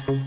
Hello,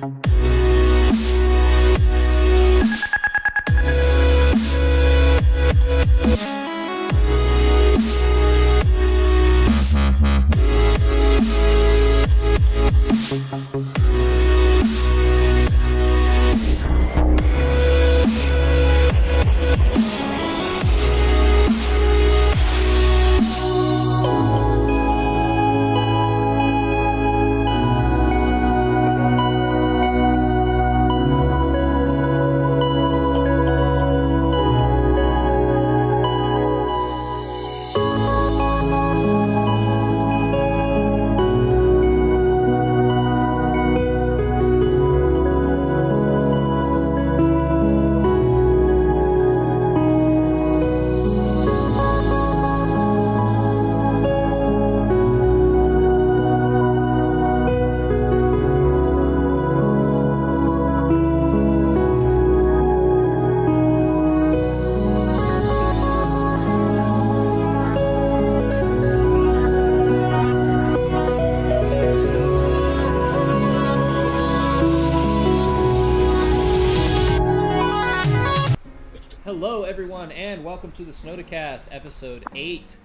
everyone, and welcome to the SnodaCast S2E8.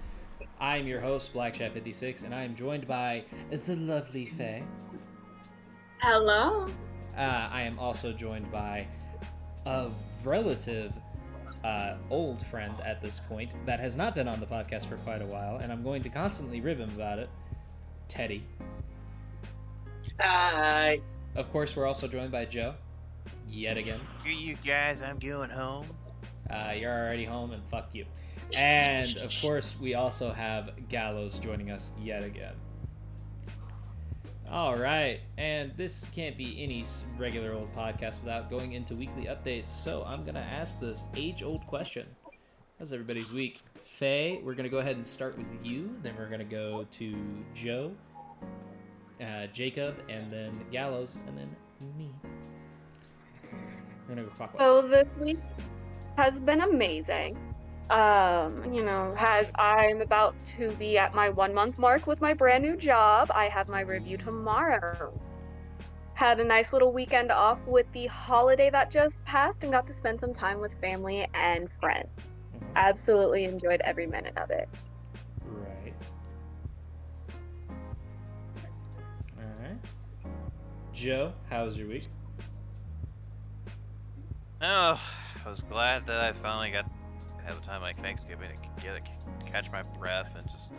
I'm your host, BlackShat56, and I am joined by the lovely Faye. Hello. I am also joined by a relative old friend at this point that has not been on the podcast for quite a while, and I'm going to constantly rib him about it, Teddy. Hi. Of course, we're also joined by Joe, yet again. You guys, I'm going home. You're already home, and fuck you. And, of course, we also have Gallows joining us yet again. Alright, and this can't be any regular old podcast without going into weekly updates, so I'm going to ask this age-old question. How's everybody's week? Faye, we're going to go ahead and start with you, then we're going to go to Joe, Jacob, and then Gallows, and then me. We're going to go clockwise. So this week has been amazing. I'm about to be at my 1 month mark with my brand new job. I have my review tomorrow. Had a nice little weekend off with the holiday that just passed and got to spend some time with family and friends. Absolutely enjoyed every minute of it. Right. Alright. Joe, how was your week? Oh, I was glad that I finally got to have a time like Thanksgiving to catch my breath and just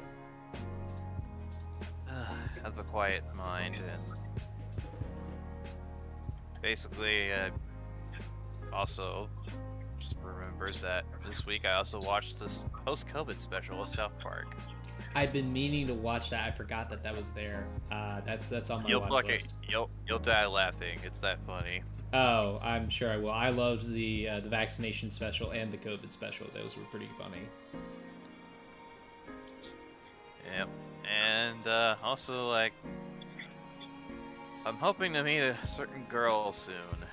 have a quiet mind. And basically, also just remembered that this week I also watched this post-COVID special of South Park. I've been meaning to watch that. I forgot that was there. That's on my watch list. You'll die laughing. It's that funny. Oh, I'm sure I will. I loved the vaccination special and the COVID special. Those were pretty funny. Yep. And also, like, I'm hoping to meet a certain girl soon.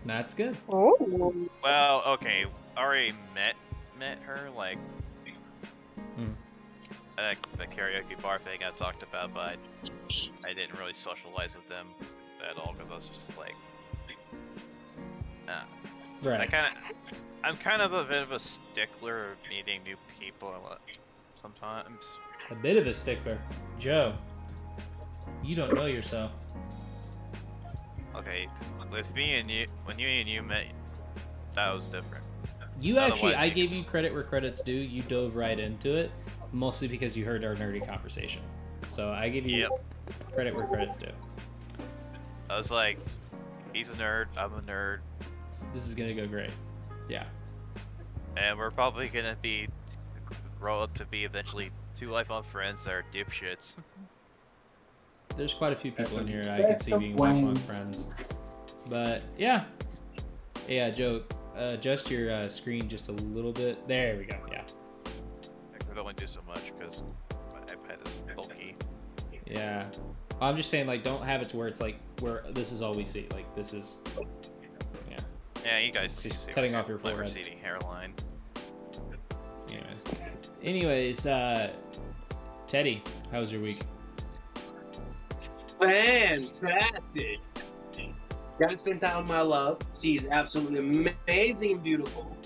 That's good. Oh. Well, okay, already met her, like, the karaoke bar thing I talked about, but I didn't really socialize with them at all because I was just like, right. I'm kind of a bit of a stickler of meeting new people sometimes. A bit of a stickler. Joe, you don't know yourself. Okay, with me and you, when you and you met, that was different. You actually, I gave you credit where credit's due. You dove right into it, mostly because you heard our nerdy conversation. So I give you credit where credit's due. I was like, he's a nerd, I'm a nerd. This is gonna go great. Yeah. And we're probably gonna grow up to be eventually two lifelong friends that are dipshits. There's quite a few people in here I could see being lifelong friends. But yeah. Yeah, Joe, adjust your screen just a little bit. There we go, yeah. I could only do so much because my iPad is bulky. Yeah. I'm just saying, like, don't have it to where it's like, where this is all we see. Like, this is... Yeah, you guys it's just cutting off your forehead. Receding hairline. Anyways, Teddy, how was your week? Fantastic. Got to spend time with my love. She's absolutely amazing and beautiful.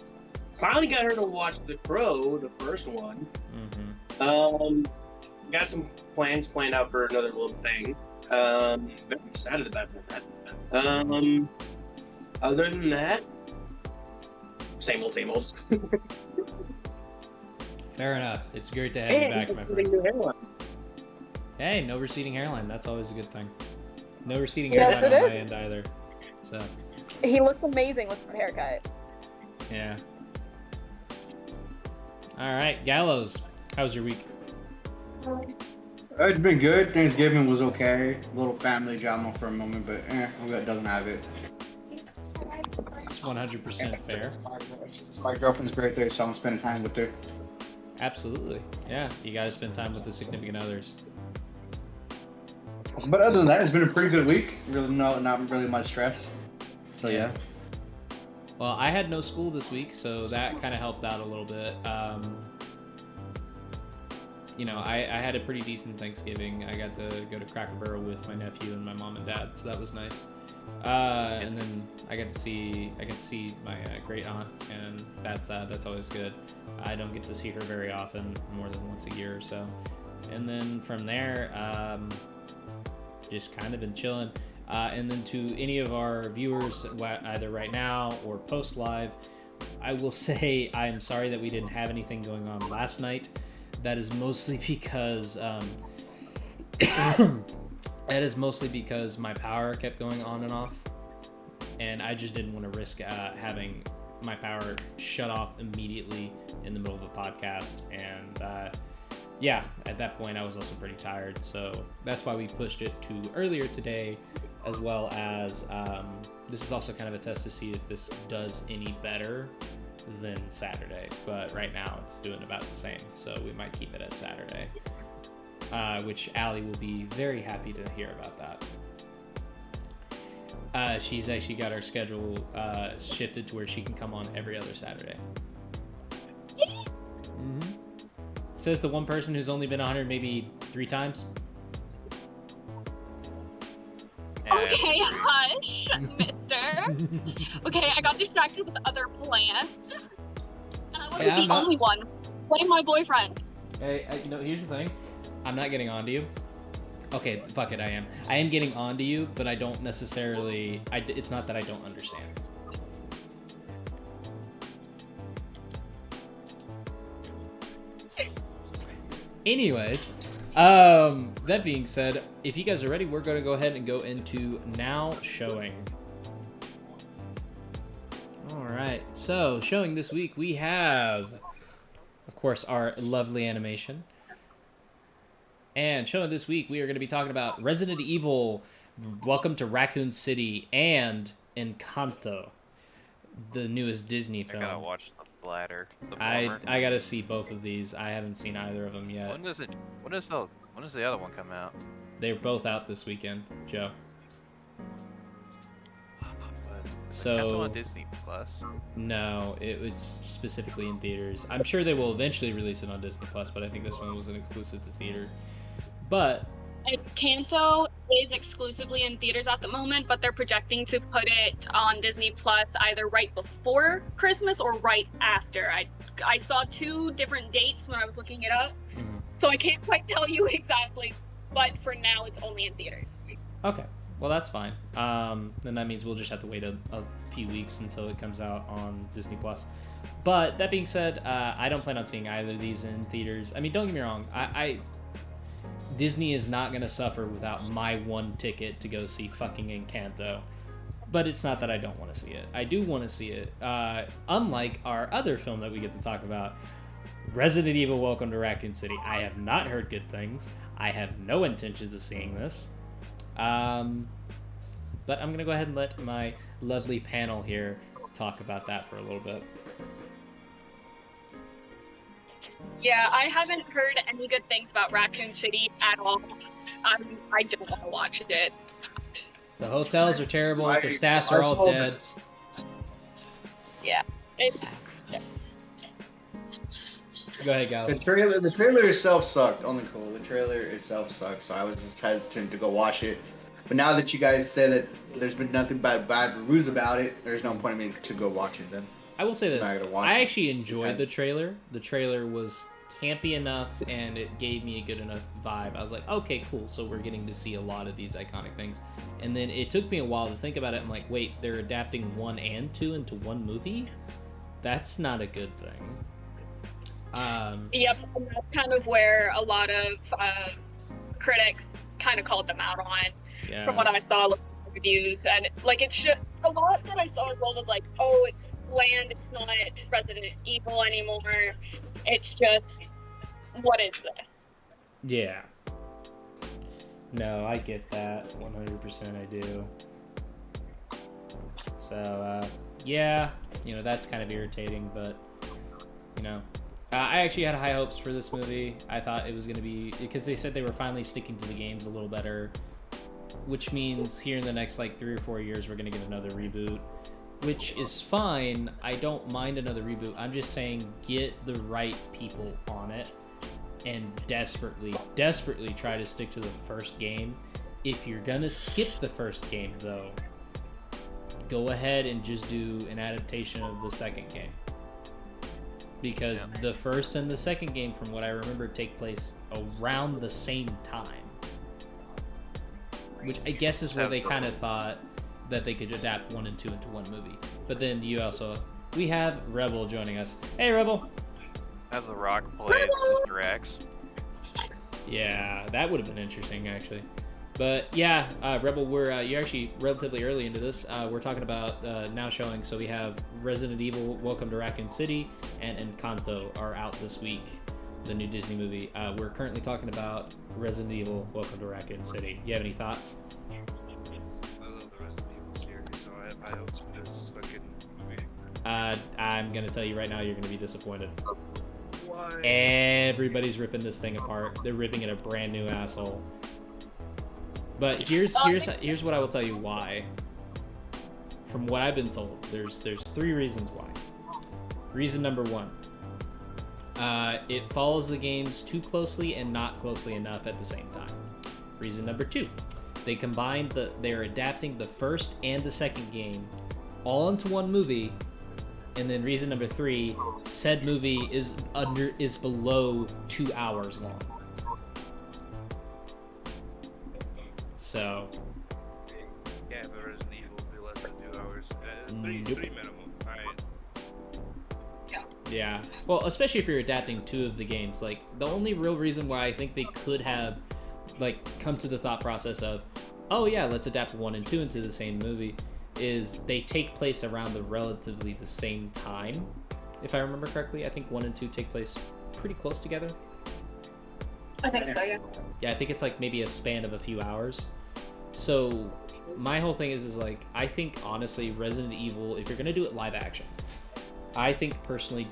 Finally got her to watch The Crow, the first one. Got some plans planned out for another little thing. Very excited about that. Other than that, same old, same old. Fair enough. It's great to have you back, my friend. Hey, no receding hairline. That's always a good thing. No receding hairline on my end either. So. He looks amazing with the haircut. Yeah. All right, Gallows. How was your week? It's been good. Thanksgiving was okay. A little family drama for a moment, but it doesn't have it. It's 100% fair. It's my girlfriend's birthday, so I'm spending time with her. Absolutely. Yeah, you gotta spend time with the significant others. But other than that, it's been a pretty good week. Really, not really much stress. So yeah. Well, I had no school this week, so that kind of helped out a little bit. I had a pretty decent Thanksgiving. I got to go to Cracker Barrel with my nephew and my mom and dad, so that was nice. And then I got to see my great aunt, and that's always good. I don't get to see her very often, more than once a year or so. And then from there, just kind of been chilling. And then to any of our viewers, either right now or post live, I will say I'm sorry that we didn't have anything going on last night. That is mostly because my power kept going on and off, and I just didn't want to risk having my power shut off immediately in the middle of a podcast. And at that point I was also pretty tired, so that's why we pushed it to earlier today, as well as this is also kind of a test to see if this does any better than Saturday, but right now it's doing about the same, so we might keep it as Saturday, which Allie will be very happy to hear about that. She's actually got our schedule shifted to where she can come on every other Saturday. Says the one person who's only been on here maybe 3 times. Okay, hush, mister. Okay, I got distracted with other plans. And I wasn't the only one. Blame my boyfriend. Hey, here's the thing. I'm not getting on to you. Okay, fuck it, I am. I am getting on to you, but I don't necessarily... it's not that I don't understand. Anyways, that being said, if you guys are ready, we're going to go ahead and go into Now Showing. Alright, so showing this week we have, of course, our lovely animation. And showing this week we are going to be talking about Resident Evil, Welcome to Raccoon City, and Encanto, the newest Disney film. I gotta watch the latter. I gotta see both of these. I haven't seen either of them yet. When does the other one come out? They're both out this weekend, Joe. So on Disney Plus? No, it's specifically in theaters. I'm sure they will eventually release it on Disney Plus, but I think this one was an exclusive to theater. But Encanto is exclusively in theaters at the moment, but they're projecting to put it on Disney Plus either right before Christmas or right after. I saw 2 different dates when I was looking it up, so I can't quite tell you exactly, but for now it's only in theaters. Okay, well that's fine. Then that means we'll just have to wait a few weeks until it comes out on Disney Plus. But that being said, I don't plan on seeing either of these in theaters. I mean, don't get me wrong, Disney is not going to suffer without my one ticket to go see fucking Encanto. But it's not that I don't want to see it. I do want to see it. Unlike our other film that we get to talk about, Resident Evil Welcome to Raccoon City. I have not heard good things. I have no intentions of seeing this. But I'm going to go ahead and let my lovely panel here talk about that for a little bit. Yeah, I haven't heard any good things about Raccoon City at all. I don't want to watch it. The hotels are terrible. The staffs are all dead. Yeah. Go ahead, guys. The trailer itself sucked. Only cool. The trailer itself sucked, so I was just hesitant to go watch it. But now that you guys say that there's been nothing but bad reviews about it, there's no point in me to go watch it then. I will say this. I'm not gonna watch I it. actually enjoyed the trailer. The trailer was campy enough, and it gave me a good enough vibe. I was like, okay, cool. So we're getting to see a lot of these iconic things. And then it took me a while to think about it. I'm like, wait, they're adapting 1 and 2 into one movie? That's not a good thing. Yep, and that's kind of where a lot of critics kind of called them out on. Yeah. From what I saw, looking at the reviews, and like it should. A lot that I saw as well was like, oh, it's bland. It's not Resident Evil anymore. It's just, what is this? Yeah. No, I get that. 100% I do. So, yeah, you know, that's kind of irritating, but, you know. I actually had high hopes for this movie. I thought it was going to be, because they said they were finally sticking to the games a little better, which means here in the next, like, 3 or 4 years, we're going to get another reboot, which is fine. I don't mind another reboot. I'm just saying get the right people on it and desperately try to stick to the first game. If you're going to skip the first game, though, go ahead and just do an adaptation of the second game. Because the first and the second game, from what I remember, take place around the same time. Which I guess is where they kind of thought that they could adapt 1 and 2 into one movie. But then we have Rebel joining us. Hey, Rebel! Have The Rock play Mr. X. Yeah, that would have been interesting, actually. But yeah, Rebel, you're actually relatively early into this. We're talking about now showing, so we have Resident Evil, Welcome to Raccoon City, and Encanto are out this week, the new Disney movie. We're currently talking about Resident Evil, Welcome to Raccoon City. You have any thoughts? I love the Resident Evil series, so I have high hopes for this fucking movie. I'm going to tell you right now, you're going to be disappointed. Why? Everybody's ripping this thing apart. They're ripping it a brand new asshole. But here's what I will tell you why. From what I've been told, there's 3 reasons why. Reason number 1, it follows the games too closely and not closely enough at the same time. Reason number 2, they're adapting the first and the second game all into one movie. And then reason number 3, said movie is below 2 hours long. So. Yeah, but Resident Evil will be less than 2 hours. Nope. 3 minimum. Alright. Yeah. Well, especially if you're adapting 2 of the games. Like, the only real reason why I think they could have, like, come to the thought process of, oh yeah, let's adapt 1 and 2 into the same movie, is they take place around relatively the same time. If I remember correctly, I think 1 and 2 take place pretty close together. I think so, yeah. Yeah, I think it's like maybe a span of a few hours. So my whole thing is like, I think honestly Resident Evil, if you're gonna do it live action, I think personally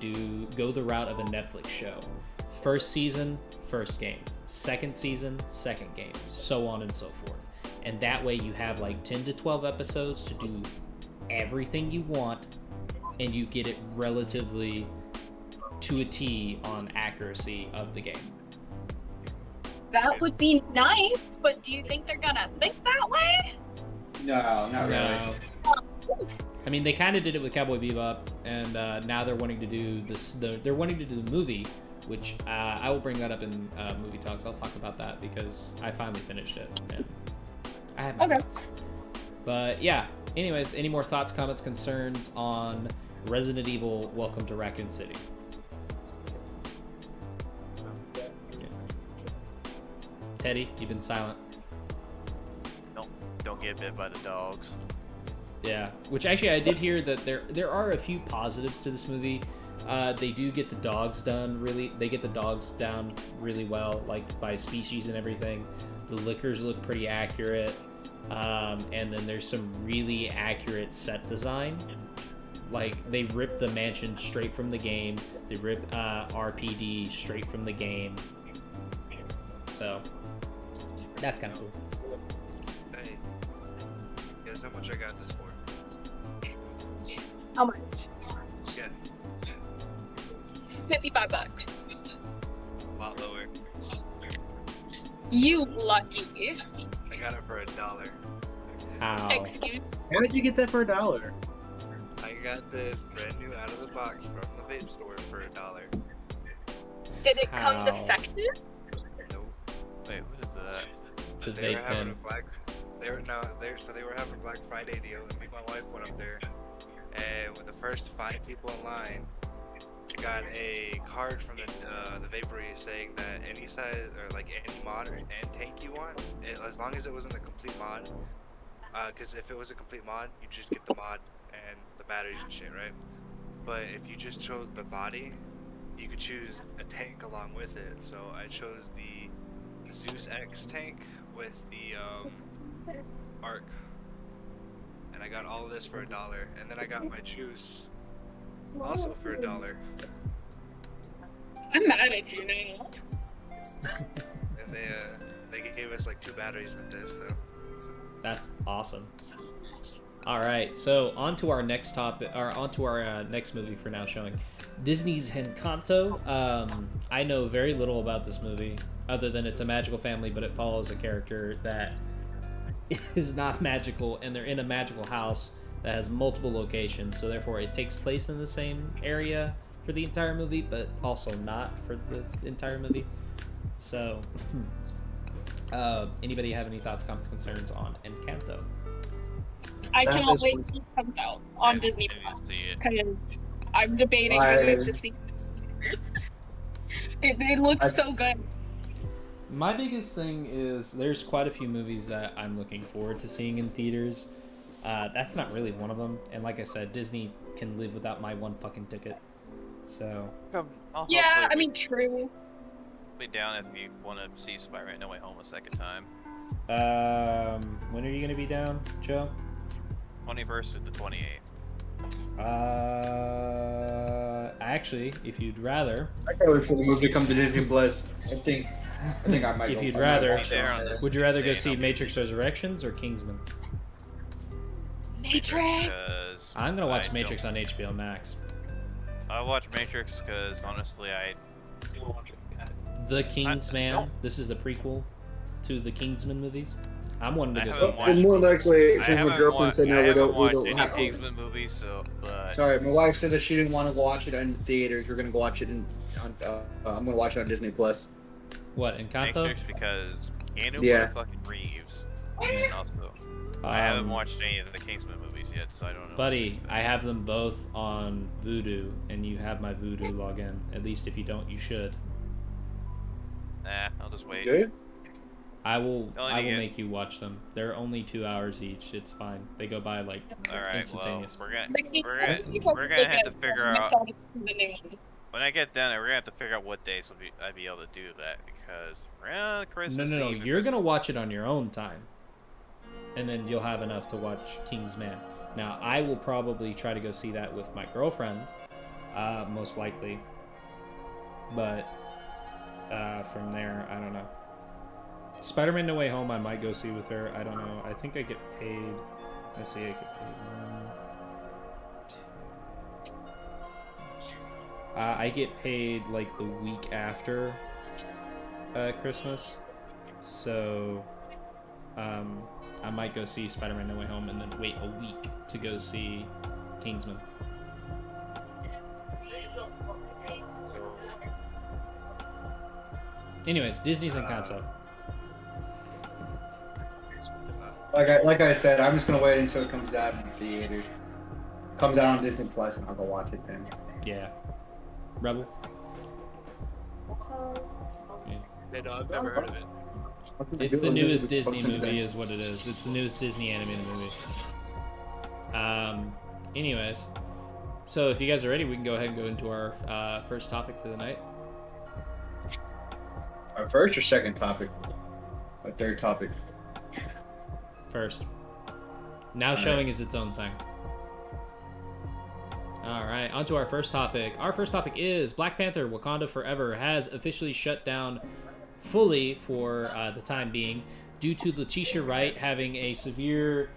go the route of a Netflix show. First season, first game. Second season, second game. So on and so forth. And that way you have like 10 to 12 episodes to do everything you want, and you get it relatively to a T on accuracy of the game. That would be nice, but do you think they're gonna think that way? No, not really. No. I mean, they kind of did it with Cowboy Bebop, and now they're wanting to do this. They're wanting to do the movie, which I will bring that up in movie talks. I'll talk about that because I finally finished it. And I have my thoughts. But yeah. Anyways, any more thoughts, comments, concerns on Resident Evil: Welcome to Raccoon City? Teddy, you've been silent. Don't get bit by the dogs. Yeah, which actually I did hear that there are a few positives to this movie. They do get the dogs down really well, like by species and everything. The liquors look pretty accurate, and then there's some really accurate set design. Like they ripped the mansion straight from the game. They ripped RPD straight from the game. So that's kind of cool. Hey, guess how much I got this for? How much? Yes. $55. A lot lower. You lucky. I got it for $1. How? Excuse. How did you get that for $1? I got this brand new out of the box from the vape store for $1. Did it come How? defective? Nope. Wait, what is that? It's a They were vape having pen. a Black. They were having a Black Friday deal, and me and my wife went up there, and with the first 5 people in line, got a card from the vapory saying that any size or like any mod and tank you want, as long as it wasn't a complete mod. Because if it was a complete mod, you just get the mod and the batteries and shit, right? But if you just chose the body, you could choose a tank along with it. So I chose the Zeus X tank with the Arc, and I got all of this for $1. And then I got my juice also for $1. I'm mad at you now. And they gave us like 2 batteries with this. So That's awesome. All right, so on to our next topic, or on to our next movie for now showing. Disney's Encanto. I know very little about this movie, other than it's a magical family, but it follows a character that is not magical, and they're in a magical house that has multiple locations, so therefore it takes place in the same area for the entire movie, but also not for the entire movie. So, anybody have any thoughts, comments, concerns on Encanto? I That cannot is wait one- till it comes out on I Disney didn't Plus see it. because I'm debating whether to see it. It looks so good. My biggest thing is there's quite a few movies that I'm looking forward to seeing in theaters. That's not really one of them, and like I said, Disney can live without my one fucking ticket. So, I'll Yeah, hopefully I mean, true. be down if you want to see Spider-Man No Way Home a second time. when are you gonna be down, Joe? 21st to the 28th. Actually, if you'd rather, I can't wait for the movie to come to Disney Plus. I think I might. If go, you'd I might rather- watch it on there. would you rather go Saying see I'll be- Matrix Resurrections or Kingsman? Matrix. Because I'm gonna watch I Matrix on HBO Max. I'll watch Matrix because honestly, The Kingsman. This is the prequel to the Kingsman movies. I'm wanting to I go haven't see watched- that. And more likely, I since my haven't girlfriend watched, said no, I we haven't don't watched have. any Kingsman movies, so but Sorry, my wife said that she didn't want to watch it in theaters. We're gonna go watch it I'm gonna watch it on Disney Plus. What, Encanto? Matrix because Keanu Yeah. fucking Reeves. And also, I haven't watched any of the Kingsman movies yet, so I don't know. Buddy, I have them both on Vudu, and you have my Vudu login. At least if you don't, you should. Nah, I'll just wait. Good. I will Only I will get- make you watch them. They're only 2 hours each. It's fine. They go by like All right, well, instantaneous. we're gonna These we're are gonna really have to good, so figure I'm out excited to see the new one. when I get down there. We're gonna have to figure out what days I'd be able to do that because around Christmas. No. Eve and You're gonna Christmas- watch it on your own time, and then you'll have enough to watch Kingsman. Now, I will probably try to go see that with my girlfriend, most likely. But from there, I don't know. Spider-Man No Way Home, I might go see with her. I don't know. I think I get paid. Let's see, I get paid 1, 2. I get paid like the week after Christmas, so I might go see Spider-Man No Way Home and then wait a week to go see Kingsman. Anyways, Disney's Encanto. Like I said, I'm just gonna wait until it comes out in theaters. Comes out on Disney Plus, and I'll go watch it then. Yeah. Rebel? No, I've never heard of it. It's the newest Disney movie is what it is. It's the newest Disney animated movie. Anyways, so if you guys are ready, we can go ahead and go into our first topic for the night. Our first or second topic? Our third topic. First. Now showing is its own thing. Alright, on to our first topic. Our first topic is Black Panther Wakanda Forever has officially shut down fully for the time being due to Letitia Wright having a severe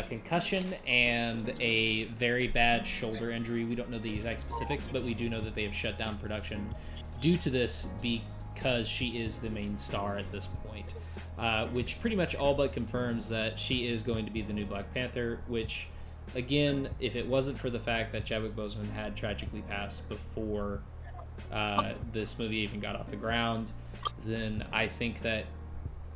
concussion and a very bad shoulder injury. We don't know the exact specifics, but we do know that they have shut down production due to this because she is the main star at this point, which pretty much all but confirms that she is going to be the new Black Panther, which, again, if it wasn't for the fact that Chadwick Boseman had tragically passed before this movie even got off the ground, then I think that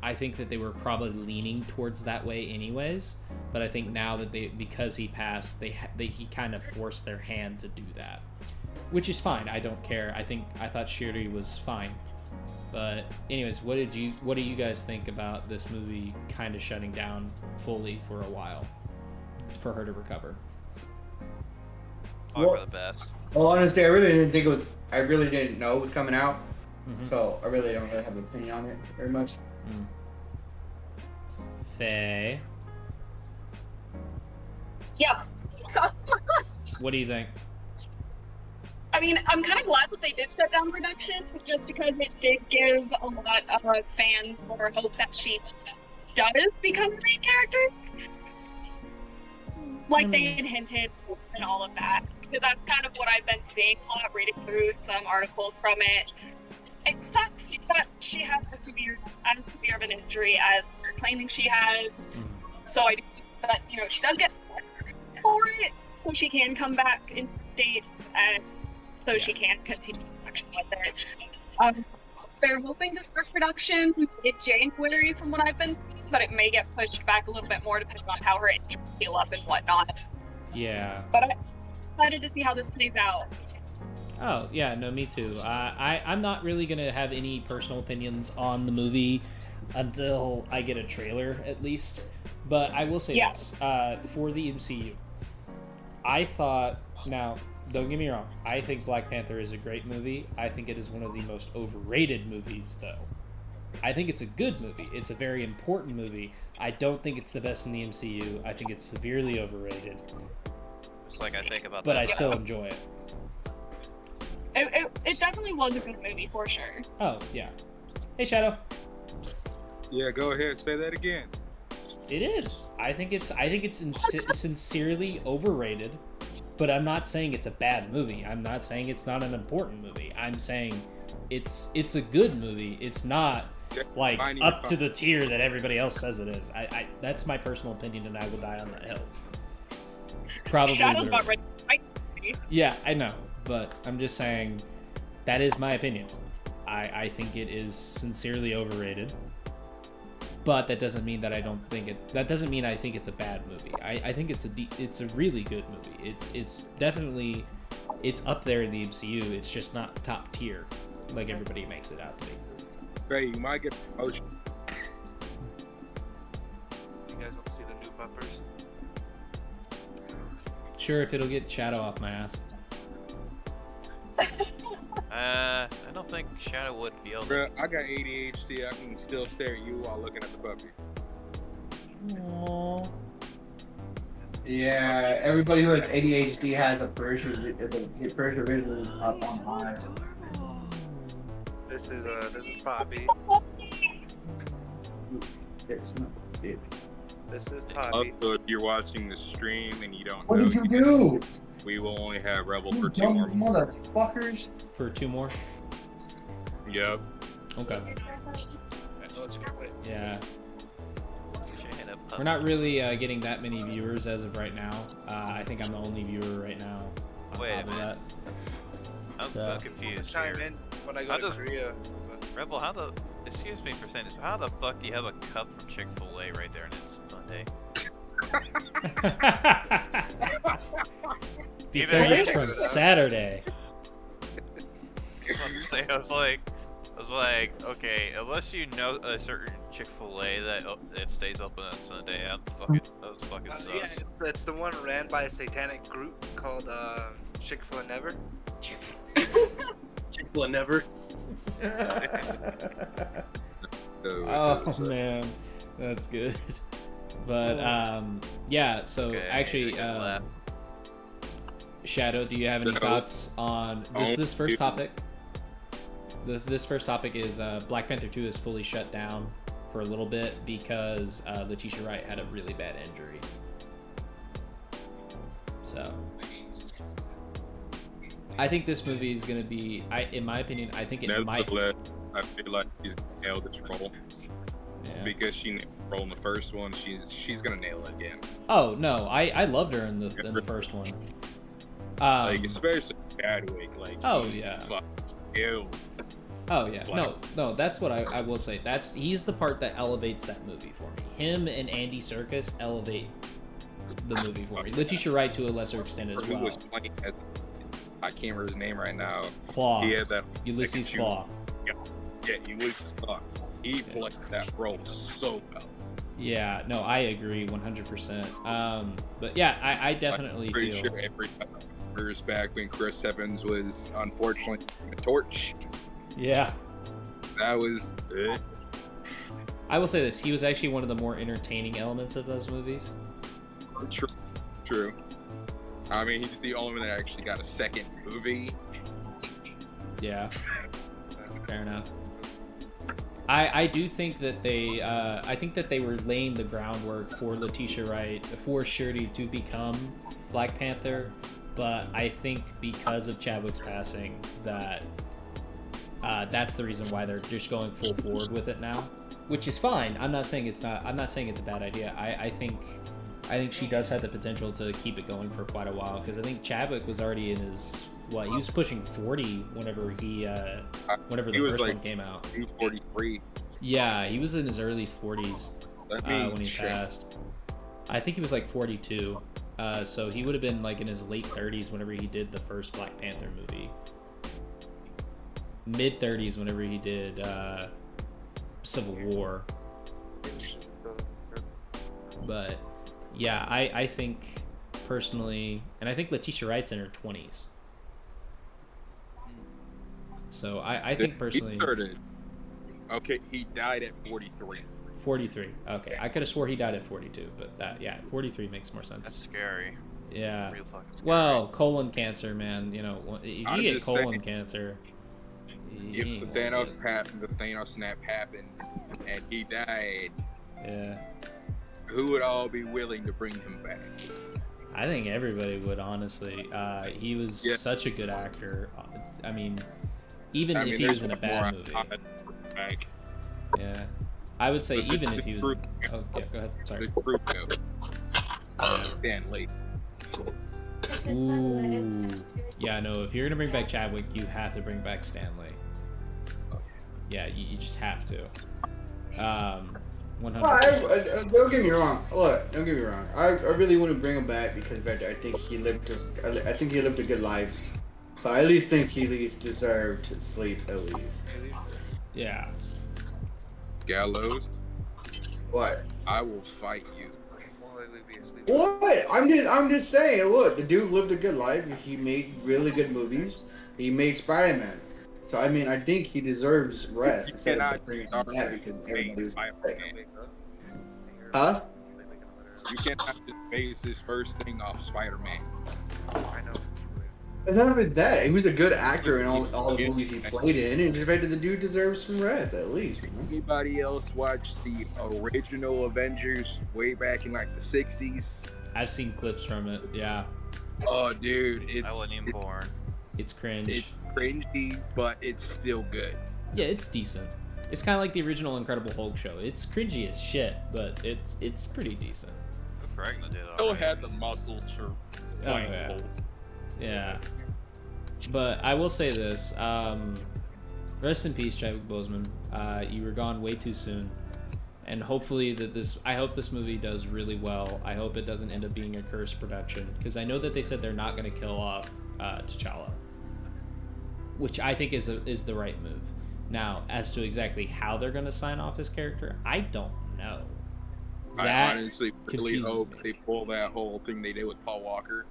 they were probably leaning towards that way anyways. But I think now that because he passed, he kind of forced their hand to do that, which is fine. I don't care. I thought Shuri was fine. But anyways, what do you guys think about this movie kind of shutting down fully for a while for her to recover? Probably for the best. Well, honestly, I really didn't know it was coming out. Mm-hmm. So I really don't really have an opinion on it very much. Faye, Yes. what do you think? I mean, I'm kind of glad that they did shut down production, just because it did give a lot of fans more hope that she does become the main character. Like they had hinted and all of that. Because that's kind of what I've been seeing a lot, reading through some articles from it. It sucks that she has as severe of an injury as they're claiming she has. So I do think that, she does get for it, so she can come back into the States and so she can continue production with it. They're hoping to start production in January from what I've been seeing, but it may get pushed back a little bit more depending on how her injuries heal up and whatnot. Yeah. But I'm excited to see how this plays out. Oh, yeah, no, me too. I'm not really going to have any personal opinions on the movie until I get a trailer, at least. But I will say this. For the MCU, I thought... Now, don't get me wrong. I think Black Panther is a great movie. I think it is one of the most overrated movies, though. I think it's a good movie. It's a very important movie. I don't think it's the best in the MCU. I think it's severely overrated. Just like I think about But that. I still enjoy it. It definitely was a good movie, for sure. Oh, yeah. Hey, Shadow. Yeah, go ahead. Say that again. It is. I think it's sincerely overrated, but I'm not saying it's a bad movie. I'm not saying it's not an important movie. I'm saying it's a good movie. It's not like up to the tier that everybody else says it is. I that's my personal opinion, and I will die on that hill. Probably. Shadow's about ready. Yeah, I know, but I'm just saying that is my opinion. I think it is sincerely overrated. But that doesn't mean that I don't think it. That doesn't mean I think it's a bad movie. I think it's a really good movie. It's definitely up there in the MCU. It's just not top tier like everybody makes it out to be. Hey, you might get promotion. You guys want to see the new bumpers? Sure, if it'll get Shadow off my ass. I don't think Shadow would be able to. Bruh, I got ADHD. I can still stare at you while looking at the puppy. Aww. Yeah, everybody who has ADHD has a pressure vision up on high. This is Poppy. This is Poppy. Also, if you're watching the stream and you don't What know, did you do? we will only have Rebel You for 2 more. dumb motherfuckers. For 2 more? Yep. Okay. Oh, it's gonna wait. Yeah. Shut up, We're not really getting that many viewers as of right now. I think I'm the only viewer right now. On Wait a top of minute. that. I'm So- confused Chime here. in when I How go to does- Korea. Rebel, excuse me for saying this, but how the fuck do you have a cup from Chick-fil-A right there and it's Sunday? Because it's from Saturday. I was like, okay, unless you know a certain Chick-fil-A that it stays open on Sunday, that was fucking sus. Yeah, it's the one ran by a satanic group called Chick-fil-A Never. Chick-fil-A never. Oh man, that's good. But yeah. So Okay, actually, good laugh. Shadow, do you have any No. thoughts on this first topic? This first topic is Black Panther 2 is fully shut down for a little bit because Letitia Wright had a really bad injury. So I think this movie is going to be, in my opinion, I think it might. Nevertheless, I feel like she's gonna nail this role Yeah. because she nailed the role in the first one. She's gonna nail it again. Oh no, I loved her in the first one. Like especially Chadwick. Like Oh, he yeah. fucking killed. Oh yeah, Black. no, that's what I will say. He's the part that elevates that movie for me. Him and Andy Serkis elevate the movie for me. Letitia Wright to a lesser extent as Who well. was playing as, I can't remember his name right now. Claw, He had that Ulysses shoot. Claw. Yeah, Ulysses Claw. He played that role so well. Yeah, no, I agree 100%. But yeah, I definitely I'm pretty feel. sure every years back when Chris Evans was unfortunately a torch. Yeah, That was I will say this: he was actually one of the more entertaining elements of those movies. true. True. I mean, he's the only one that actually got a second movie. Yeah, fair enough. I do think that they were laying the groundwork for Letitia Wright, for Shuri to become Black Panther, but I think because of Chadwick's passing that that's the reason why they're just going full forward with it now, which is fine. I'm not saying it's a bad idea. I think she does have the potential to keep it going for quite a while, because I think Chadwick was already in his he was pushing 40 whenever the first one came out. He was 43. Yeah, he was in his early 40s when he shit. passed. I think he was like 42. So he would have been like in his late 30s whenever he did the first Black Panther movie. Mid 30s whenever he did Civil War. But yeah, I think personally, and I think Letitia Wright's in her 20s. So I think personally, he died at 43. 43. Okay, I could have swore he died at 42, but 43 makes more sense. That's scary. Yeah. Real fucking scary. Well, colon cancer, man. You know, if I'm you get just colon saying, cancer, If the Thanos snap happened, and he died, yeah, who would all be willing to bring him back? I think everybody would, honestly. He was such a good actor. I mean, even if he was in a bad movie. Back. Yeah. I would say even if he was. Crew, Oh, yeah, go ahead. Sorry. the crew, Stan Lee. Ooh. Yeah, no, if you're going to bring back Chadwick, you have to bring back Stanley. Oh, Yeah, you just have to. 100%. Don't get me wrong. Look, don't get me wrong. I really want to bring him back because I think he lived a good life. So I at least think he at least deserved to sleep at least. Yeah. Gallows, What? I will fight you. More likely be asleep. What? I'm just saying. Look, the dude lived a good life. He made really good movies. He made Spider-Man. So I mean, I think he deserves rest instead of bringing him back because everybody was sick. Huh? You cannot just base this first thing off Spider-Man. I know. It's not even that. He was a good actor in all the movies he played in. And the dude deserves some rest at least. You know? Anybody else watch the original Avengers way back in like the 60s? I've seen clips from it. Yeah. Oh, dude, I wasn't even born. It's cringe. It's cringy, but it's still good. Yeah, it's decent. It's kind of like the original Incredible Hulk show. It's cringy as shit, but it's pretty decent. Pregnant did Still had the muscles for playing yeah. Hulk. Yeah. But I will say this. Rest in peace, Chadwick Boseman. You were gone way too soon. And hopefully I hope this movie does really well. I hope it doesn't end up being a cursed production. Because I know that they said they're not going to kill off T'Challa. Which I think is the right move. Now, as to exactly how they're going to sign off his character, I don't know. I honestly really confuses hope me. they pull that whole thing they did with Paul Walker.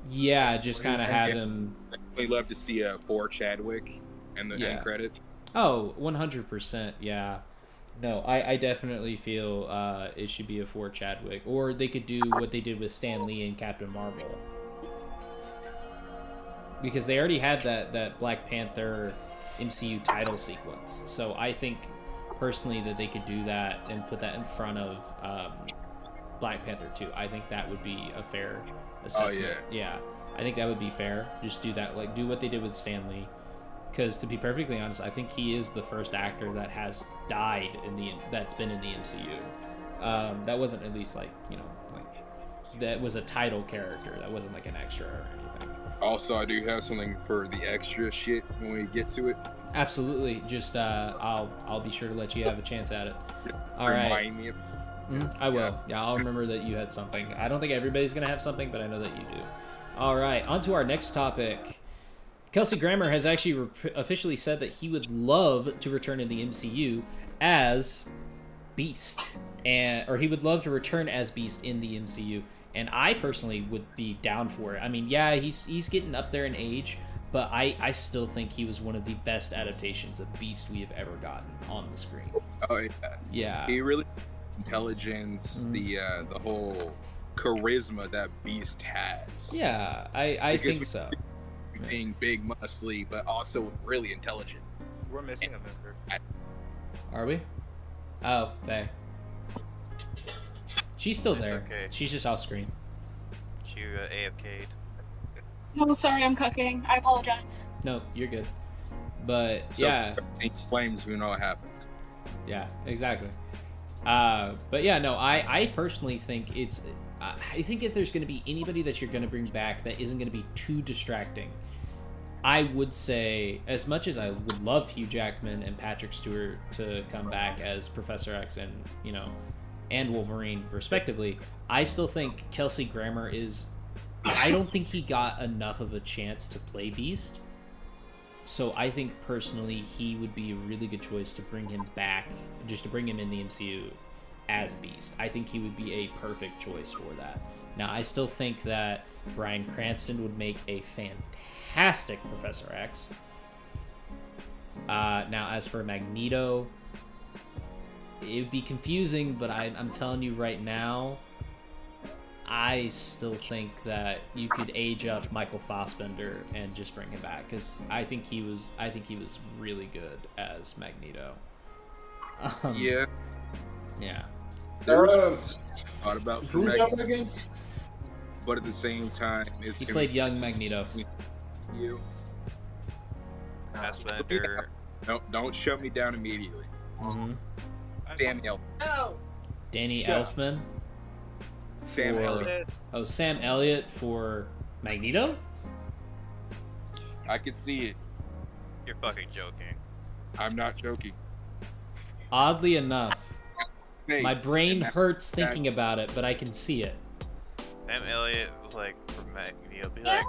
Yeah, just kind of have him... I'd love to see for Chadwick and the end credit. Oh, 100%, yeah. No, I definitely feel it should be a for Chadwick. Or they could do what they did with Stan Lee and Captain Marvel. Because they already had that Black Panther MCU title sequence. So I think, personally, that they could do that and put that in front of Black Panther 2. I think that would be a fair assessment. Oh, yeah. Yeah, I think that would be fair. Just do that, like, do what they did with Stan Lee. Because to be perfectly honest, I think he is the first actor that has died that's been in the MCU. That wasn't at least like that was a title character. That wasn't like an extra or anything. Also, I do have something for the extra shit when we get to it. Absolutely. Just I'll be sure to let you have a chance at it. All right. Remind me of I will. Yeah, I'll remember that you had something. I don't think everybody's gonna have something, but I know that you do. All right. On to our next topic. Kelsey Grammer has actually officially said that he would love to return in the MCU as Beast, or he would love to return as Beast in the MCU. And I personally would be down for it. I mean, yeah, he's getting up there in age, but I still think he was one of the best adaptations of Beast we have ever gotten on the screen. Oh yeah. Yeah. He really intelligence, the whole charisma that Beast has. Yeah, I think so. Being big, muscly, but also really intelligent. We're missing a member. Are we? Oh, Faye. She's still It's there. okay. She's just off screen. She AFK'd. No, sorry, I'm cooking. I apologize. No, you're good. But So, yeah, flames, we know what happened. yeah, exactly. But yeah, no, I personally think it's. I think if there's going to be anybody that you're going to bring back that isn't going to be too distracting, I would say, as much as I would love Hugh Jackman and Patrick Stewart to come back as Professor X and and Wolverine respectively, I still think Kelsey Grammer is. I don't think he got enough of a chance to play Beast. So I think personally he would be a really good choice to bring him back, just to bring him in the MCU as Beast. I think he would be a perfect choice for that. Now, I still think that Bryan Cranston would make a fantastic Professor X. Now, as for Magneto, it would be confusing, but I'm telling you right now, I still think that you could age up Michael Fassbender and just bring him back, because I think he was really good as Magneto. Yeah. Yeah. There was thought about for Who's that Magneto, again? but at the same time, it's He gonna played be young Magneto. you. Fassbender. No, don't shut me down immediately. Mm-hmm. Samuel. Oh. Danny Shut Elfman. Sam For- Elliott. Oh, Sam Elliott for Magneto? I could see it. You're fucking joking. I'm not joking. Oddly enough, my Thanks. brain And that- hurts thinking about it, but I can see it. Sam Elliott was like for Magneto. Be like,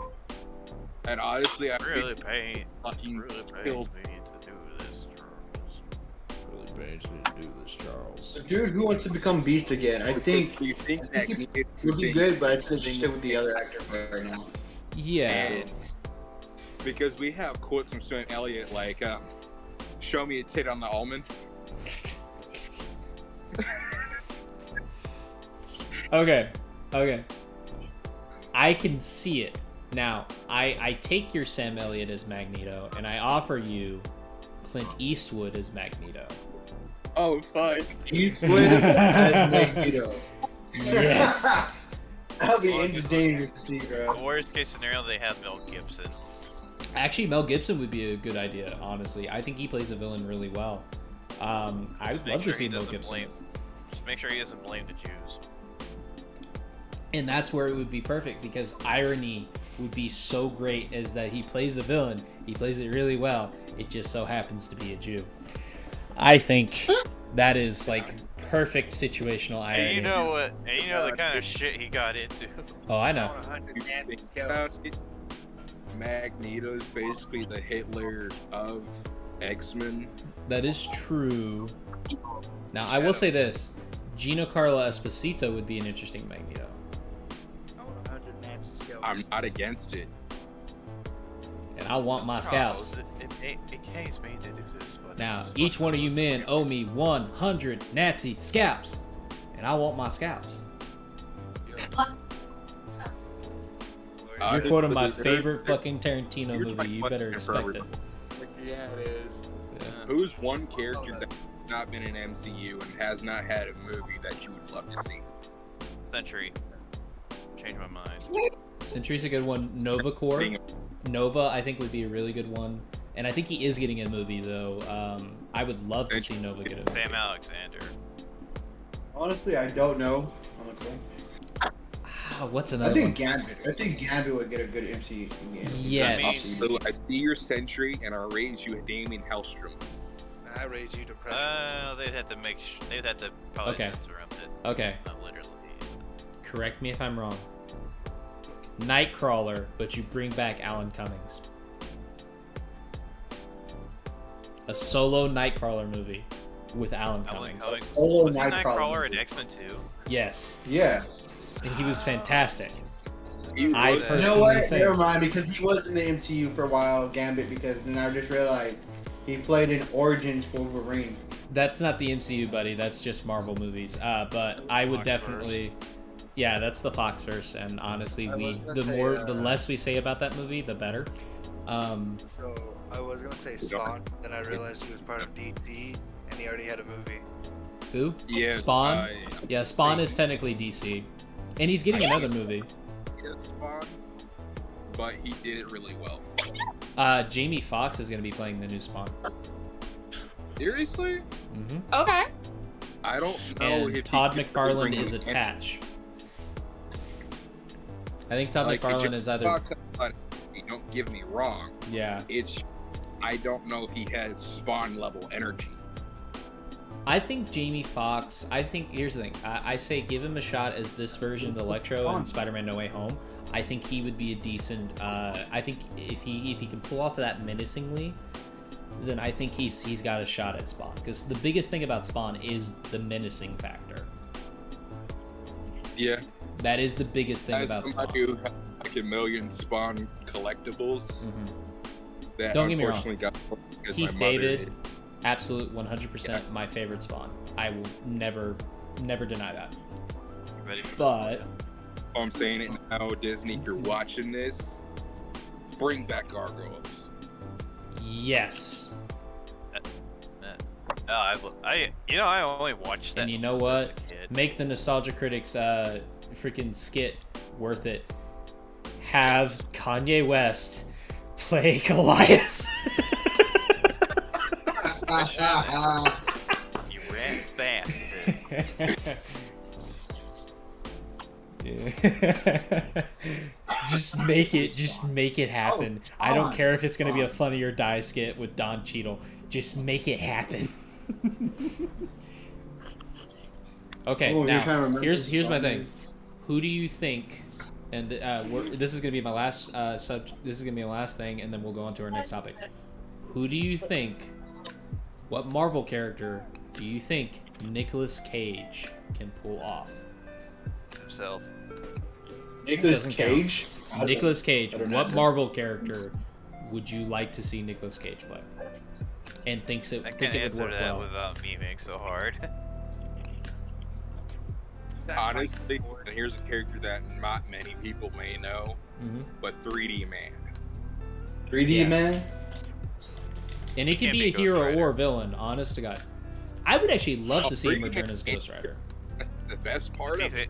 And honestly, I really think pain, fucking really pains killed. me to do this, Charles. Really pains me to do this, Charles. The dude who wants to become Beast again. I think you think that it would be good, but I think they should stick with the other actor for right now. Yeah. And because we have quotes from Sam Elliott like, "Show me a tit on the almond." Okay. I can see it. Now, I take your Sam Elliott as Magneto, and I offer you Clint Eastwood as Magneto. Oh fuck! Eastwood as Magneto. Yes. That'll be entertaining to see, bro. The worst case scenario, they have Mel Gibson. Actually, Mel Gibson would be a good idea, honestly. I think he plays a villain really well. I would Make love sure to see he Mel doesn't Gibson. blame- Just make sure he doesn't blame the Jews. And that's where it would be perfect, because irony would be so great as that he plays a villain. He plays it really well. It just so happens to be a Jew. I think that is like perfect situational irony. And you know what? And you know the kind of shit he got into. Oh, I know. You think about it, Magneto is basically the Hitler of X-Men. That is true. Now, I will say this. Giancarlo Esposito would be an interesting Magneto. I'm not against it. And I want my scalps. It pays me to do this. But Now, this is each what one of I you was men doing. owe me 100 Nazi scalps. And I want my scalps. You're quoting my favorite fucking Tarantino here's my movie. You better question for respect it. Yeah, it is. Yeah. Who's one character that's not been in MCU and has not had a movie that you would love to see? Century. Change my mind. Sentry's a good one. Nova Corps. Nova, I think, would be a really good one. And I think he is getting a movie, though. I would love to see Nova get a movie. Sam Alexander. Honestly, I don't know. Honestly. What's another I think one? Gambit. I think Gambit would get a good MC. Yes. So I see your Sentry, and I raise you a Damien Hellstrom. I raise you to Predator. They'd have to they'd have to probably Okay. censor him. Okay. Not literally. Correct me if I'm wrong. Nightcrawler, but you bring back Alan Cummings. A solo Nightcrawler movie with Alan Cummings. Solo Was he Nightcrawler Nightcrawler in movie. X-Men 2? Yes. Yeah. And he was fantastic. He was- I You personally know what? think. Never mind, because he was in the MCU for a while, Gambit, because then I just realized he played in Origins Wolverine. That's not the MCU, buddy. That's just Marvel movies. But I would Foxverse. definitely. Yeah, that's the Foxverse, and honestly, I was gonna the say, the less we say about that movie, the better. So I was gonna say Spawn, then I realized he was part of DC, and he already had a movie. Who? Yeah, Spawn? Yeah, Spawn is technically DC, and he's getting another movie. Yeah, Spawn, but he did it really well. Jamie Foxx is going to be playing the new Spawn. Seriously? Mm-hmm. Okay. I don't know And if Todd he could McFarlane bring is him in. attached. I think Todd Like, McFarlane Jamie is either. Foxx, don't give me wrong. Yeah. I don't know if he had Spawn level energy. I think Jamie Foxx. Here's the thing. I say give him a shot as this version of Electro in Spider-Man: No Way Home. I think he would be a decent. I think if he can pull off that menacingly, then I think he's got a shot at Spawn. Because the biggest thing about Spawn is the menacing factor. Yeah. That is the biggest thing As about Spawn. somebody who had like a million Spawn collectibles, that Don't get me wrong. unfortunately got because Keith my mother David, did. absolute 100% my favorite Spawn. I will never deny that. You ready for But I'm saying it now, Disney. If you're watching this, bring back gargoyles. yes. I only watched that. And you know when I was what? a kid. Make the Nostalgia Critics freaking skit worth it. Have Kanye West play Goliath. You ran fast. Just make it happen. I don't care if it's gonna be a Funny or Die skit with Don Cheadle. Just make it happen. Okay, Oh, you're trying to now remember here's this my song thing. is- Who do you think? And this is gonna be my last This is gonna be my last thing, and then we'll go on to our next topic. Who do you think? What Marvel character do you think Nicolas Cage can pull off? Himself. Nicolas Doesn't Cage? Nicolas Cage. I don't What know. Marvel character would you like to see Nicolas Cage play? And I think can't it would answer work that well. without memeing so hard. Honestly, and here's a character that not many people may know, Mhm. but 3D Man. 3D Yes. man? And he could Can't be be a Ghost hero Rider. or a villain, honest to God. I would actually love to see him 3D return Man as Ghost Rider. That's the best part of it.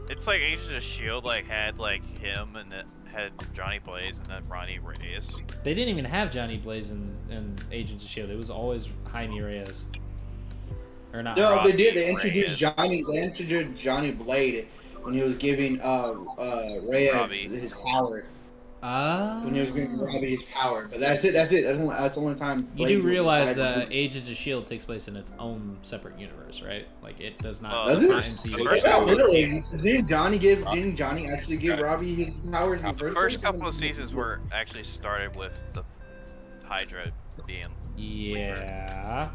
It's like Agents of Shield had him and it had Johnny Blaze and then Ronnie Reyes. They didn't even have Johnny Blaze in Agents of S.H.I.E.L.D. It was always Jaime Reyes. Or not. No, Robbie they did. They introduced Reyes. Johnny Blade when he was giving Reyes Robbie. his power. Ah. When he was giving Robbie his power. But that's it. That's the only time. You Blade do was realize inside the that movie. Agents of S.H.I.E.L.D. takes place in its own separate universe, right? Like, it does not. Does it's it? not MCU. The first Yeah, couple- literally. Didn't Johnny actually give Robbie his powers in the The first first place? couple of seasons were actually started with the Hydra being Yeah.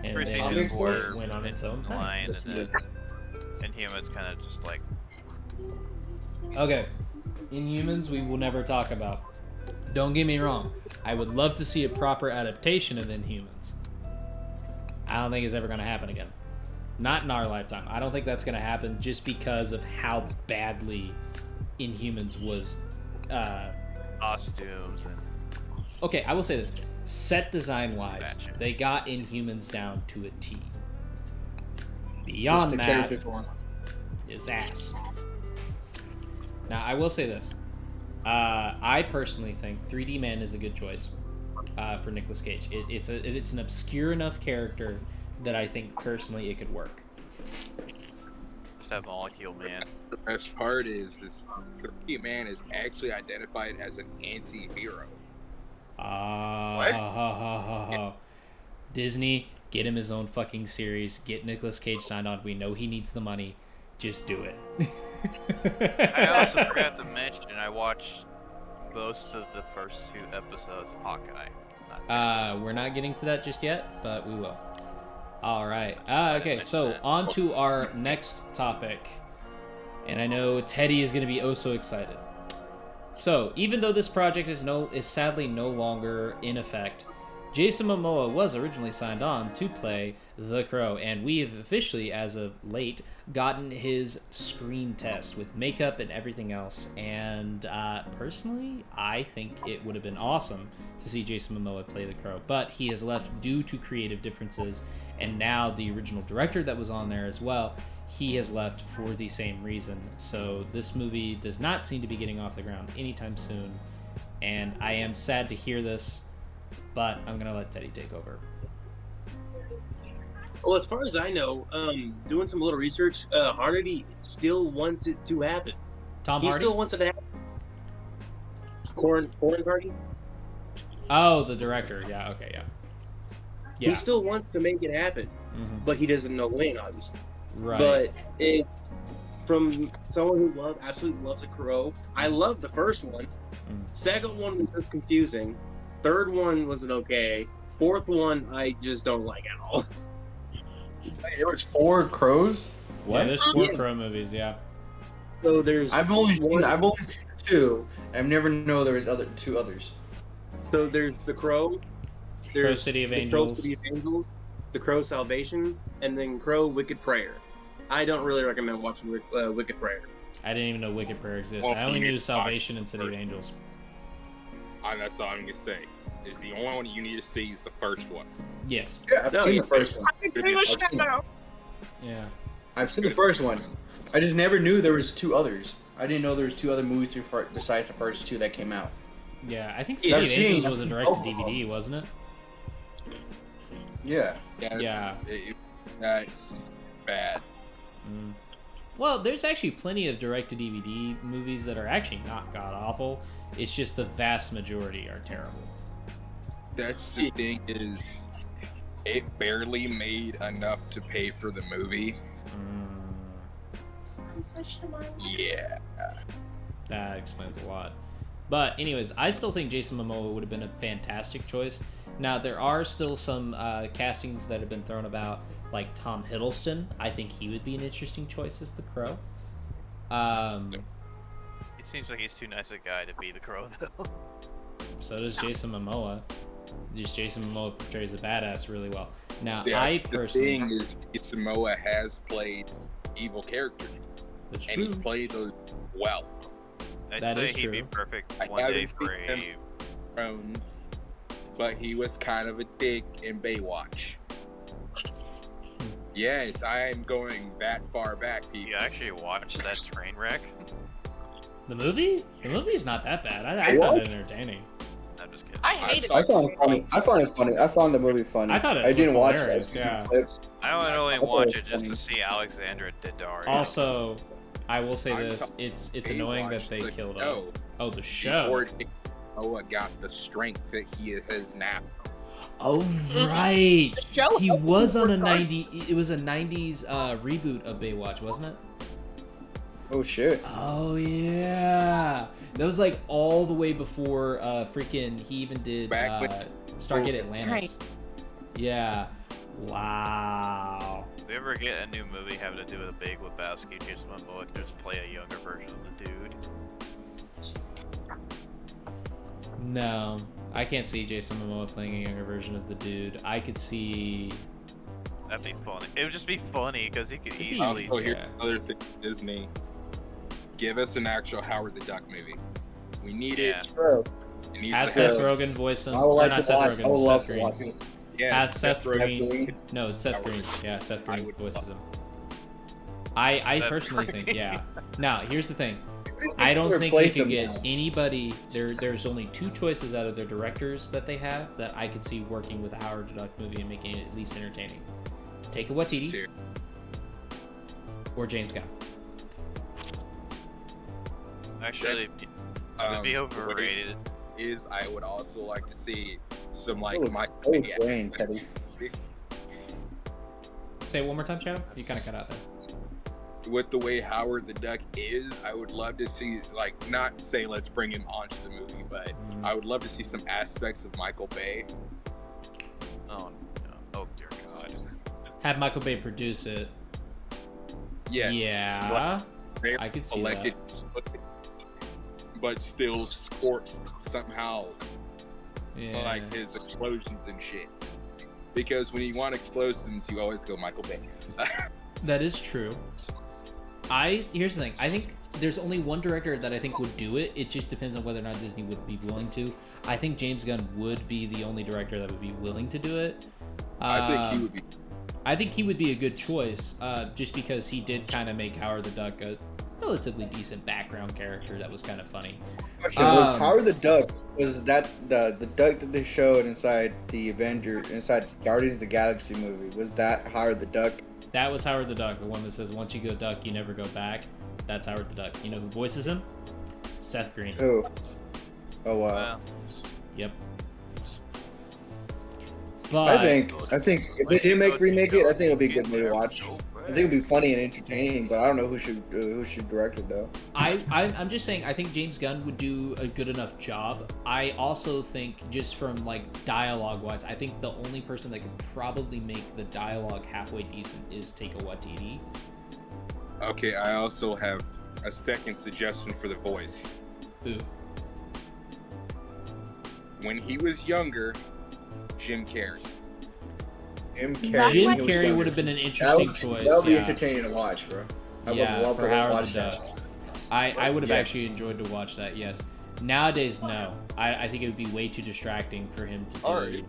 And First then season Comics were stuff? went on its own thing. line, and Just then Inhumans kind of just like Okay. Inhumans, we will never talk about. Don't get me wrong. I would love to see a proper adaptation of Inhumans. I don't think it's ever going to happen again. Not in our lifetime. I don't think that's going to happen just because of how badly Inhumans was. costumes and Okay, I will say this. Set design wise, Gotcha. they got Inhumans down to a T. Just Beyond the that character form. is ass. Now, I will say this. I personally think 3D Man is a good choice for Nicolas Cage. It's an obscure enough character that I think personally it could work. Just have Molecule Man. The best part is 3D Man is actually identified as an anti-hero. Disney, get him his own fucking series. Get Nicolas Cage signed on. We know he needs the money. Just do it. I also forgot to mention I watched most of the first 2 episodes of Hawkeye. We're not getting to that just yet, but we will. All right. Okay, so on to our next topic. And I know Teddy is going to be oh so excited. So, even though this project is sadly no longer in effect, Jason Momoa was originally signed on to play The Crow, and we have officially, as of late, gotten his screen test with makeup and everything else. And personally, I think it would have been awesome to see Jason Momoa play The Crow, but he has left due to creative differences, and now the original director that was on there as well, he has left for the same reason. So this movie does not seem to be getting off the ground anytime soon, and I am sad to hear this, but I'm gonna let Teddy take over. Well, as far as I know, doing some little research, Hardy still wants it to happen. Tom He Hardy? still wants it to happen. Corin Hardy? Oh, the director. Yeah, okay, yeah. He still wants to make it happen, but he doesn't know when, obviously. Right. But from someone who absolutely loves The Crow, I love the first one. Second one was just confusing. Third one was an okay. Fourth one, I just don't like at all. There was 4 Crows? What? Yeah, there's 4 Crow movies, yeah. So there's I've only seen 2. I've never know there was 2 others. So there's The Crow. There's Crow City of The Angels. Crow City of Angels, The Crow Salvation, and then Crow Wicked Prayer. I don't really recommend watching Wicked Prayer. I didn't even know Wicked Prayer exists. Well, I only you knew need to Salvation and watch City of first. Angels. And that's all I'm gonna say. Is the only one you need to see is the first one. Yes. Yeah, I've seen the first one. Yeah. I've seen the first one. I just never knew there was 2 others. I didn't know there was 2 other movies besides the first 2 that came out. Yeah, I think City of Angels was a direct-to-DVD, wasn't it? Yeah. Yeah. That's bad. Well, there's actually plenty of direct-to-DVD movies that are actually not god-awful. It's just the vast majority are terrible. That's the thing is, it barely made enough to pay for the movie. Yeah. That explains a lot. But anyways, I still think Jason Momoa would have been a fantastic choice. Now, there are still some castings that have been thrown about, like Tom Hiddleston. I think he would be an interesting choice as the Crow. It seems like he's too nice a guy to be the Crow, though. So does Jason Momoa. Just Jason Momoa portrays a badass really well. Now, Yeah, I the personally... thing is, Samoa has played evil characters. That's and true. he's played those well. I'd That say is he'd be true. perfect I one day haven't for seen him. a... Thrones, but he was kind of a dick in Baywatch. Yes, I am going that far back, people. You actually watched that train wreck? The movie? The movie's not that bad. I found it entertaining. I'm just kidding. I hated I it. found it funny. I found it funny. I found the movie funny. I thought it I didn't was watch hilarious, it. yeah. Clips. I would only thought it watch was it just funny. to see Alexandra Daddario. Also, I will say I'm this. talking It's annoying that Baywatch, they the killed show, Oh, the show. before Noah got the strength that he has now. Oh, right. The show He opened was on a with 90... It was a 90s reboot of Baywatch, wasn't it? Oh shit. Oh, yeah. That was like all the way before freaking... He even did Back when- Stargate Atlantis. Yeah. Wow. If we ever get a new movie having to do with a Big Lebowski, Jason Momoa can just play a younger version of the dude. No. I can't see Jason Momoa playing a younger version of the dude. I could see... That'd be funny. It would just be funny because he could be easily. Also, here's Yeah. another thing, Disney. Give us an actual Howard the Duck movie. We need Yeah. it. Bro, It needs Have to Seth happen. Rogen voice him. I would Or like not to Seth watch. Rogen, I would Seth love to Green. watch it. Yes, Have Seth Green. Green. No, it's Seth I would- Green. Yeah, Seth I Green would voices love him. I Seth personally Green. think, yeah. Now, here's the thing. I don't think you replace can him get now. anybody. There's only 2 choices out of their directors that they have that I could see working with a Howard the Duck movie and making it at least entertaining. Taika Waititi or James Gunn. Actually, it would be overrated. I would also like to see some like brain, Teddy. Say it one more time, Shadow. You kind of cut out there. With the way Howard the Duck is, I would love to see, like, not say let's bring him onto the movie, but I would love to see some aspects of Michael Bay. Oh no! Oh dear God! Have Michael Bay produce it. Yes. Yeah. I could see that. But still sports somehow, Yeah. like his explosions and shit. Because when you want explosions, you always go Michael Bay. That is true. Here's the thing. I think there's only one director that I think would do it. It just depends on whether or not Disney would be willing to. I think James Gunn would be the only director that would be willing to do it. I think he would be. I think he would be a good choice, just because he did kind of make Howard the Duck a relatively decent background character that was kind of funny. Was Howard the Duck, was that the duck that they showed inside the inside Guardians of the Galaxy movie, was that Howard the Duck? That was Howard the Duck, the one that says, once you go duck, you never go back. That's Howard the Duck. You know who voices him? Seth Green. Who? Oh, wow. Yep. But I think if they did remake it, I think it'll be a good movie to watch. I think it'll be funny and entertaining, but I don't know who should direct it though. I'm just saying, I think James Gunn would do a good enough job. I also think, just from like dialogue wise, I think the only person that could probably make the dialogue halfway decent is Taika Waititi. Okay, I also have a second suggestion for the voice. Who? When he was younger, Jim Carrey. Jim Carrey would have been an interesting choice. That would be entertaining to watch, bro. I would love for to Howard watch the that. Duck. I would have actually enjoyed to watch that, yes. Nowadays, no. I think it would be way too distracting for him to do.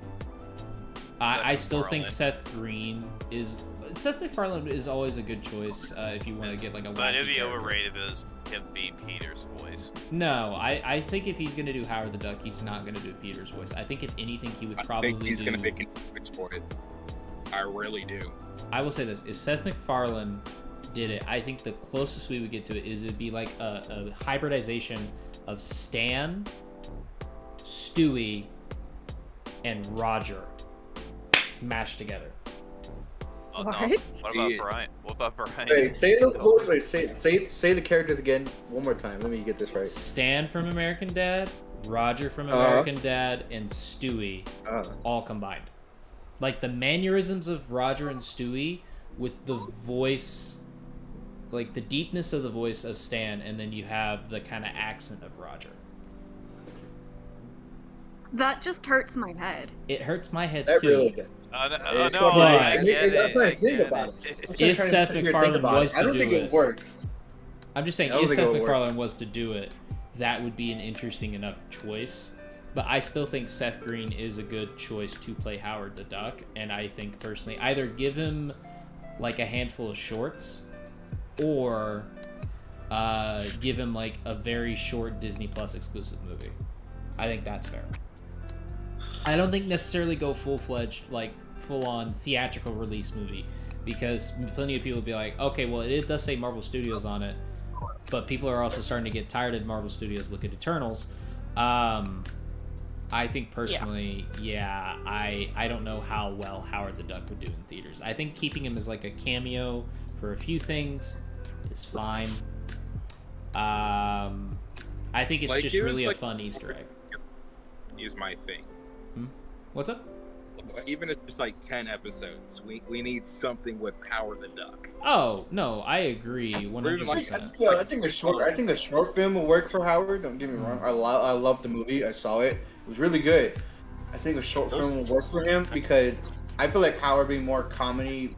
I still think Seth MacFarlane is always a good choice if you want to get like a. But it'd be character. overrated if it was him being Peter's voice. No, I think if he's gonna do Howard the Duck, he's not gonna do Peter's voice. I think if anything, he would probably. I think he's gonna make an voice for it. I really do. I will say this: if Seth MacFarlane did it, I think the closest we would get to it is it'd be like a hybridization of Stan, Stewie, and Roger mashed together. Oh, What? No. What about Brian? What about Brian? Wait, say those words. Wait, say the characters again one more time. Let me get this right. Stan from American Dad, Roger from American Dad, and Stewie all combined. Like the mannerisms of Roger and Stewie with the voice, like the deepness of the voice of Stan, and then you have the kind of accent of Roger. That just hurts my head. It hurts my head That too. really does. No, I get I'm it. trying to think about it. If Seth MacFarlane was to I don't do think it, it worked. I'm just saying, I don't if think Seth it would work. MacFarlane was to do it, that would be an interesting enough choice. But I still think Seth Green is a good choice to play Howard the Duck, and I think personally, either give him like a handful of shorts, or give him like a very short Disney Plus exclusive movie. I think that's fair. I don't think necessarily go full-fledged, like full-on theatrical release movie, because plenty of people would be like, okay, well, it does say Marvel Studios on it, but people are also starting to get tired of Marvel Studios. Look at Eternals. I think personally, I don't know how well Howard the Duck would do in theaters. I think keeping him as like a cameo for a few things is fine. I think it's Like, just it was really a like- fun Easter egg. Is my thing. What's up? Even if it's like 10 episodes, we need something with Howard the Duck. Oh no, I agree, 100%. I think a short film will work for Howard. Don't get me wrong. I love the movie. I saw it. It was really good. I think a short film will work for him because I feel like Howard being more comedy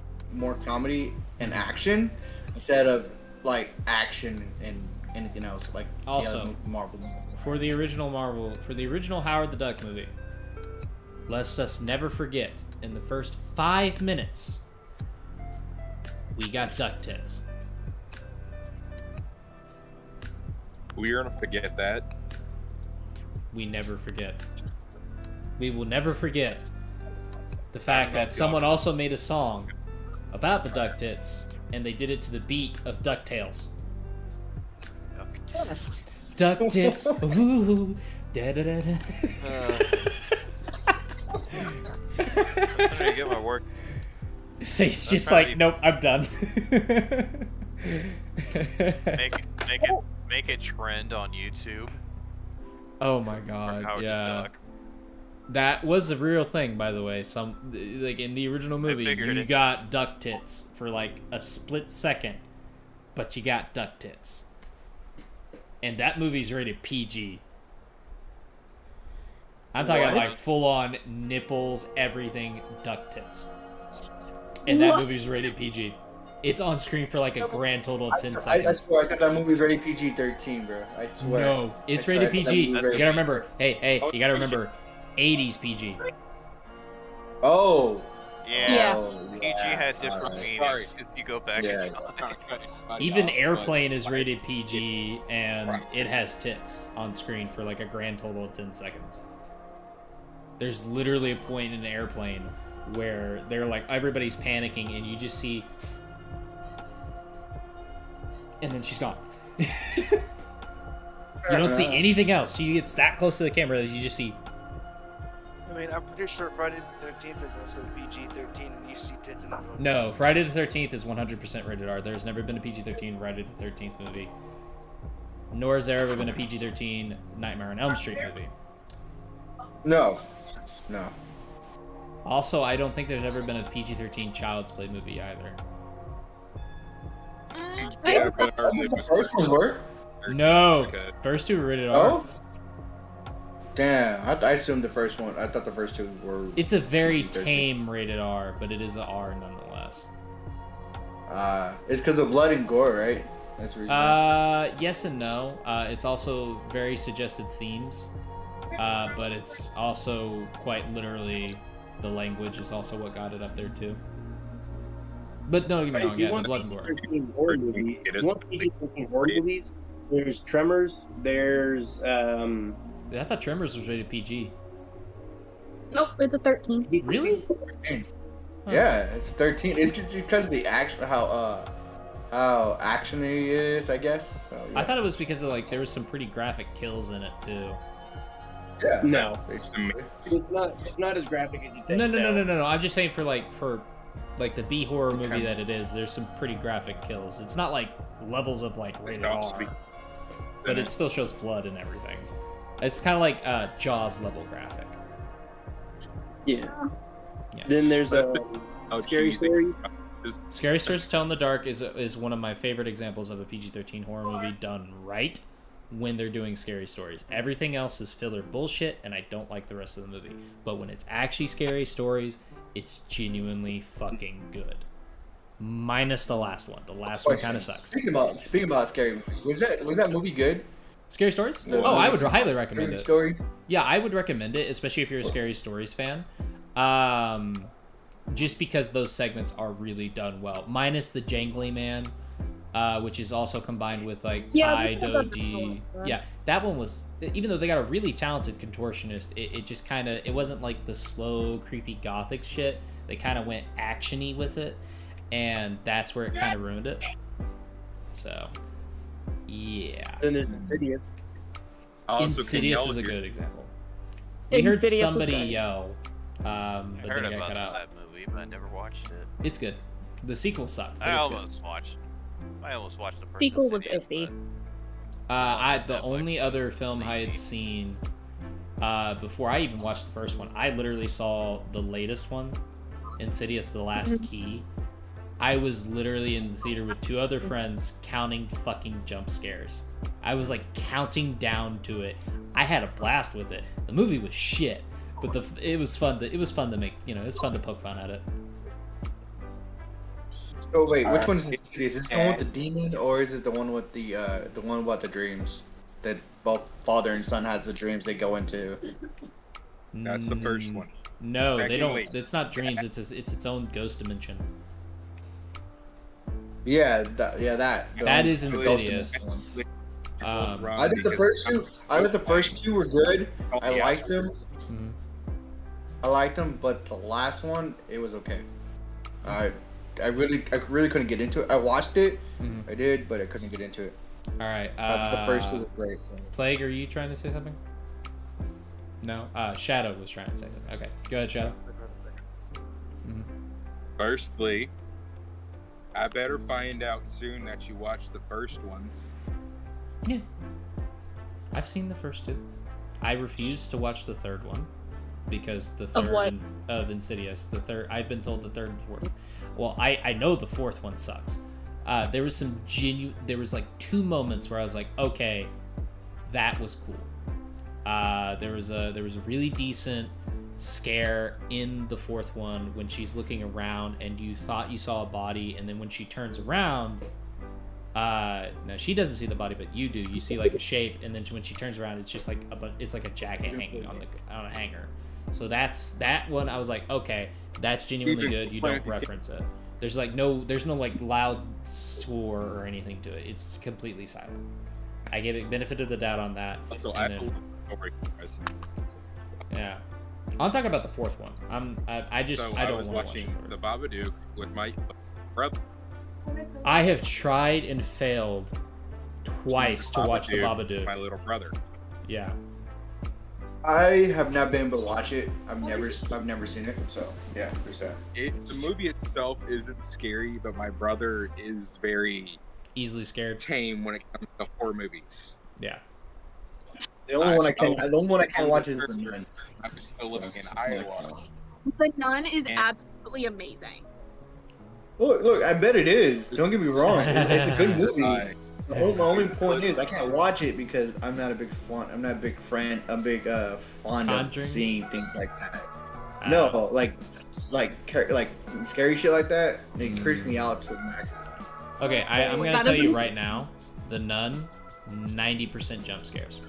and action instead of like action and anything else like Also, the other Marvel. For the original Howard the Duck movie, lest us never forget, in the first 5 minutes, we got duck tits. We're gonna forget that. We never forget. We will never forget the fact that someone also made a song about the duck tits, and they did it to the beat of DuckTales. Duck tits, ooh, da da da da. I'm trying to get my work. Face just like, nope, I'm done. Make it trend on YouTube. Oh my for god, Howard the yeah. Duck. That was a real thing, by the way. Like in the original movie, figured you it. got duck tits for like a split second, but you got duck tits. And that movie's rated PG. I'm talking What? like full-on nipples, everything, duck tits. And that What? movie's rated PG. It's on screen for like a grand total of 10 I seconds. swear, I thought that movie's rated PG-13, bro. I swear. No, it's I swear, rated I thought that PG. movie was You rated gotta remember, hey, you gotta remember, 80s PG. Oh. Yeah. Oh, PG had different alright. meanings if you go back Yeah. in time. Even Airplane is rated PG, and it has tits on screen for like a grand total of 10 seconds. There's literally a point in Airplane where they're like, everybody's panicking, and you just see... And then she's gone. You don't see anything else. She gets that close to the camera that you just see... I mean, I'm pretty sure Friday the 13th is also PG-13 and you see tits in that movie. No, Friday the 13th is 100% rated R. There's never been a PG-13 Friday the 13th movie. Nor has there ever been a PG-13 Nightmare on Elm Street movie. No. Also, I don't think there's ever been a PG-13 Child's Play movie either. Yeah, but I think the first one were. No, Okay. first two were rated R. Oh? Damn, I assumed the first one. I thought the first two were. It's a very PG-13. tame rated R, but it is an R nonetheless. It's because of blood and gore, right? That's the reason. why. Yes and no. It's also very suggestive themes, but it's also quite literally the language is also what got it up there too. But no, get me wrong. Yeah, the blood and gore. PG-13 horror movie. If you want PG-13 horror movies, there's Tremors. There's I thought Tremors was rated PG. Nope, it's a 13. Really? Yeah, it's 13. It's because of the action, how actiony it is, I guess. So yeah. I thought it was because of like there was some pretty graphic kills in it too. Yeah. no. Basically. It's not as graphic as you think. No. I'm just saying for the B horror movie that it is, there's some pretty graphic kills. It's not like levels of like rated R, but it still shows blood and everything. It's kind of like Jaws level graphic. Yeah. Yeah. Then there's Scary cheesy. Stories. Scary Stories to Tell in the Dark is one of my favorite examples of a PG-13 horror movie done right when they're doing scary stories. Everything else is filler bullshit, and I don't like the rest of the movie. But when it's actually scary stories, it's genuinely fucking good. Minus the last one. The last one kind of sucks. Speaking about scary movies, was that movie good? Scary Stories? The Oh, I would movie highly recommend Scary it. Stories. Yeah, I would recommend it, especially if you're a Scary Stories fan. Just because those segments are really done well. Minus the Jangly Man, which is also combined with like Tai Do. Yeah, that one was, even though they got a really talented contortionist, it just kind of, it wasn't like the slow, creepy gothic shit. They kind of went actiony with it, and that's where it kind of ruined it. So, yeah. Then there's Insidious. Insidious is a good example. We heard Insidious was somebody good. yell, but I heard then it got about cut out. that movie, but I never watched it. It's good. The sequel sucked. But I it's good. almost watched the first Sequel was Insidious, iffy. The only other film I had seen before I even watched the first one, I literally saw the latest one, Insidious: The Last Key. I was literally in the theater with two other friends counting fucking jump scares. I was like counting down to it. I had a blast with it. The movie was shit, but it was fun to make, it's fun to poke fun at it. Oh wait, which one is Insidious? Is it the one with the demon, or is it the one with the one about the dreams? That both father and son has the dreams they go into. That's the first one. No, Back they in don't. late. It's not dreams. It's its own ghost dimension. Yeah, that. That is Insidious. I think the first two. I think the first two were good. I liked them. Mhm. I liked them, but the last one, it was okay. I really couldn't get into it. I watched it. Mhm. I did, but I couldn't get into it. All right. The first two were great. Plague, are you trying to say something? No. Shadow was trying to say something. Okay, go ahead, Shadow. Firstly, I better find out soon that you watched the first ones. Yeah. I've seen the first two. I refuse to watch the third one because the third Of what? of Insidious. The third. I've been told the third and fourth. Well, I know the fourth one sucks. There was some There was like 2 moments where I was like, okay, that was cool. There was a really decent scare in the fourth one when she's looking around and you thought you saw a body, and then when she turns around, no, she doesn't see the body, but you do. You see like a shape, and then when she turns around, it's just like it's like a jacket hanging on a hanger. So that one I was like, okay, that's genuinely good. You don't reference it. There's no like loud score or anything to it. It's completely silent. I give it benefit of the doubt on that. So Yeah. I'm talking about the fourth one. I was watching The Babadook with my brother. I have tried and failed twice to watch The Babadook. My little brother. Yeah. I have not been able to watch it. I've never seen it. So yeah, there's that. The movie itself isn't scary, but my brother is very easily scared, tame when it comes to horror movies. Yeah. The only one I can't watch is The Nun. I'm still living in Iowa. The Nun is absolutely amazing. Look, I bet it is. Don't get me wrong. It's a good movie. My only point is I can't watch it because I'm not a big fond of seeing things like that. No, like scary shit like that. It creeps me out to the max. Okay, I'm gonna tell you right now, The Nun, 90% jump scares.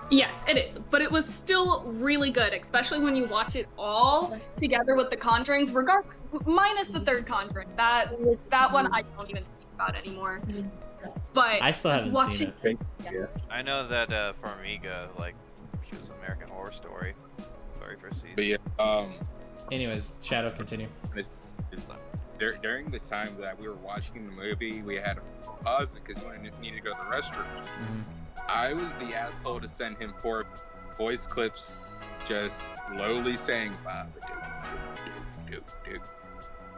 Yes, it is, but it was still really good, especially when you watch it all together with the Conjurings, minus the third Conjuring. That one I don't even speak about anymore. But I still haven't seen it. Yeah. I know that Farmiga, like, she was American Horror Story. Sorry for season. But yeah. Anyways, Shadow, continue. During the time that we were watching the movie, we had to pause it because we needed to go to the restroom. Mm-hmm. I was the asshole to send him 4 voice clips just lowly saying "Babadook,"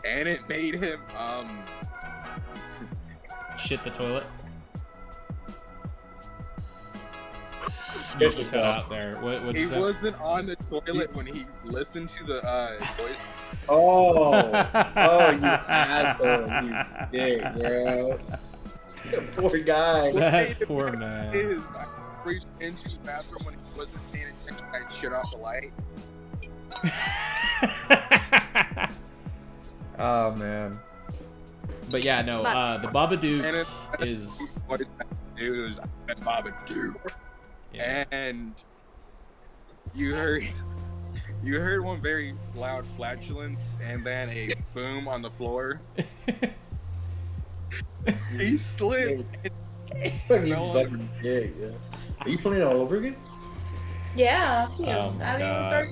and it made him shit the toilet. You should cut out there. What he wasn't on the toilet when he listened to the voice. Oh, you asshole, you dick, bro. Poor guy. That poor man. I reached into the bathroom when he wasn't paying attention. I shut off the light. Oh man. But yeah, no. The Babadook is. It was Babadook. Yeah. And you heard one very loud flatulence and then a boom on the floor. He slipped. Are you playing it all over again? Yeah. Oh my God.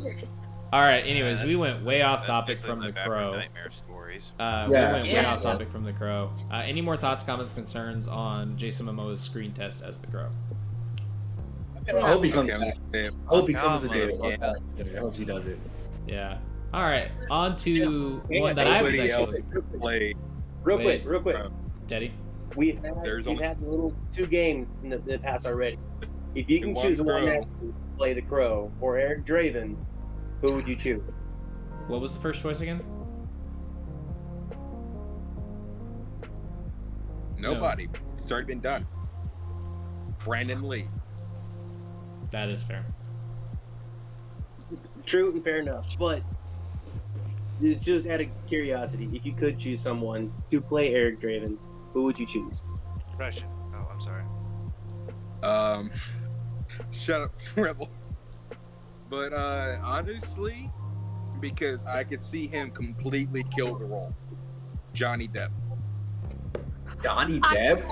All right. Anyways, we went way off topic from The Crow. Nightmare stories. We went way off topic from The Crow. Any more thoughts, comments, concerns on Jason Momoa's screen test as The Crow? I hope he comes back. I hope he comes again. I hope he does it. Yeah. All right. On to one that I was actually play. Real quick. Teddy. We've had the little 2 games in the past already. If you can choose one to play The Crow or Eric Draven, who would you choose? What was the first choice again? Nobody. No. It's already been done. Brandon Lee. That is fair. True and fair enough, but just out of curiosity, if you could choose someone to play Eric Draven, who would you choose? Russian. Oh, I'm sorry. Shut up, Rebel. But honestly, because I could see him completely kill the role. Johnny Depp. Johnny Depp?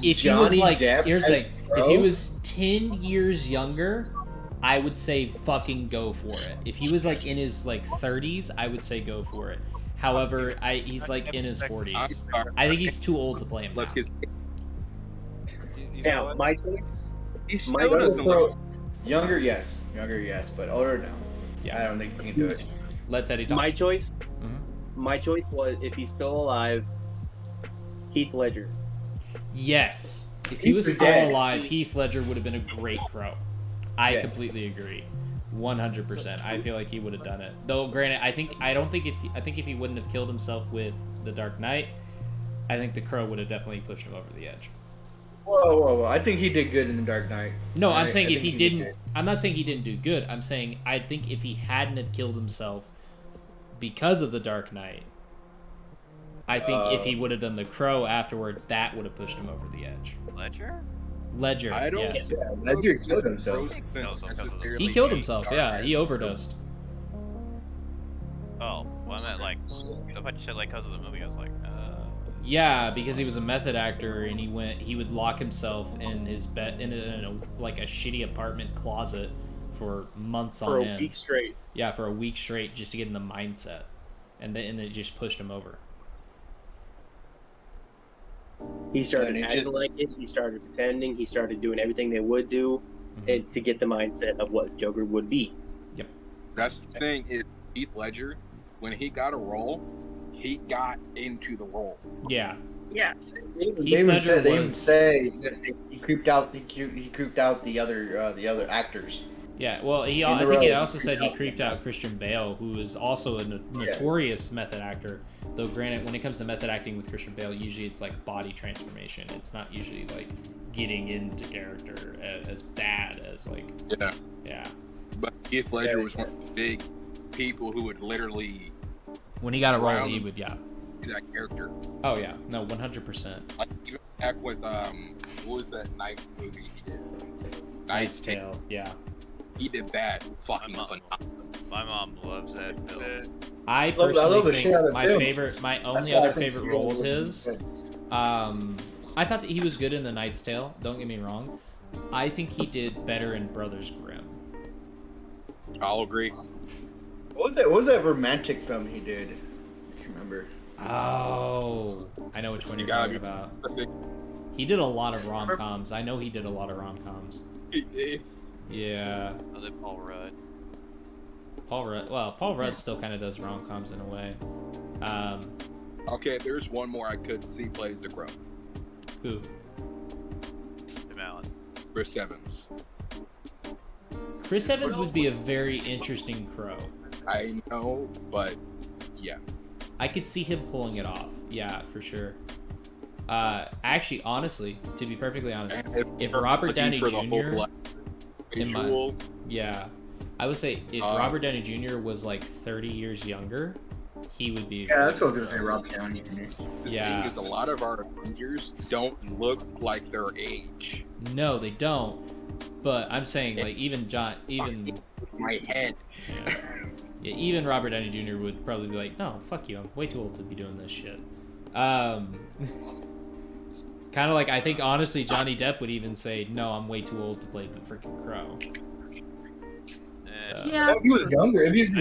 if he was like, here's the thing, if he was 10 years younger, I would say fucking go for it. If he was like in his like 30s, I would say go for it. However, he's like in his 40s. I think he's too old to play him now. Now, my choice. He still doesn't look. Younger, yes, but older, no. Yeah, I don't think he can do it. Let Teddy talk. My choice. My choice was, if he's still alive, Heath Ledger. Yes, if he was still alive, Heath Ledger would have been a great Crow. I completely agree, 100%. I feel like he would have done it. Though, granted, I think if he wouldn't have killed himself with The Dark Knight, I think the Crow would have definitely pushed him over the edge. Whoa! I think he did good in The Dark Knight. No, I'm saying if he didn't. I'm not saying he didn't do good. I'm saying I think if he hadn't have killed himself because of The Dark Knight, I think if he would have done The Crow afterwards, that would have pushed him over the edge. Ledger. I don't. Yes. Yeah, Ledger killed himself. He killed himself. Yeah, he overdosed. Oh, well, I meant like. I thought you said like because of the movie. I was like. Yeah, because he was a method actor and he would lock himself in his bed in a like a shitty apartment closet for months on end. For a week straight. Yeah, for a week straight just to get in the mindset, and then it just pushed him over. He started acting like it. He started pretending. He started doing everything they would do, and to get the mindset of what Joker would be. Yep. That's the thing. Is Heath Ledger, when he got a role, he got into the role. Yeah. Yeah. They even say that he creeped out. He creeped out the other actors. Yeah. Well, I think he also said he creeped out Christian Bale, who is also a notorious method actor. Though, granted, when it comes to method acting with Christian Bale, usually it's like body transformation. It's not usually like getting into character as bad as like. Yeah. Yeah. But Heath Ledger was one of the big people who would literally. When he got a role, he would, yeah. That character. Oh, yeah. No, 100%. Like, even back with, what was that Night movie he did? Knight's Tale, yeah. He did that fucking phenomenal. My mom loves that film. I personally think my only other favorite role of his, I thought that he was good in The Knight's Tale, don't get me wrong. I think he did better in Brothers Grimm. I'll agree. What was that romantic film he did? I can't remember. Oh, I know which one you're talking about. He did a lot of rom-coms. I know he did a lot of rom-coms. Yeah. Oh, they Paul Rudd. Paul Rudd still kind of does rom-coms in a way. Okay, there's one more I could see plays the Crow. Who? Tim Allen. Chris Evans. Chris Evans would be a very interesting Crow. I know, but yeah. I could see him pulling it off. Yeah, for sure. Actually, honestly, to be perfectly honest, if Robert Downey Jr. I would say if Robert Downey Jr. was like 30 years younger, he would be. Yeah, that's what I was gonna say, Robert Downey Jr. Yeah, because a lot of our Avengers don't look like their age. No, they don't. But I'm saying, like, even my head. Yeah, even Robert Downey Jr. would probably be like, no, fuck you, I'm way too old to be doing this shit. Kind of like, I think, honestly, Johnny Depp would even say, no, I'm way too old to play the freaking Crow. So. Yeah. If he was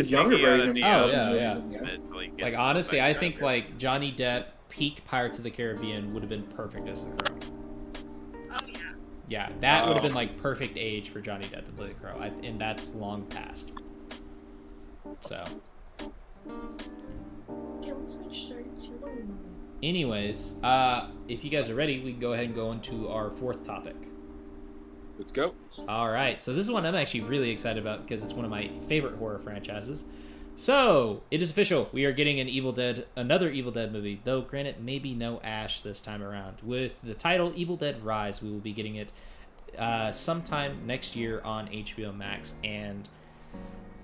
younger, version. Yeah. Like, honestly, I think, like, Johnny Depp, peak Pirates of the Caribbean, would have been perfect as the Crow. Oh, yeah. Yeah, that would have been, like, perfect age for Johnny Depp to play the Crow, and that's long past. So. Anyways, if you guys are ready, we can go ahead and go into our fourth topic. Let's go. All right, so this is one I'm actually really excited about because it's one of my favorite horror franchises. So, it is official. We are getting another Evil Dead movie, though granted, maybe no Ash this time around. With the title Evil Dead Rise, we will be getting it sometime next year on HBO Max, and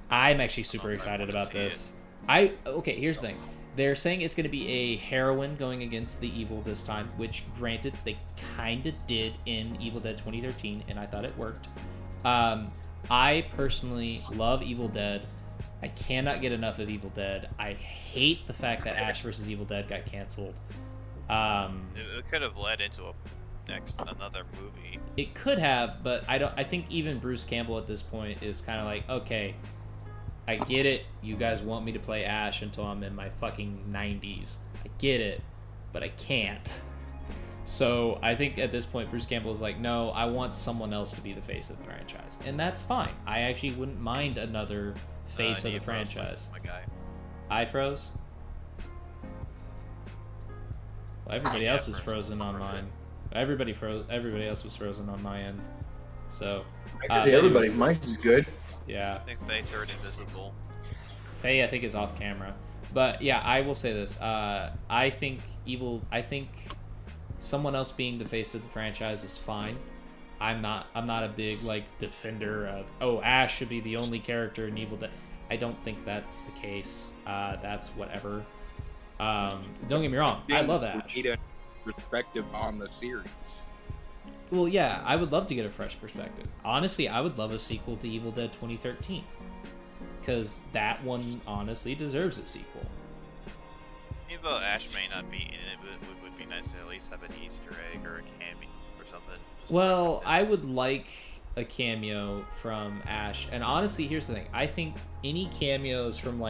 I'm actually super excited about this. Okay, here's the thing. They're saying it's going to be a heroine going against the evil this time, which, granted, they kind of did in Evil Dead 2013, and I thought it worked. I personally love Evil Dead. I cannot get enough of Evil Dead. I hate the fact that Ash vs. Evil Dead got canceled. It could have led into a another movie. It could have, but I think even Bruce Campbell at this point is kind of like, okay, I get it. You guys want me to play Ash until I'm in my fucking 90s. I get it, but I can't. So I think at this point, Bruce Campbell is like, no, I want someone else to be the face of the franchise, and that's fine. I actually wouldn't mind another face of the franchise. My guy. I froze. Well, everybody else is frozen on mine. Everybody froze. Everybody else was frozen on my end. So. Everybody, mine is good. Yeah. I think they turned invisible. Faye, I think, is off camera. But yeah, I will say this. I think someone else being the face of the franchise is fine. I'm not a big defender of Ash should be the only character in Evil Dead. I don't think that's the case. That's whatever. Don't get me wrong. I love Ash. We need a perspective on the series. Well, yeah, I would love to get a fresh perspective. Honestly, I would love a sequel to Evil Dead 2013. Because that one, honestly, deserves a sequel. Even though Ash may not be in it, but it would be nice to at least have an Easter egg or a cameo or something. Well, I would like a cameo from Ash. And honestly, here's the thing. I think any cameos from,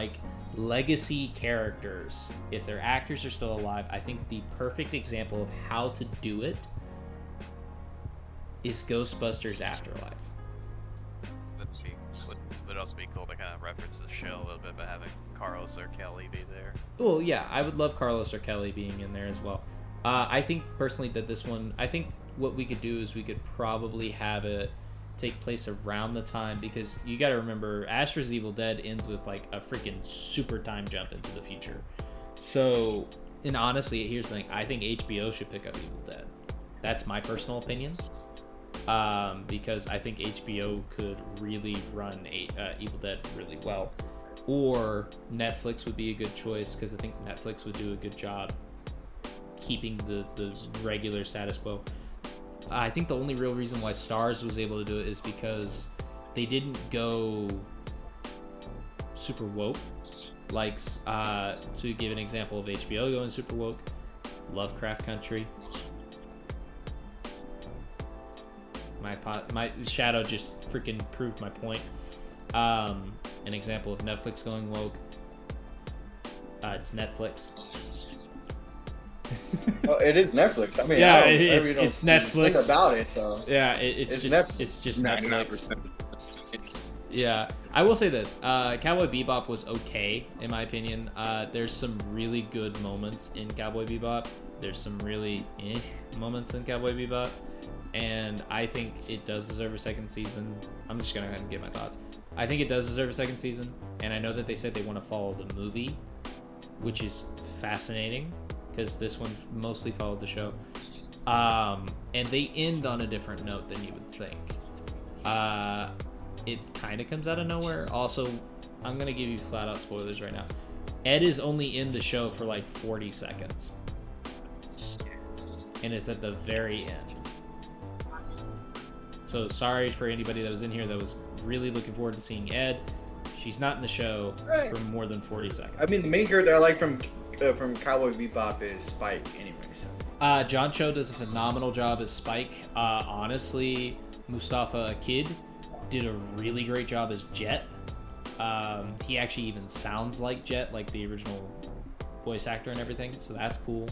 legacy characters, if their actors are still alive, I think the perfect example of how to do it is Ghostbusters Afterlife. Would also be cool to kind of reference the show a little bit by having Carlos or Kelly be there. Well, yeah, I would love Carlos or Kelly being in there as well. I think personally that this one, I think what we could do is we could probably have it take place around the time, because you got to remember Ash vs. Evil Dead ends with a freaking super time jump into the future. So, and honestly, here's the thing, I think HBO should pick up Evil Dead. That's my personal opinion. Because I think HBO could really run Evil Dead really well. Or Netflix would be a good choice, because I think Netflix would do a good job keeping the regular status quo. I think the only real reason why Starz was able to do it is because they didn't go super woke. To give an example of HBO going super woke, Lovecraft Country. My shadow just freaking proved my point. An example of Netflix going woke. It's Netflix. Well, it is Netflix. I mean, yeah, it's Netflix. Think about it, so yeah, it's just Netflix. Yeah, I will say this: Cowboy Bebop was okay in my opinion. There's some really good moments in Cowboy Bebop. There's some really moments in Cowboy Bebop, and I think it does deserve a second season. I'm just gonna go ahead and give my thoughts. I think it does deserve a second season, and I know that they said they want to follow the movie, which is fascinating, because this one mostly followed the show. And they end on a different note than you would think. It kind of comes out of nowhere. Also, I'm going to give you flat out spoilers right now. Ed is only in the show for 40 seconds. And it's at the very end. So sorry for anybody that was in here that was really looking forward to seeing Ed. She's not in the show for more than 40 seconds. I mean, the main character I like from Cowboy Bebop is Spike anyway. So. John Cho does a phenomenal job as Spike. Honestly, Mustafa Kid did a really great job as Jet. He actually even sounds like Jet, like the original voice actor and everything, so that's cool.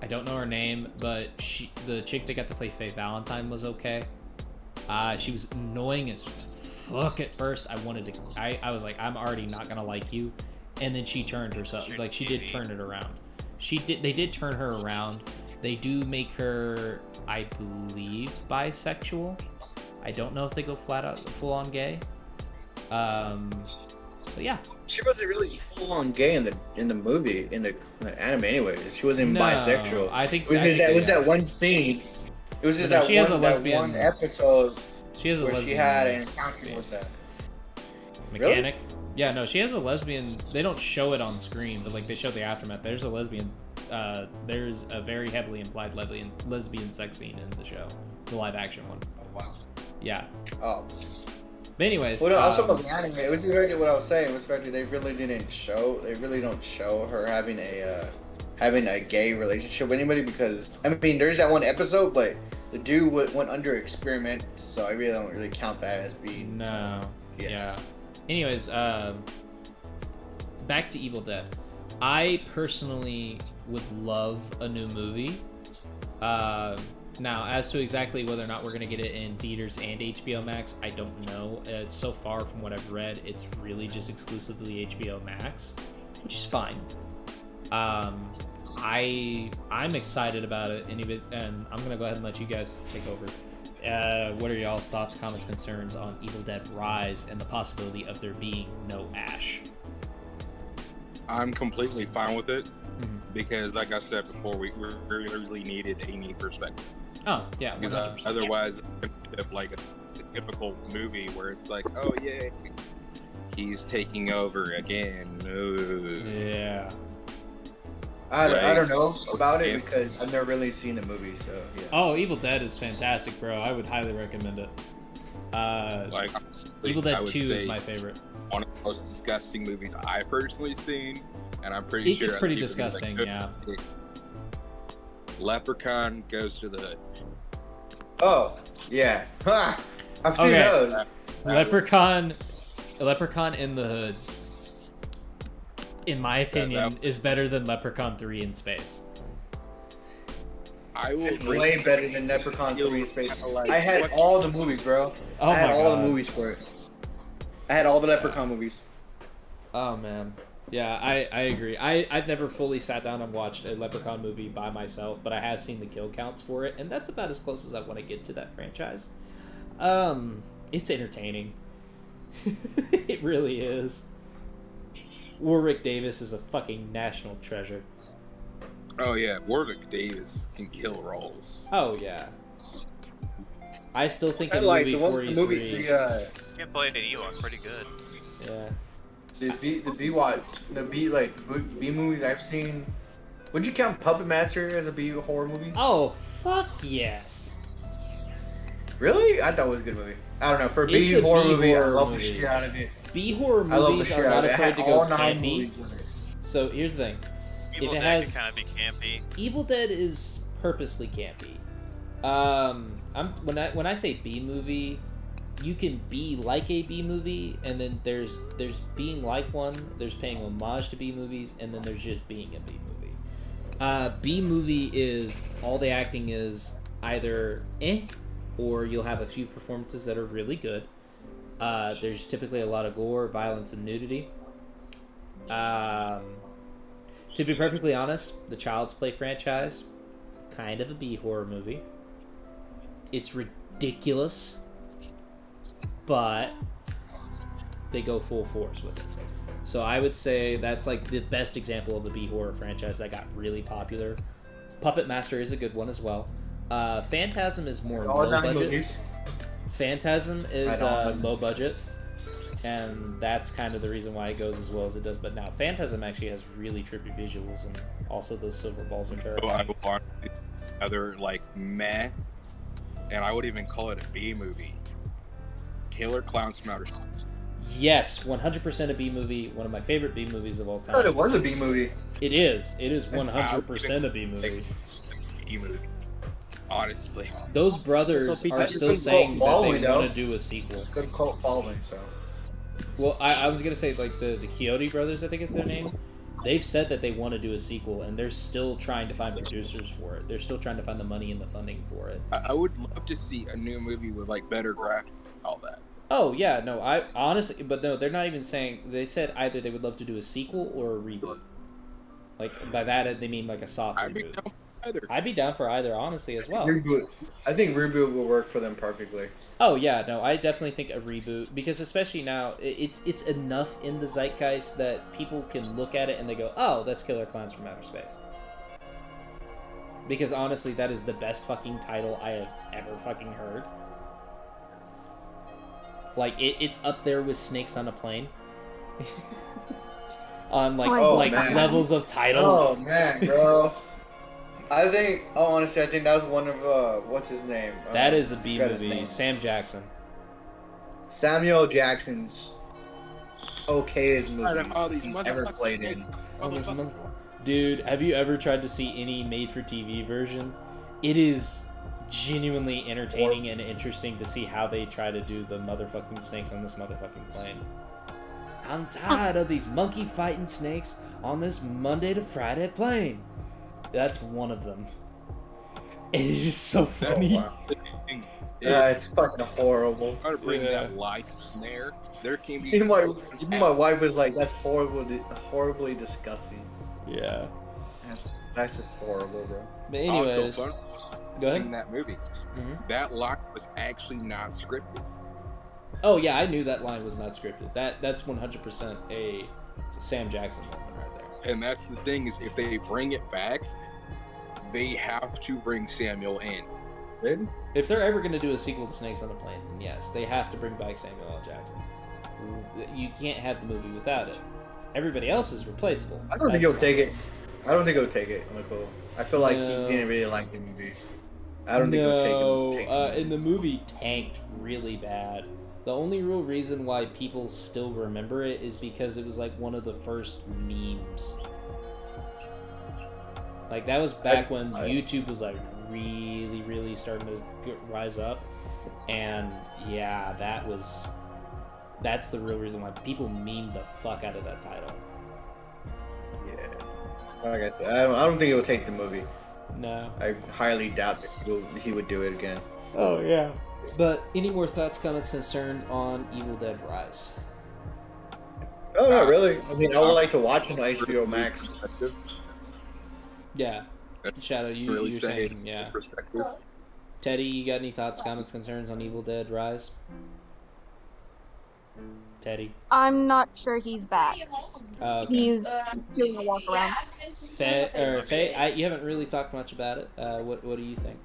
I don't know her name, but the chick that got to play Faye Valentine was okay. She was annoying as fuck at first. I was like, I'm already not gonna like you, and then she turned herself. She did turn it around. They did turn her around. They do make her, I believe, bisexual. I don't know if they go flat out full on gay. But yeah. She wasn't really full on gay in the movie, in the anime anyways. She wasn't bisexual. I think it was that one scene. It was just that one episode. She has a where lesbian. She had an encounter with that mechanic. Really? Yeah, no, she has a lesbian. They don't show it on screen, but they show the aftermath. There's a lesbian. There's a very heavily implied lesbian sex scene in the show, the live action one. Oh, wow. Yeah. Oh. But anyways, well, also about the anime, it was exactly what I was saying. It was actually they really don't show her having a having a gay relationship with anybody because I mean, there's that one episode, but the dude went under experiment, so I really don't really count that as being. No. Yeah. Anyways, back to Evil Dead. I personally would love a new movie. Now, as to exactly whether or not we're going to get it in theaters and HBO Max, I don't know. So far, from what I've read, it's really just exclusively HBO Max, which is fine. I'm excited about it, and I'm going to go ahead and let you guys take over. What are y'all's thoughts, comments, concerns on Evil Dead Rise and the possibility of there being no Ash? I'm completely fine with it because, like I said before, we really needed a new perspective. Oh, yeah, 100%. Because otherwise, it's kind of like a typical movie where it's like, oh, yeah, he's taking over again. Yeah. I don't know about it because I've never really seen the movie, so yeah. Oh, Evil Dead is fantastic, bro. I would highly recommend it. Evil Dead 2 is my favorite. One of the most disgusting movies I've personally seen, and I'm pretty sure it's pretty disgusting, yeah. Leprechaun Goes to the Hood. Oh, yeah. I've seen those. Leprechaun in the Hood, in my opinion, is better than Leprechaun 3 in space. It's way better than Leprechaun 3 in space. I had all the movies, bro. I had all the movies for it. I had all the Leprechaun movies. Oh, man. Yeah, I agree. I've never fully sat down and watched a Leprechaun movie by myself, but I have seen the kill counts for it, and that's about as close as I want to get to that franchise. It's entertaining. It really is. Warwick Davis is a fucking national treasure. Oh yeah, Warwick Davis can kill roles. Oh yeah. I still think in movie 43. Can't play an Ewok pretty good. Yeah. The B movies I've seen. Would you count Puppet Master as a B horror movie? Oh fuck yes. Really? I thought it was a good movie. I don't know. For a B horror movie, I love the shit out of it. B horror movies are not afraid to go campy. So here's the thing. Evil Dead can kind of be campy. Evil Dead is purposely campy. When I say B movie, you can be like a B movie, and then there's being like one, there's paying homage to B movies, and then there's just being a B movie. B movie is all the acting is either or you'll have a few performances that are really good. There's typically a lot of gore, violence, and nudity. To be perfectly honest, the Child's Play franchise, kind of a B horror movie. It's ridiculous, but they go full force with it. So I would say that's like the best example of the B horror franchise that got really popular. Puppet Master is a good one as well. Phantasm is more low budget. Phantasm is low budget, and that's kind of the reason why it goes as well as it does. But now Phantasm actually has really trippy visuals, and also those silver balls are terrifying. I would want other like meh, and I would even call it a B movie. Killer Clowns from Outer Space. Yes, 100% a B movie. One of my favorite B movies of all time. I thought it was a B movie. It is. It is 100% a B movie. B movie. Honestly, those brothers are still saying that they want to do a sequel. It's good cult following, so. Well, I was gonna say like the Coyote brothers, I think is their name. They've said that they want to do a sequel, and they're still trying to find producers for it. They're still trying to find the money and the funding for it. I would love to see a new movie with like better graphics and all that. Oh yeah, no, I honestly, but no, they're not even saying. They said either they would love to do a sequel or a reboot. Like by that they mean like a soft reboot. I'd be down for either, honestly, as well. Reboot. I think reboot will work for them perfectly. Oh yeah, no, I definitely think a reboot, because especially now, it's enough in the zeitgeist that people can look at it and they go, oh, that's Killer Clowns from Outer Space. Because honestly, that is the best fucking title I have ever fucking heard. Like, it's up there with Snakes on a Plane. On levels of title. Oh man, bro. I think that was one of, what's his name? That is a B movie. Sam Jackson. Samuel Jackson's okayest movie he's ever played in. Dude, have you ever tried to see any made-for-TV version? It is genuinely entertaining and interesting to see how they try to do the motherfucking snakes on this motherfucking plane. I'm tired of these monkey fighting snakes on this Monday to Friday plane. That's one of them. It is just so funny. Oh, wow. Yeah, it's fucking horrible. Try to bring that light in there. There can be. Even my wife was like, "That's horribly disgusting." Yeah. That's just horrible, bro. But anyways, Also, go ahead. Seeing that movie, that line was actually not scripted. Oh yeah, I knew that line was not scripted. That's 100% a Sam Jackson moment right there. And that's the thing is, if they bring it back, they have to bring Samuel in. If they're ever going to do a sequel to Snakes on a Plane, then yes, they have to bring back Samuel L. Jackson. You can't have the movie without it. Everybody else is replaceable. I don't think he'll take it. I don't think he'll take it, Nicole. I feel like he didn't really like the movie. I don't think he'll take it. And the movie tanked really bad. The only real reason why people still remember it is because it was like one of the first memes. Like that was back when YouTube was like really, really starting to rise up, and yeah, that's the real reason why people meme the fuck out of that title. Yeah, like I said, I don't think it will take the movie. No, I highly doubt that he would do it again. Oh yeah. But any more thoughts, comments, concerns on Evil Dead Rise? Oh no, really? I mean, I would like to watch it on HBO Max. Yeah. Shadow, you were saying, yeah. Perspective. Teddy, you got any thoughts, comments, concerns on Evil Dead Rise? Teddy? I'm not sure he's back. Okay. He's doing a walk around. Faye, you haven't really talked much about it. What do you think?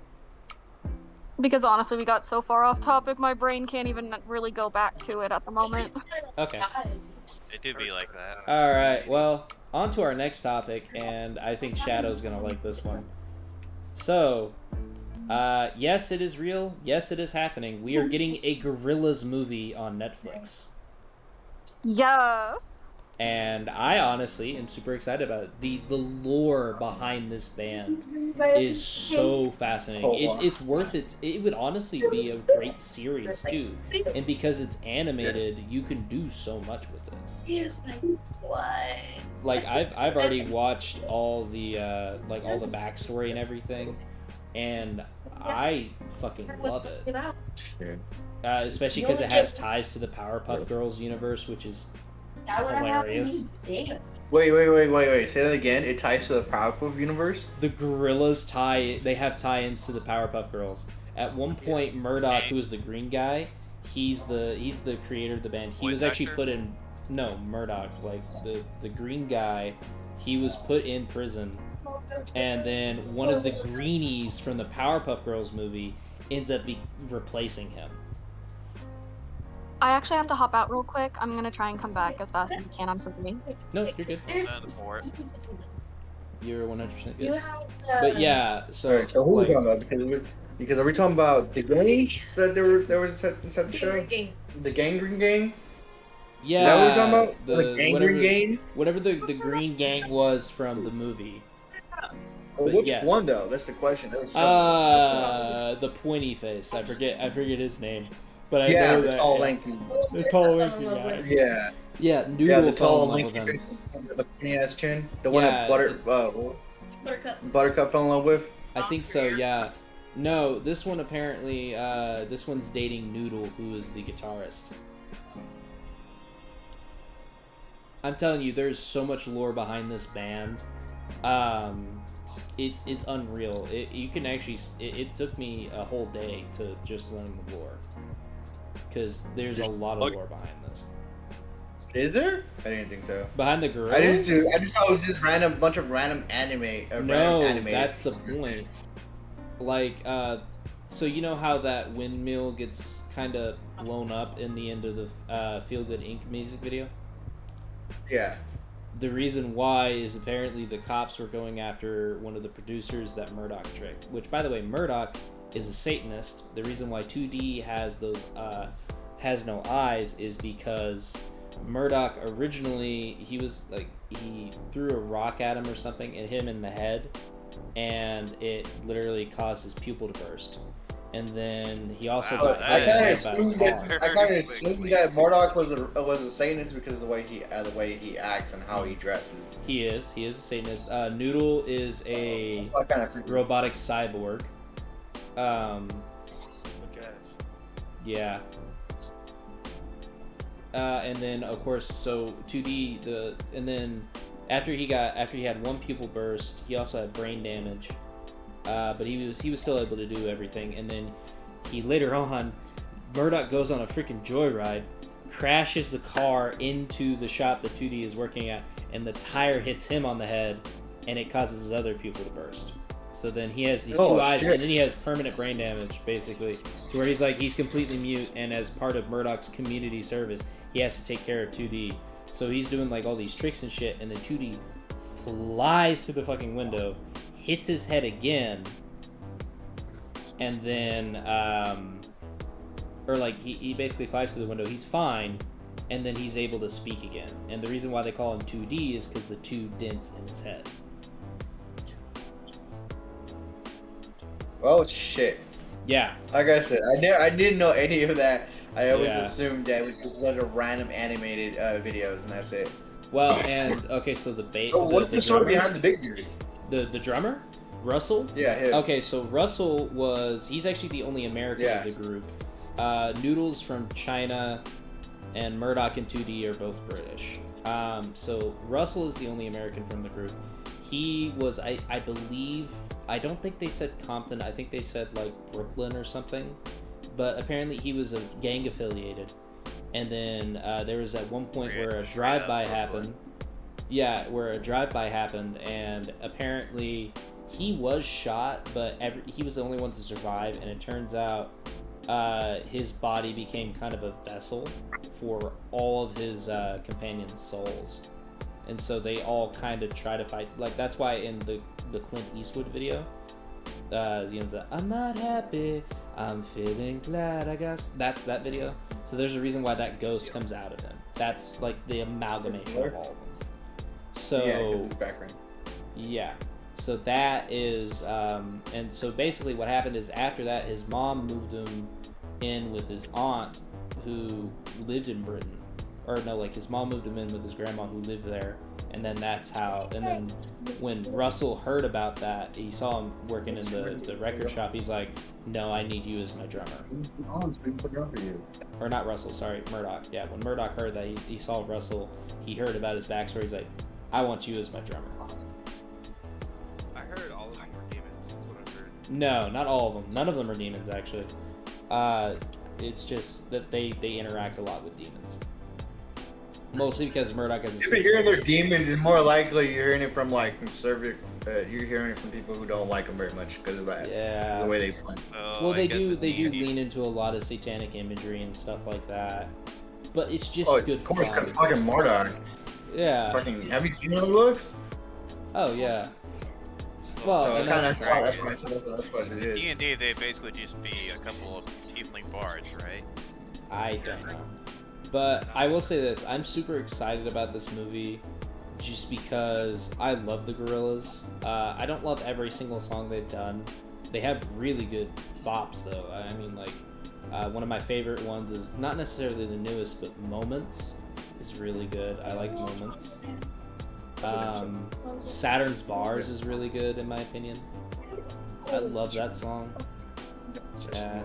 Because honestly, we got so far off topic, my brain can't even really go back to it at the moment. Okay. It do be like that. Alright, well, on to our next topic, and I think Shadow's gonna like this one. So, yes, it is real. Yes, it is happening. We are getting a Gorillaz movie on Netflix. Yes. And I honestly am super excited about it. The lore behind this band is so fascinating. It's worth it. It would honestly be a great series too. And because it's animated, you can do so much with it. Like I've already watched all the all the backstory and everything, and I fucking love it. Especially because it has ties to the Powerpuff Girls universe, which is hilarious. Wait. Say that again. It ties to the Powerpuff universe? The Gorillaz they have tie-ins to the Powerpuff Girls. At one point, Murdoch, who is the green guy, he's the creator of the band. He was actually put in... No, Murdoch, like the green guy, he was put in prison. And then one of the greenies from the Powerpuff Girls movie ends up replacing him. I actually have to hop out real quick. I'm gonna try and come back as fast as I can. I'm sorry. No, you're good. You're 100% good. You have the... But yeah, so... Alright, so who are we talking about? Because are we talking about the gangs that there was set the show? The Gangrene Gang? Yeah. Is that what we're talking about? The Gangrene Gang? Whatever the green gang was from the movie. Well, which one though? That's the question. That was the pointy face. I forget his name. But I know that. The tall, lanky. The tall, lanky guy. Yeah. Yeah, Noodle yeah, the tall, fell in love lanky, with him. the funny ass chin. The one that Buttercup fell in love with. I think so. Yeah. No, this one apparently. This one's dating Noodle, who is the guitarist. I'm telling you, there's so much lore behind this band. It's unreal. You can actually. It took me a whole day to just learn the lore, because there's a lot of lore behind this. Is there? I didn't think so. Behind the Gorillaz? I just thought it was just bunch of random anime. That's the point. Like, so you know how that windmill gets kind of blown up in the end of the Feel Good Inc. music video? Yeah. The reason why is apparently the cops were going after one of the producers that Murdoch tricked. Which, by the way, Murdoch is a Satanist. The reason why 2D has those has no eyes is because Murdoch originally, he was like, he threw a rock at him or something and hit him in the head, and it literally caused his pupil to burst. And then he also got I hit kind of by a assumed car. that Murdoch was a Satanist because of the way he acts and how he dresses. He is a Satanist. Noodle is a robotic cyborg. Yeah. And then of course, so 2D and then after he had one pupil burst, he also had brain damage. But he was still able to do everything. And then he later on, Murdoch goes on a freaking joyride, crashes the car into the shop that 2D is working at, and the tire hits him on the head, and it causes his other pupil to burst. So then he has these two eyes, and then he has permanent brain damage, basically, to where he's completely mute, and as part of Murdoch's community service, he has to take care of 2D. So he's doing like all these tricks and shit, and then 2D flies through the fucking window, hits his head again, and then he basically flies through the window. He's fine, and then he's able to speak again. And the reason why they call him 2D is because the two dents in his head. Oh shit! Yeah. Like I said, I didn't know any of that. I always assumed that it was just one of random animated videos, and that's it. Well, and okay, so what's the story behind the big dude? The drummer, Russell. Yeah. Him. Okay, so Russell he's actually the only American of the group. Noodles from China, and Murdoch and 2D are both British. So Russell is the only American from the group. He was, I believe, I don't think they said Compton. I think they said like Brooklyn or something. But apparently he was gang affiliated. And then there was at one point where a drive-by happened. Yeah, where a drive-by happened, and apparently he was shot, but he was the only one to survive. And it turns out his body became kind of a vessel for all of his companions' souls. And so they all kind of try to fight. Like, that's why in the Clint Eastwood video, I'm not happy, I'm feeling glad, I guess. That's that video. So there's a reason why that ghost comes out of him. That's like the amalgamation of all of them. So, yeah, because his background. Yeah. So that is, and so basically what happened is after that, his mom moved him in with his aunt who lived in Britain. Or no, like his mom moved him in with his grandma who lived there, and then that's how. And then when Russell heard about that, he saw him working in the record shop. He's like, "No, I need you as my drummer." Or not Russell, sorry, Murdoch. Yeah, when Murdoch heard that, he saw Russell. He heard about his backstory. He's like, "I want you as my drummer." I heard all of them were demons. That's what I've heard. No, not all of them. None of them are demons, actually. It's just that they interact a lot with demons. Mostly because Murdoch has. If you're hearing they're demons, it's more likely you're hearing it from like conservative. You're hearing it from people who don't like them very much because of that. Yeah. The way they play. Well, they do lean into a lot of satanic imagery and stuff like that. But it's just good. Of course, fun. Fucking Murdoch. Yeah. Fucking. Have you seen how he looks? Oh yeah. Well, so that's what it is. D&D, they basically just be a couple of tiefling bards, right? I don't know. But I will say this, I'm super excited about this movie just because I love the Gorillaz. I don't love every single song they've done. They have really good bops though. I mean, like, one of my favorite ones is not necessarily the newest, but Moments is really good. I like Moments. Saturn's Bars is really good in my opinion. I love that song. Yeah.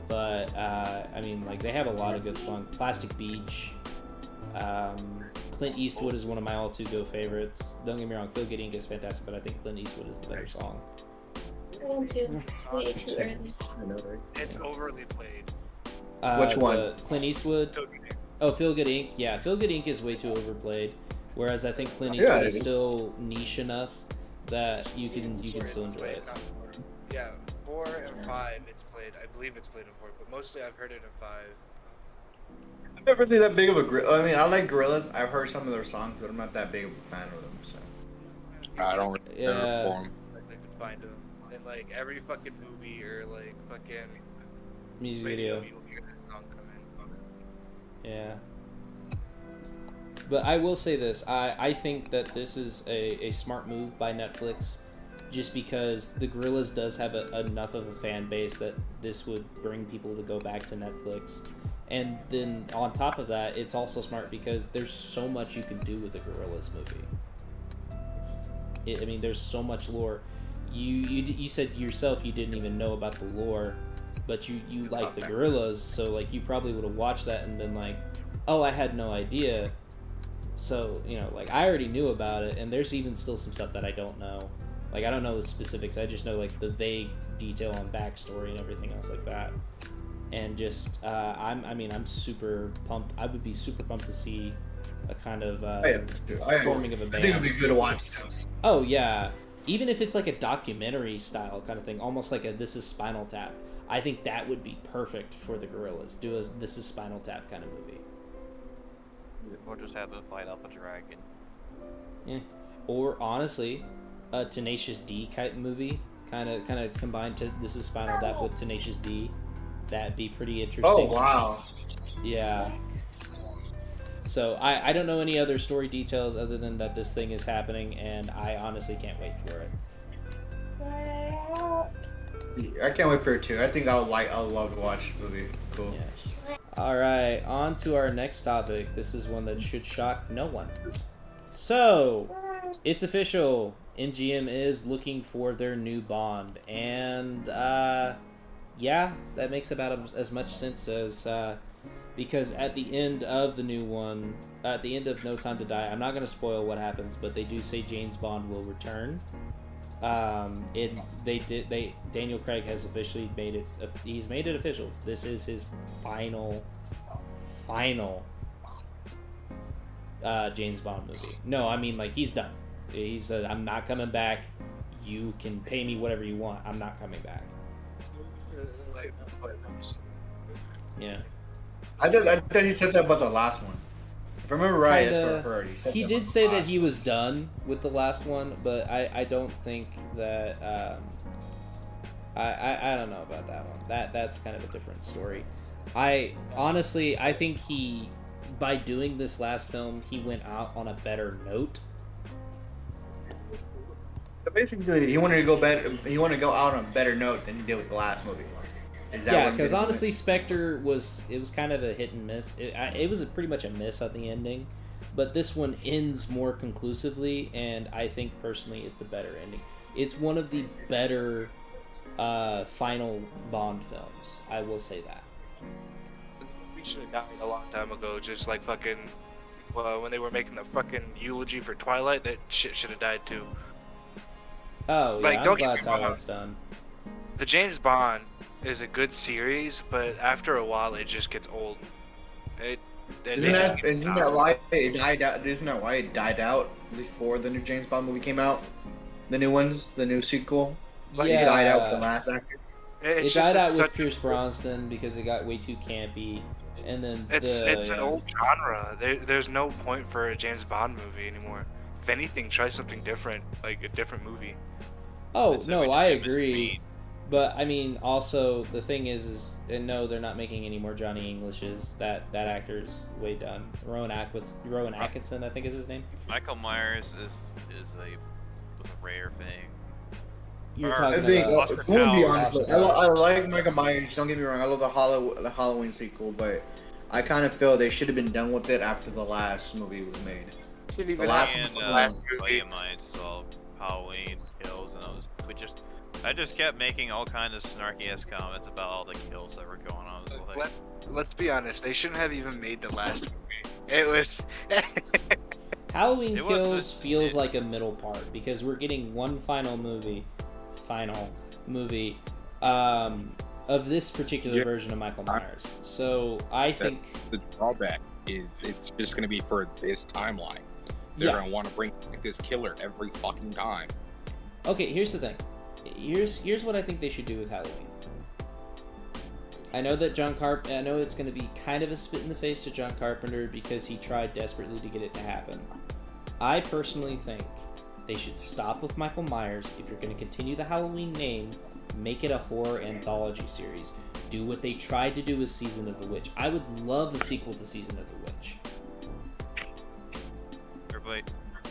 But, I mean, like, they have a lot of good songs. Plastic Beach. Clint Eastwood is one of my all-to-go favorites. Don't get me wrong, Feel Good Inc. is fantastic, but I think Clint Eastwood is the better song. Way too early. It's overly played. Which one? Clint Eastwood? Feel Good Inc. Yeah, Feel Good Inc. is way too overplayed. Whereas I think Clint Eastwood is still niche enough that you can still enjoy it. Yeah, 4 and 5 it's played. I believe it's played in 4, but mostly I've heard it in 5. I'm not really that big of a I mean, I like Gorillaz. I've heard some of their songs, but I'm not that big of a fan of them. So I don't really care for them. Like, I could find them in like every fucking movie or like fucking music video. You'll hear that song come in. Yeah. But I will say this. I think that this is a smart move by Netflix, just because The Gorillaz does have enough of a fan base that this would bring people to go back to Netflix. And then on top of that, it's also smart because there's so much you can do with the Gorillaz movie. I mean, there's so much lore. You said yourself you didn't even know about the lore, but you like the Gorillaz, so like you probably would have watched that and been like, oh, I had no idea. So, you know, like I already knew about it, and there's even still some stuff that I don't know. Like I don't know the specifics, I just know like the vague detail on backstory and everything else like that. And just I'm super pumped. I would be super pumped to see a kind of forming of a band. I think it'd be good to watch too. Oh yeah, even if it's like a documentary style kind of thing, almost like a This Is Spinal Tap. I think that would be perfect for the Gorillaz. Do a This Is Spinal Tap kind of movie. Or just have them fight off a dragon. Yeah. Or honestly, a Tenacious D type movie, kind of combined to This Is Spinal Tap with Tenacious D. That'd be pretty interesting. Oh wow. Yeah. So I don't know any other story details other than that this thing is happening, and I honestly can't wait for it. I can't wait for it too. I think I'll love to watch the movie. Cool. Yes. All right, on to our next topic. This is one that should shock no one. So, it's official. MGM is looking for their new Bond, and yeah, that makes about as much sense as because at the end of the new one, at the end of No Time to Die, I'm not going to spoil what happens, but they do say James Bond will return. Daniel Craig has officially made it. He's made it official. This is his final James Bond movie. No, I mean like he's done. He said, "I'm not coming back. You can pay me whatever you want. I'm not coming back." Yeah. I thought he said that about the last one. If I remember right, that's what I heard. He did say that he was done with the last one, but I don't think that I don't know about that one. That's kind of a different story. I think he, by doing this last film, he went out on a better note. So basically, he wanted to go out on a better note than he did with the last movie. Yeah, because honestly, Spectre was kind of a hit and miss. It was pretty much a miss at the ending, but this one ends more conclusively, and I think personally it's a better ending. It's one of the better final Bond films. I will say that. We should have died a long time ago, just like fucking when they were making the fucking eulogy for Twilight. That shit should have died too. Oh yeah, I'm glad Twilight's done. The James Bond is a good series, but after a while it just gets old. Isn't that why it died out? Isn't that why it died out before the new James Bond movie came out? The new ones, the new sequel. Yeah. It died out with the last actor. It died out with Pierce Brosnan because it got way too campy, and then it's an old genre. There's no point for a James Bond movie anymore. If anything, try something different, like a different movie. Oh no, I agree. But I mean, also the thing is no, they're not making any more Johnny Englishes. That actor's way done. Rowan Atkinson, I think is his name. Michael Myers was a rare thing. You're talking about. I'm gonna be honest. I like Michael Myers. Don't get me wrong. I love the Halloween sequel, but I kind of feel they should have been done with it after the last movie was made. The last movie saw Halloween kills, and I just kept making all kinds of snarky ass comments about all the kills that were going on. Let's be honest. They shouldn't have even made the last movie. It was. Halloween Kills feels like a middle part because we're getting one final movie of this particular version of Michael Myers. So I think the drawback is it's just going to be for this timeline. They're going to want to bring this killer every fucking time. Okay, here's the thing. Here's what I think they should do with Halloween. I know that I know it's going to be kind of a spit in the face to John Carpenter because he tried desperately to get it to happen. I personally think they should stop with Michael Myers. If you're going to continue the Halloween name, make it a horror anthology series. Do what they tried to do with Season of the Witch. I would love a sequel to Season of the Witch. everybody,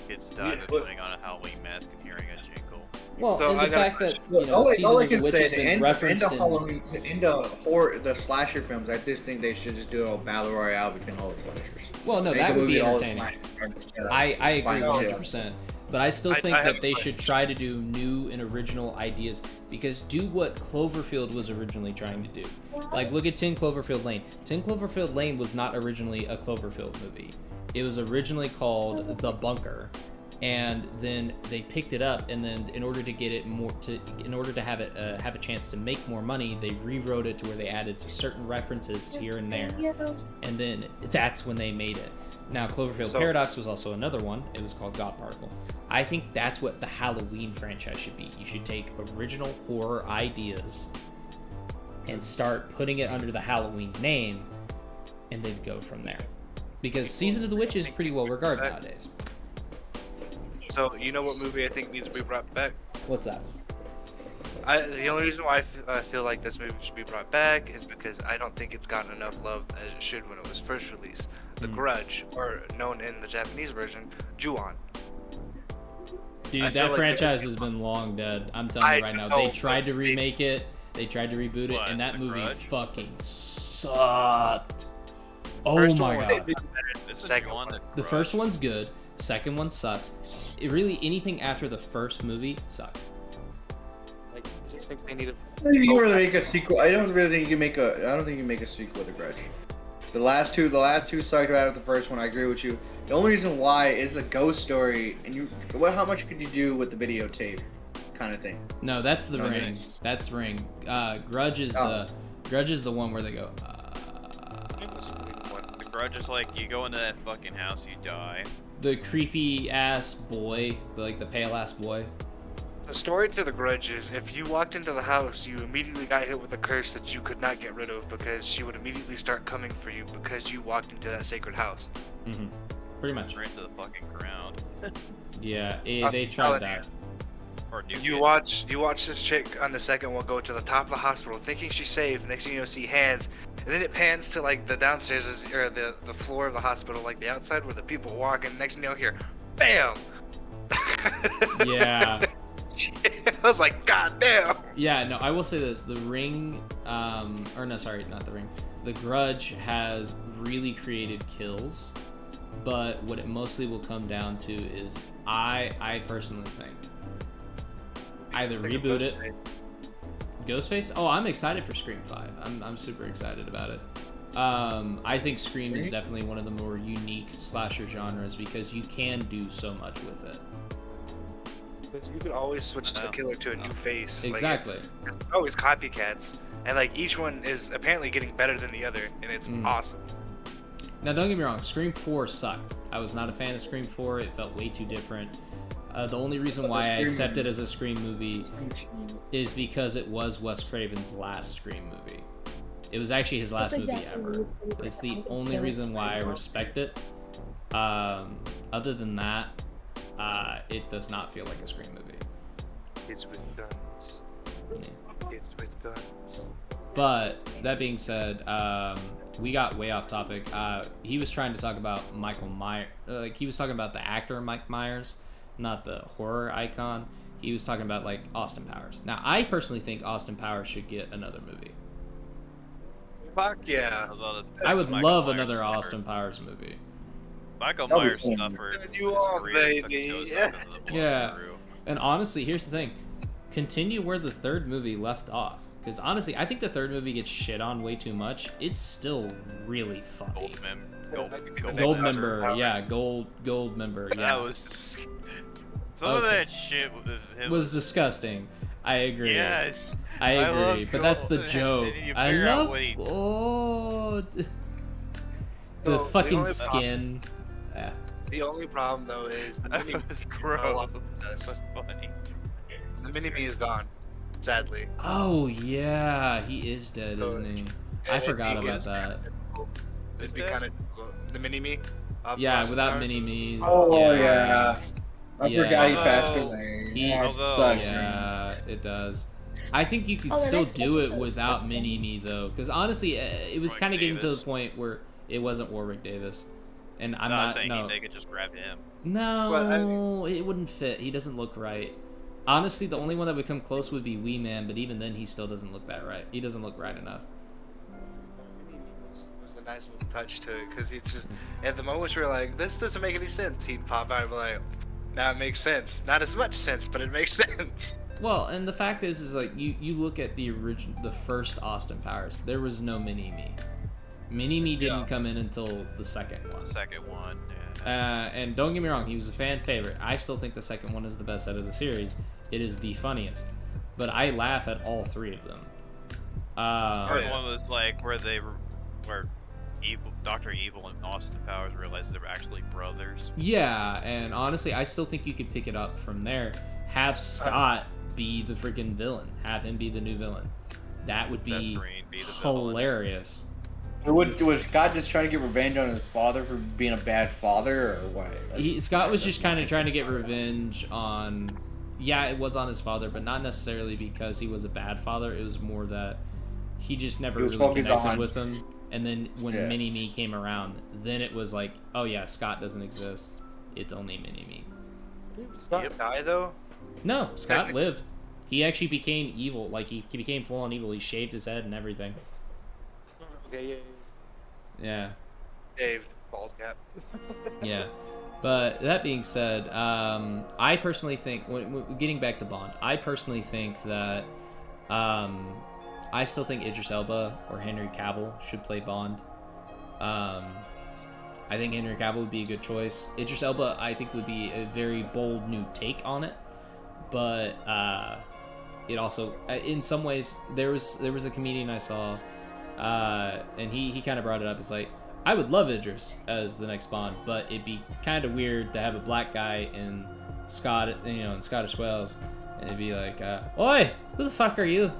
kids died by putting on a Halloween mask and hearing a jingle. Well, So and I the got a fact that all I Season can of the say, Witch has the been end referenced of in... Halloween, the slasher films, I just think they should just do a battle royale between all the slashers. Well, no, Make that a would movie be all the entertaining. slashers. I agree Fine, 100%. But I still think I have that they a should try to do new and original ideas, because do what Cloverfield was originally trying to do. Like, look at 10 Cloverfield Lane. 10 Cloverfield Lane was not originally a Cloverfield movie. It was originally called The Bunker. And then they picked it up, and then in order to get it in order to have it have a chance to make more money, they rewrote it to where they added certain references here and there, and then that's when they made it. Now, Cloverfield Paradox was also another one. It was called God Particle. I think that's what the Halloween franchise should be. You should take original horror ideas and start putting it under the Halloween name, and then go from there. Because Season of the Witch is pretty well regarded nowadays. So, you know what movie I think needs to be brought back? What's that? The only reason why I feel like this movie should be brought back is because I don't think it's gotten enough love as it should when it was first released. The Grudge, or known in the Japanese version, Ju-on. Dude, that franchise has been long dead. I'm telling you right now. They tried to remake it, they tried to reboot it, and that movie fucking sucked. Oh my god. The first one's good, second one sucks. Really, anything after the first movie sucks. Like, I just think they need to... You can really make a sequel. I don't think you make a sequel to Grudge. The last two sucked right after the first one. I agree with you. The only reason why is a ghost story, and how much could you do with the videotape, kind of thing? No, that's the Ring. That's Ring. Grudge is the one where they go. The Grudge is like you go into that fucking house, you die. The creepy ass boy, the pale ass boy. The story to the Grudge is if you walked into the house, you immediately got hit with a curse that you could not get rid of because she would immediately start coming for you because you walked into that sacred house. Mm-hmm. Pretty much. Right to the fucking ground. Yeah, they tried that. You watch this chick on the second one go to the top of the hospital thinking she's safe. Next thing you know, see hands, and then it pans to like the downstairs or the floor of the hospital, like the outside where the people walk, and next thing you know, here, bam. Yeah. I was like, God damn. Yeah, no, I will say this: the Ring, or no, sorry, not the Ring. The Grudge has really creative kills, but what it mostly will come down to is I personally think either reboot it. Ghostface? Oh, I'm excited for Scream 5. I'm super excited about it. I think Scream is definitely one of the more unique slasher genres because you can do so much with it. You could always switch the killer to a new face. Exactly. Like it's always copycats, and like each one is apparently getting better than the other, and it's awesome. Now, don't get me wrong. Scream 4 sucked. I was not a fan of Scream 4. It felt way too different. The only reason why I accept it as a Scream movie is because it was Wes Craven's last Scream movie. It was actually his last movie ever. It's the only reason why I respect it. Other than that, it does not feel like a Scream movie. It's with guns. Yeah. It's with guns. But that being said, we got way off topic. He was trying to talk about Michael Myers. He was talking about the actor Mike Myers, not the horror icon. He was talking about like Austin Powers. Now, I personally think Austin Powers should get another movie. Fuck yeah! I would love another Austin Powers movie. Michael Myers suffered. You all, baby. Yeah. And honestly, here's the thing: continue where the third movie left off. Because honestly, I think the third movie gets shit on way too much. It's still really funny. Gold member, yeah, gold member. Yeah. That was some of that shit was disgusting. I agree. Yes, I agree, but that's the joke. I love gold. The fucking skin. Yeah. The only problem though is the mini was gross. That's funny. The mini-me is gone, sadly. Oh yeah, he is dead, isn't he? I forgot about that. It'd be kind of the mini-me. Yeah, without mini-me's. Oh yeah. I forgot he passed away. That sucks. Yeah, it does. I think you could still do it without mini-me though, because honestly, it was kind of getting to the point where it wasn't Warwick Davis. and I'm No, not. saying No, they could just grab him. no, Well, it wouldn't fit. He doesn't look right. Honestly, the only one that would come close would be Wee Man, but even then, he still doesn't look that right. He doesn't look right enough. Was a nice little touch to it, because he's just at the moments where you're like, this doesn't make any sense, he'd pop out and be like, now it makes sense. Not as much sense, but it makes sense. Well, and the fact is like you look at the first Austin Powers. There was no Mini-Me. Mini-Me didn't come in until the second one. Second one, yeah. And don't get me wrong, he was a fan favorite. I still think the second one is the best out of the series. It is the funniest, but I laugh at all three of them. Third one was like where Dr. Evil and Austin Powers realized they were actually brothers. Yeah, and honestly, I still think you could pick it up from there. Have Scott be the freaking villain. Have him be the new villain. That would be hilarious. Was Scott just trying to get revenge on his father for being a bad father, or what? Scott was just kind of trying to get revenge on... Yeah, it was on his father, but not necessarily because he was a bad father. It was more that he just never really connected with him. And then when Mini-Me came around, then it was like, oh yeah, Scott doesn't exist. It's only Mini-Me. Did Scott die, though? No, Scott lived. He actually became evil. Like, he became full-on evil. He shaved his head and everything. Okay, yeah. Dave, bald cap. Yeah. But that being said, I personally think, getting back to Bond, I personally think that I still think Idris Elba or Henry Cavill should play Bond. I think Henry Cavill would be a good choice. Idris Elba, I think, would be a very bold new take on it. But it also, in some ways, there was a comedian I saw, and he kind of brought it up. It's like, I would love Idris as the next Bond, but it'd be kind of weird to have a black guy in Scottish Wales, and it'd be like, "Oi, who the fuck are you?"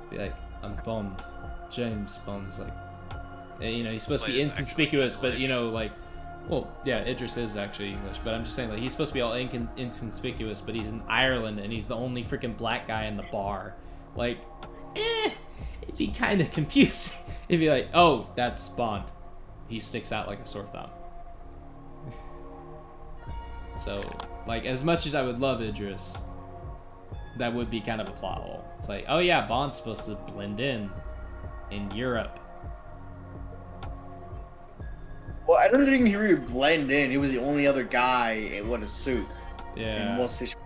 Be like, "I'm Bond, James Bond's like," he's supposed to be inconspicuous, but well, yeah, Idris is actually English, but I'm just saying, like, he's supposed to be all inconspicuous, but he's in Ireland and he's the only freaking black guy in the bar. Like, it'd be kind of confusing. It'd be like, oh, that's Bond. He sticks out like a sore thumb. So, like, as much as I would love Idris, that would be kind of a plot hole. It's like, oh yeah, Bond's supposed to blend in Europe. Well, I don't think he really blend in. He was the only other guy with a suit. Yeah. In most situations.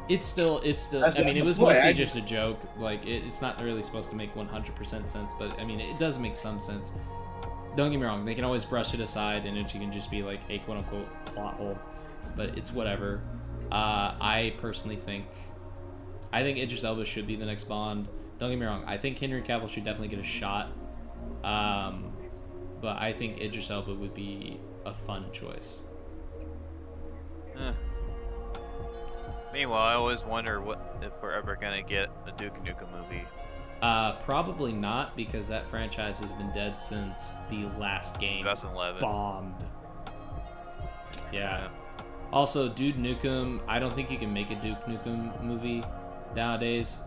It's still. I mean, it was mostly just a joke. Like, it's not really supposed to make 100% sense, but I mean, it does make some sense. Don't get me wrong, they can always brush it aside and it can just be like a quote-unquote plot hole, but it's whatever. I personally think Idris Elba should be the next Bond. Don't get me wrong, I think Henry Cavill should definitely get a shot, but I think Idris Elba would be a fun choice. Meanwhile, I always wonder if we're ever gonna get a Duke Nukem movie. Probably not, because that franchise has been dead since the last game 2011 bombed. Yeah. Also, Duke Nukem, I don't think you can make a Duke Nukem movie nowadays.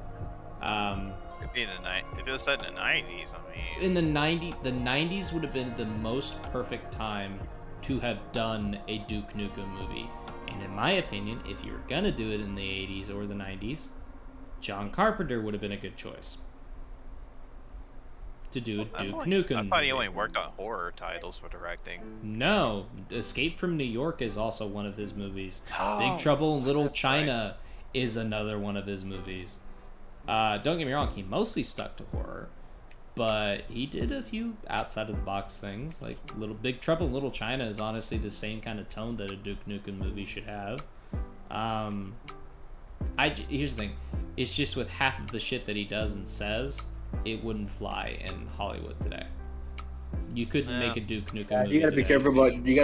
It'd be if it was set in the 90s, I mean. In the 90s would have been the most perfect time to have done a Duke Nukem movie. And in my opinion, if you were gonna do it in the 80s or the 90s, John Carpenter would have been a good choice to do a Duke Nukem. I thought he only worked on horror titles for directing. No, Escape from New York is also one of his movies. Big Trouble in Little China is another one of his movies. Don't get me wrong, he mostly stuck to horror, but he did a few outside of the box things. Like Big Trouble in Little China is honestly the same kind of tone that a Duke Nukem movie should have. Here's the thing, it's just with half of the shit that he does and says, it wouldn't fly in Hollywood today. You couldn't make a Duke Nukem movie. You gotta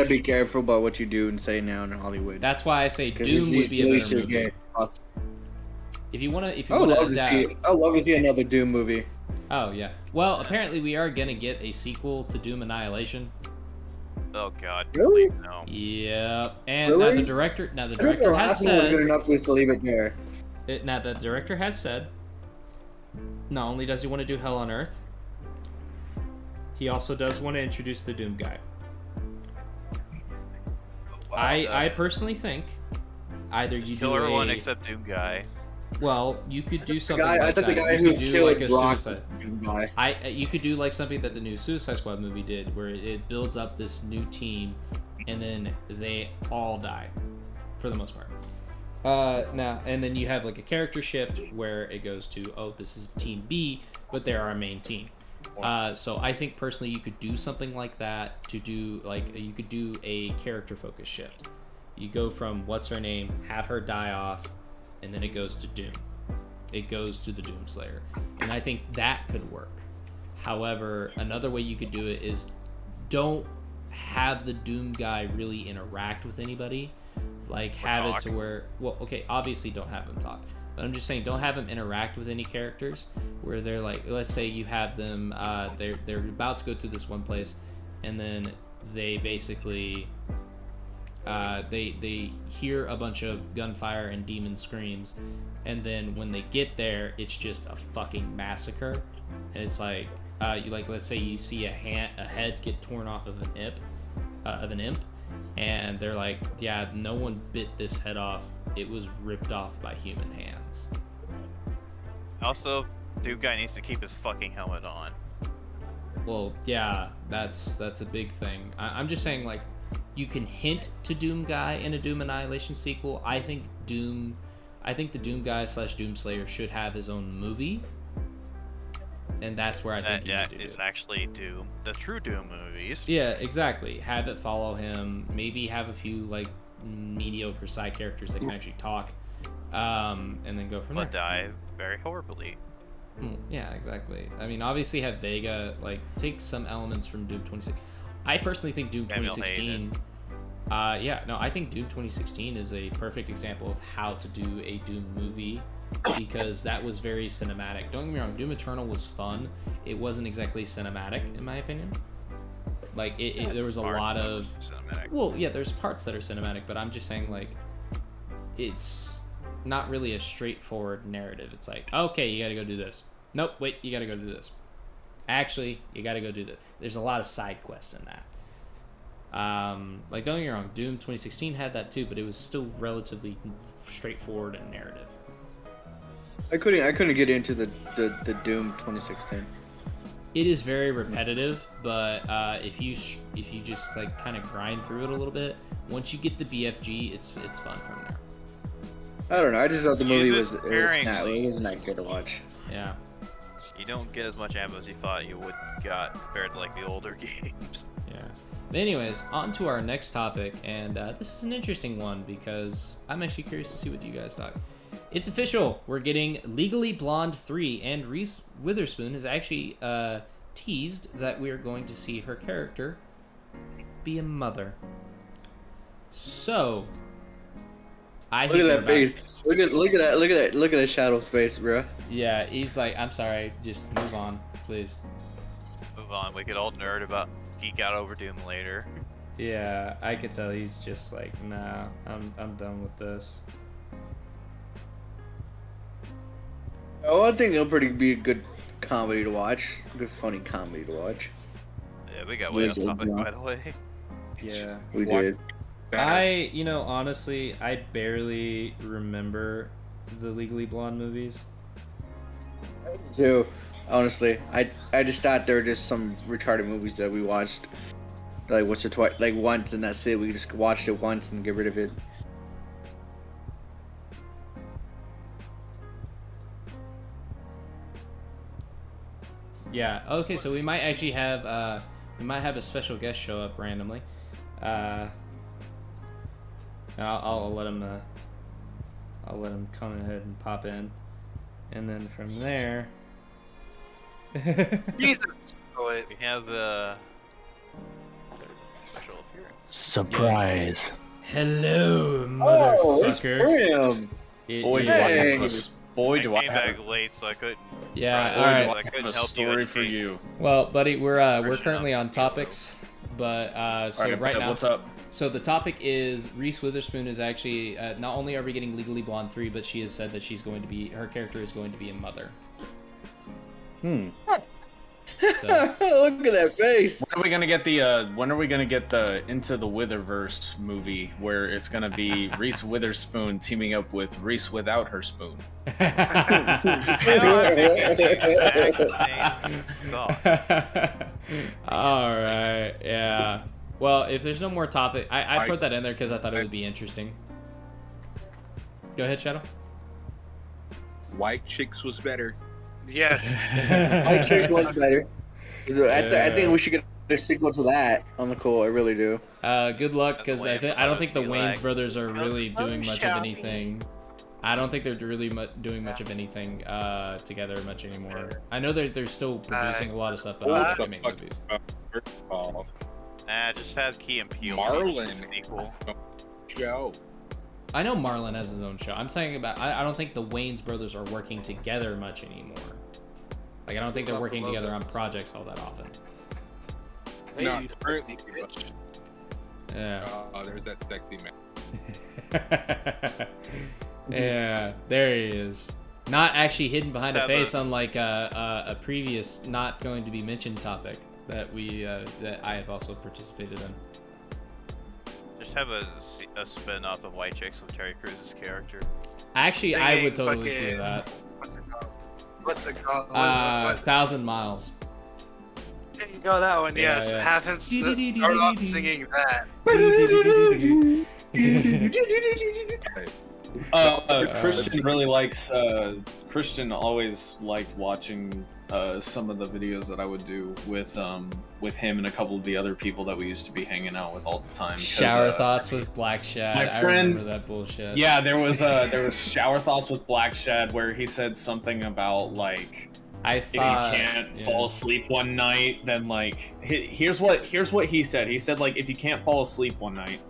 be careful about what you do and say now in Hollywood. That's why I say Doom would be a better movie. If you wanna I'd love to see another Doom movie. Oh yeah. Well, apparently we are gonna get a sequel to Doom Annihilation. Oh god. Really? No. Yeah. And really? now the director has said. Was good enough to leave it there. Now the director has said. Not only does he want to do Hell on Earth, he also does want to introduce the Doom guy. I personally think either you kill do everyone except Doom Guy. Well, you could do something I like thought that. the guy You who could do killed like a Rock suicide. was the Doom guy. You could do like something that the new Suicide Squad movie did, where it builds up this new team, and then they all die, for the most part. Now and then you have like a character shift where it goes to, oh, this is Team B, but they're our main team. So I think personally you could do something like that to do like you could do a character focus shift. You go from what's her name, have her die off, and then it goes to Doom. It goes to the Doom Slayer, and I think that could work. However, another way you could do it is don't have the Doom guy really interact with anybody. Like have it to where, well, okay, obviously don't have him talk, but I'm just saying don't have him interact with any characters where they're like, let's say you have them, they're about to go to this one place, and then they basically they hear a bunch of gunfire and demon screams, and then when they get there, it's just a fucking massacre, and it's like you like let's say you see a head get torn off of an imp, and they're like, yeah, no one bit this head off, it was ripped off by human hands. Also, Doom Guy needs to keep his fucking helmet on. Well, yeah, that's a big thing. I'm just saying, like, you can hint to Doom Guy in a Doom Annihilation sequel. I think the Doom Guy / Doom Slayer should have his own movie, and that's where I think that is actually Doom, the true Doom movies. Yeah, exactly. Have it follow him. Maybe have a few like mediocre side characters that can actually talk, and then go from there. But die very horribly. Yeah, exactly. I mean, obviously have Vega like take some elements from Doom 2016. I personally think Doom 2016. I think Doom 2016 is a perfect example of how to do a Doom movie, because that was very cinematic. Don't get me wrong, Doom Eternal was fun. It wasn't exactly cinematic, in my opinion. Like there was a lot of cinematic. Well, yeah, there's parts that are cinematic, but I'm just saying like it's not really a straightforward narrative. It's like, okay, you gotta go do this. Nope, wait, you gotta go do this. Actually, you gotta go do this. There's a lot of side quests in that. Like, don't get me wrong, Doom 2016 had that too, but it was still relatively straightforward and narrative. I couldn't get into the Doom 2016. It is very repetitive, but if you just like kind of grind through it a little bit, once you get the BFG, it's fun from there. I don't know. I just thought the movie wasn't that good to watch. Yeah. You don't get as much ammo as you thought you would got compared to like the older games. Yeah. But anyways, on to our next topic, and this is an interesting one because I'm actually curious to see what you guys thought. It's official. We're getting Legally Blonde 3, and Reese Witherspoon has actually teased that we are going to see her character be a mother. So, look at that face. Look at that Shadow's face, bro. Yeah, he's like, I'm sorry, just move on, please. Move on. We could all geek out over Doom later. Yeah, I could tell he's just like, nah, I'm done with this. Oh, I think it'll be a good comedy to watch. Good funny comedy to watch. Yeah, we got way off topic, by the way. Yeah, we did. Honestly, I barely remember the Legally Blonde movies. I do too. Honestly, I just thought they were just some retarded movies that we watched, like once or twice, like once, and that's it. We just watched it once and get rid of it. Yeah. Okay. So we might actually have a special guest show up randomly. I'll let him come ahead and pop in, and then from there. Jesus. Oh, wait. We have the special appearance. Surprise. Hello, motherfucker. Boy, do I came back late, so I couldn't. Yeah, all right. I have a story for you. Well, buddy, we're currently on topics, but right now, what's up? So the topic is Reese Witherspoon is actually not only are we getting Legally Blonde 3, but she has said that her character is going to be a mother. So Look at that face. When are we gonna get the Into the Witherverse movie where it's gonna be Reese Witherspoon teaming up with Reese without her spoon? all right, yeah. Well, if there's no more topic, I put that in there because I thought it would be interesting. Go ahead, Shadow. White Chicks was better. Yes. White Chicks was better. I think we should get a sequel to that on the cool. I really do. Good luck, because I don't think the be Wayans like, brothers are really doing much of anything. I don't think they're really doing much of anything together much anymore. I know they're still producing a lot of stuff, but I don't think they make movies. First of all, Just have Key and Peele. Marlon Equal. show. I know Marlon has his own show. I'm saying about I don't think the Wayans brothers are working together much anymore. Like I don't think they're working together on projects all that often. No, currently. Yeah. Oh, there's that sexy man. Yeah, there he is. Not actually hidden behind a face, unlike a previous not going to be mentioned topic that that I have also participated in. Just have a spin-off of White Chicks with Terry Crews' character. Actually, I would totally see that. What's it called? 1,000 Miles. There you go, that one. Yeah, Yes, yeah. have him start off singing that. Christian really likes. Christian always liked watching some of the videos that I would do with him and a couple of the other people that we used to be hanging out with all the time. Shower thoughts with Black Shad. My friend, I remember that bullshit. Yeah, there was shower thoughts with Black Shad where he said something about like. If you can't fall asleep one night, then like here's what he said. He said like if you can't fall asleep one night,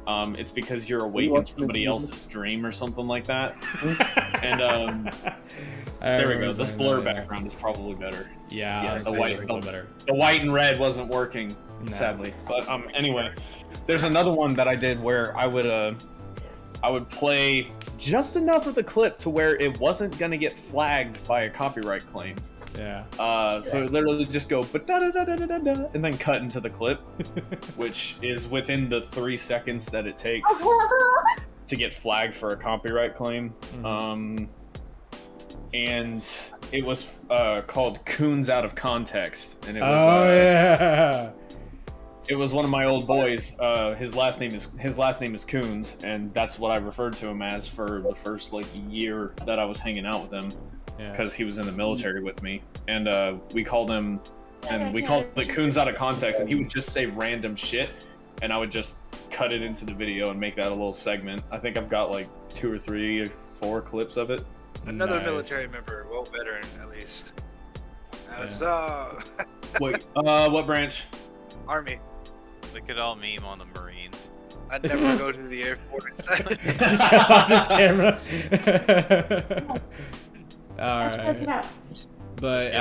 it's because you're awake in somebody else's dream or something like that. And there we go. This blur background is probably better. Yeah, the white and red wasn't working, sadly. But anyway, there's another one that I did where I would play just enough of the clip to where it wasn't gonna get flagged by a copyright claim. Yeah. So literally just go ba-da-da-da-da-da-da, and then cut into the clip, which is within the 3 seconds that it takes to get flagged for a copyright claim. Mm-hmm. And it was called Coons Out of Context, and it was yeah. It was one of my old boys. His last name is Coons, and that's what I referred to him as for the first like year that I was hanging out with him, because he was in the military with me, and we called it Coons Out of Context, and he would just say random shit, and I would just cut it into the video and make that a little segment. I think I've got like 2 or 3 or 4 clips of it. Another military member, well veteran at least. Wait, what branch? Army. We could all meme on the Marines. I'd never go to the Air Force. Just cuts off his camera. Alright. But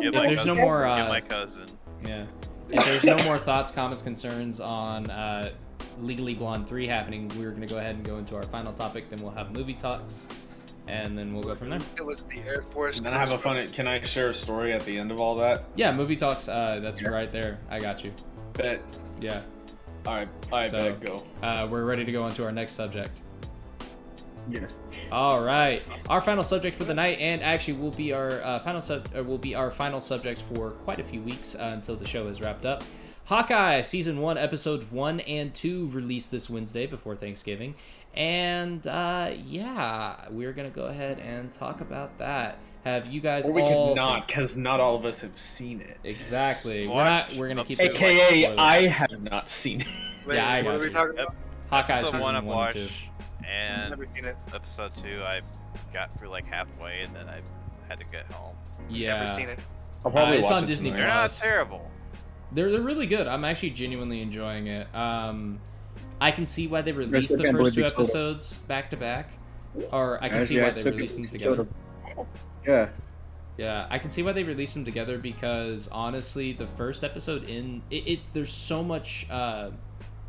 if there's no more get my cousin. Yeah. If there's no more thoughts, comments, concerns on Legally Blonde 3 happening, we're gonna go ahead and go into our final topic, then we'll have movie talks. And then we'll go from there. It was the Air Force. And then I have a fun. Can I share a story at the end of all that? Yeah, movie talks. That's right there. I got you. Bet. Yeah. All right. I bet. Go. We're ready to go on to our next subject. Yes. All right. Our final subject for the night, and actually will be our final subjects for quite a few weeks until the show is wrapped up. Hawkeye Season 1, Episodes 1 and 2 released this Wednesday before Thanksgiving. And, yeah, we're going to go ahead and talk about that. Have you guys we could not, because not all of us have seen it. Exactly. We're going to keep it. AKA, I have not seen it. Wait, yeah, I what got are we you. talking about? Hawkeye Episode Season 1 1 I've watched, and 2. and Never seen it. Episode 2 I got through like halfway, and then I had to get home. Yeah. Never seen it. I'll probably it's watch on it Disney+. tonight. They're not terrible. They're really good. I'm actually genuinely enjoying it. I can see why they released the first 2 episodes back to back, or I can see why they released them together. Yeah. Yeah, I can see why they released them together because honestly, the first episode there's so much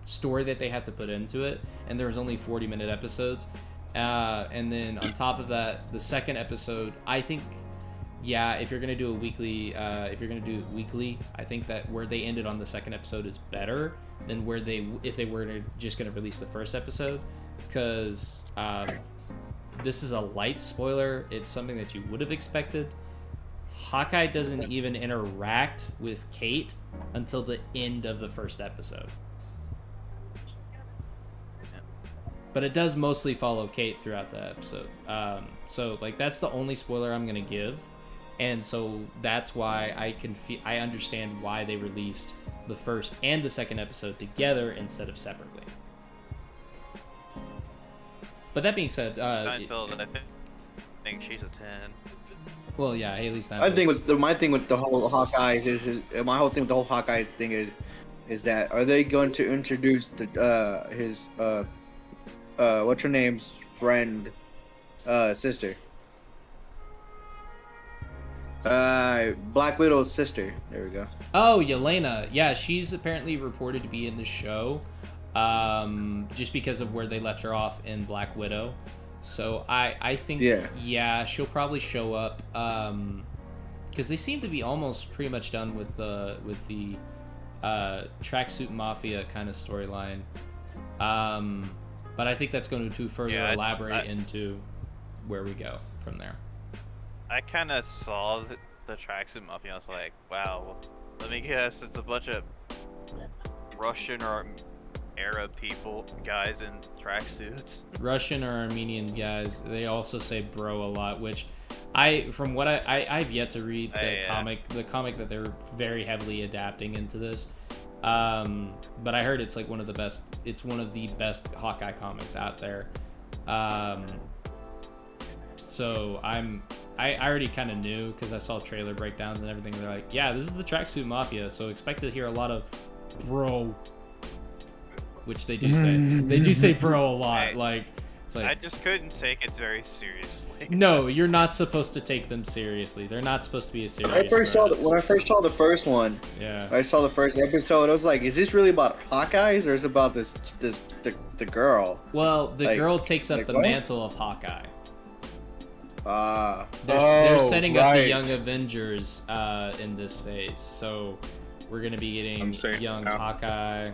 story that they have to put into it, and there's only 40-minute episodes, and then on top of that, the second episode, I think yeah, if you're gonna do a weekly, if you're gonna do it weekly, I think that where they ended on the second episode is better than where if they were just gonna release the first episode, because this is a light spoiler. It's something that you would have expected. Hawkeye doesn't even interact with Kate until the end of the first episode. But it does mostly follow Kate throughout the episode. So like that's the only spoiler I'm gonna give, and so that's why I understand why they released the first and the second episode together instead of separately. But that being said, I think she's a 10. Well, yeah, Haley Steinfeld. I think my thing with the whole Hawkeyes is my whole thing with the whole Hawkeyes thing is that are they going to introduce his what's her name's friend, sister, Black Widow's sister. There we go. Oh, Yelena. Yeah, she's apparently reported to be in the show, just because of where they left her off in Black Widow. So I think yeah, she'll probably show up, because they seem to be almost pretty much done with the Tracksuit Mafia kind of storyline. But I think that's going to further elaborate into where we go from there. I kind of saw the Tracksuit Mafia. I was like, wow, let me guess, it's a bunch of Russian or Arab guys in tracksuits. Russian or Armenian guys. They also say bro a lot, which from what I've yet to read the comic that they're very heavily adapting into this. But I heard it's like one of the best Hawkeye comics out there. So I already kind of knew because I saw trailer breakdowns and everything. They're like, yeah, this is the Tracksuit Mafia, so expect to hear a lot of bro, which they do say. They do say bro a lot. Like, it's like, I just couldn't take it very seriously. No, you're not supposed to take them seriously. They're not supposed to be a serious. When I first saw the first one, I saw the first episode. I was like, "Is this really about Hawkeyes, or is it about the girl?" Well, the girl takes up the mantle of Hawkeye. They're setting up the Young Avengers in this phase, so we're gonna be getting young Hawkeye.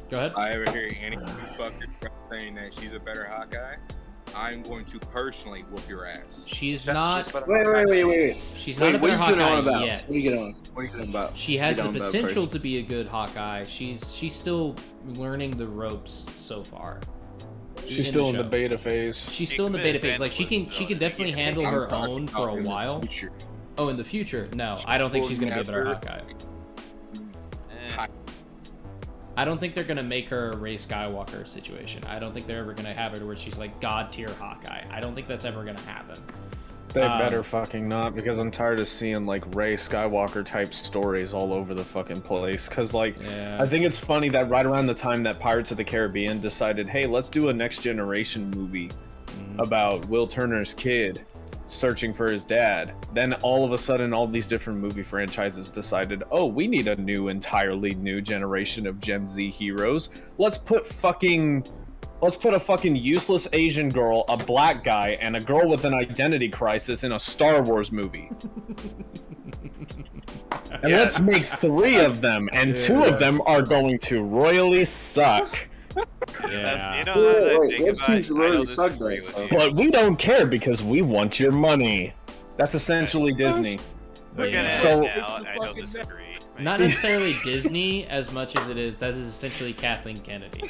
Go ahead. I ever hear any fucker saying that she's a better Hawkeye, I'm going to personally whoop your ass. She's not. Wait. She's not a better Hawkeye yet. What are you getting about? She has the potential to be a good Hawkeye. She's still learning the ropes so far. She's still in the beta phase. She's still in the beta phase. Like she can definitely handle her own for a while. Oh, in the future? No, I don't think she's gonna be a better Hawkeye. I don't think they're gonna make her a Rey Skywalker situation. I don't think they're ever gonna have it where she's like god tier Hawkeye. I don't think that's ever gonna happen. They better fucking not, because I'm tired of seeing like Rey Skywalker type stories all over the fucking place. Cause like, I think it's funny that right around the time that Pirates of the Caribbean decided, hey, let's do a next generation movie about Will Turner's kid searching for his dad. Then all of a sudden, all these different movie franchises decided, oh, we need a entirely new generation of Gen Z heroes. Let's put a fucking useless Asian girl, a black guy, and a girl with an identity crisis in a Star Wars movie. And let's make 3 of them, and 2 of them are going to royally suck. Yeah. But we don't care because we want your money. That's essentially Disney. We're gonna end now. I don't disagree. Not necessarily Disney as much as it is. That is essentially Kathleen Kennedy.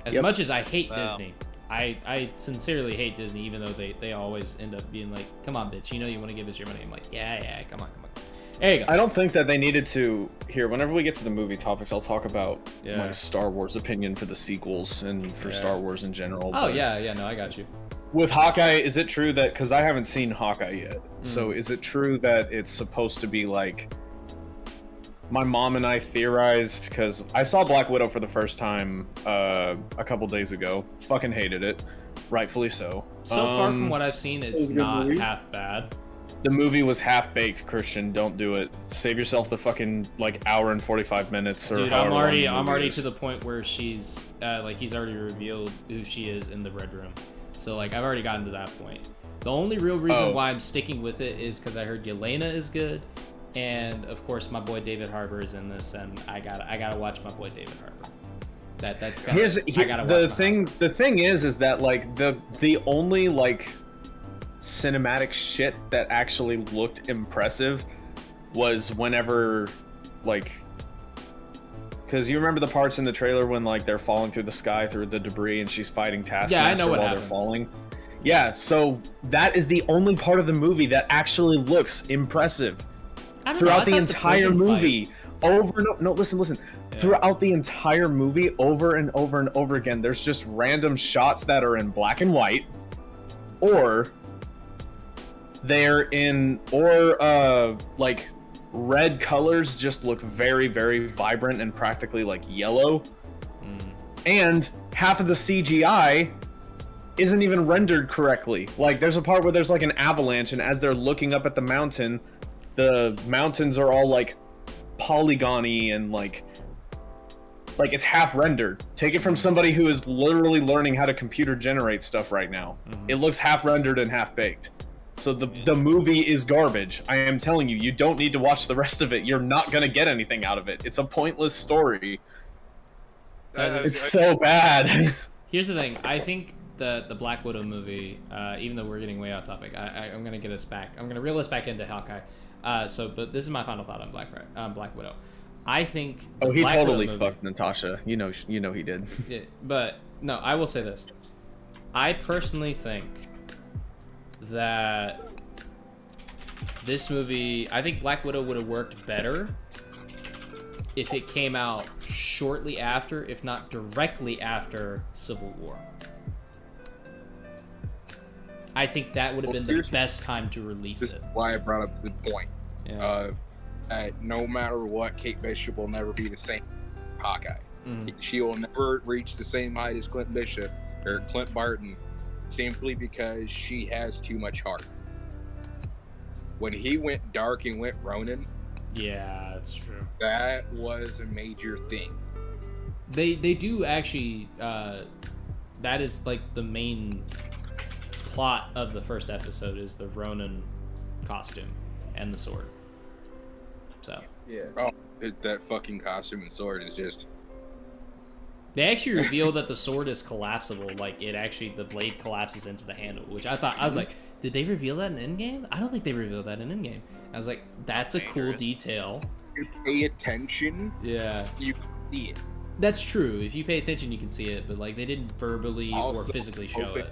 As much as I hate Disney, I sincerely hate Disney, even though they always end up being like, come on, bitch, you know you want to give us your money. I'm like, yeah, come on. There you go. I don't think that they needed to. Here, whenever we get to the movie topics, I'll talk about my Star Wars opinion for the sequels and for Star Wars in general. Oh, yeah, no, I got you. With Hawkeye, is it true that, because I haven't seen Hawkeye yet, so is it true that it's supposed to be like, my mom and I theorized, because I saw Black Widow for the first time a couple days ago, fucking hated it, rightfully so. So far from what I've seen, it's not half bad. The movie was half-baked, Christian. Don't do it. Save yourself the fucking, like, hour and 45 minutes or Dude, I'm already to the point where she's, like, he's already revealed who she is in the Red Room. So, like, I've already gotten to that point. The only real reason why I'm sticking with it is because I heard Yelena is good, and of course my boy David Harbour is in this, and I gotta watch my boy David Harbour. That's gotta, I gotta watch the thing is that like the only like cinematic shit that actually looked impressive was whenever like, because you remember the parts in the trailer when like they're falling through the sky through the debris and she's fighting Taskmaster while they're falling. Yeah, so that is the only part of the movie that actually looks impressive. Throughout the entire movie, listen. Yeah. Throughout the entire movie, over and over and over again, there's just random shots that are in black and white, or like red colors just look very, very vibrant and practically like yellow. And half of the CGI isn't even rendered correctly. Like there's a part where there's like an avalanche, and as they're looking up at the mountains are all like polygony and like it's half rendered. Take it from somebody who is literally learning how to computer generate stuff right now. It looks half rendered and half baked. So the movie is garbage. I am telling you, you don't need to watch the rest of it. You're not gonna get anything out of it. It's a pointless story. It's so bad. Here's the thing. I think the Black Widow movie, even though we're getting way off topic, I'm gonna get us back. I'm gonna reel us back into Hawkeye. But this is my final thought on Black Widow. I think. Oh, he totally fucked Natasha. You know he did. Yeah, but no, I will say this. I personally think that this movie, I think Black Widow would have worked better if it came out shortly after, if not directly after Civil War. I think that would have been the best time to release it. This is why I brought up the point of no matter what, Kate Bishop will never be the same Hawkeye. She will never reach the same height as Clint Bishop or Clint Barton, simply because she has too much heart. When he went dark and went Ronin, yeah, that's true. That was a major thing. They do actually. That is like the main plot of the first episode is the Ronin costume and the sword. So yeah. Oh, that fucking costume and sword is just. They actually reveal that the sword is collapsible. Like the blade collapses into the handle, which I was like, did they reveal that in Endgame? I don't think they revealed that in Endgame. I was like, that's a cool detail. If you pay attention, you can see it. That's true. If you pay attention, you can see it, but like they didn't verbally or physically show it.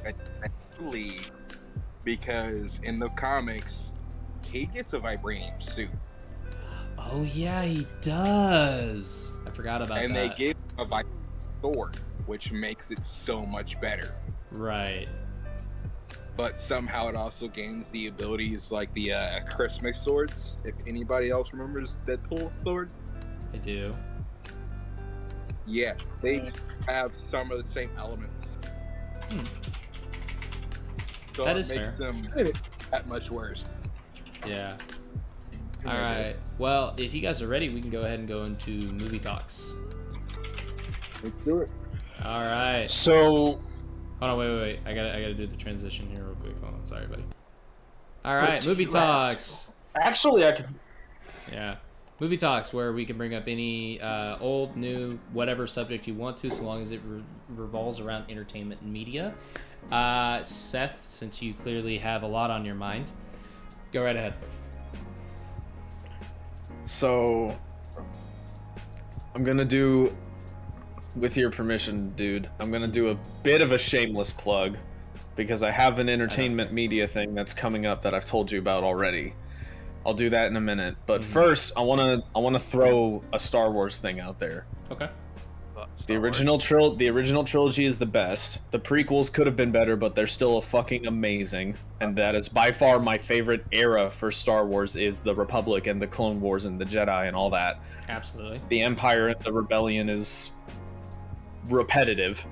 Because in the comics, he gets a vibranium suit. Oh yeah, he does. I forgot about that. And they give a vibranium sword, which makes it so much better. Right. But somehow it also gains the abilities like the Christmas swords. If anybody else remembers Deadpool sword, I do. Yeah, they have some of the same elements. So that it is makes fair. them that much worse. Yeah. All right. Well, if you guys are ready, we can go ahead and go into movie talks. Let's do it. All right. So, hold on, wait. I gotta do the transition here real quick. Hold on, sorry, buddy. All right, movie talks. Actually, I can. Yeah, movie talks where we can bring up any old, new, whatever subject you want to, so long as it revolves around entertainment and media. Seth, since you clearly have a lot on your mind, go right ahead. So, I'm gonna do, with your permission, dude, I'm gonna do a bit of a shameless plug because I have an entertainment media thing that's coming up that I've told you about already. I'll do that in a minute, but first I wanna throw a Star Wars thing out there. Okay. The original trilogy is the best. The prequels could have been better, but they're still fucking amazing. And that is by far my favorite era for Star Wars is the Republic and the Clone Wars and the Jedi and all that. Absolutely. The Empire and the Rebellion is repetitive.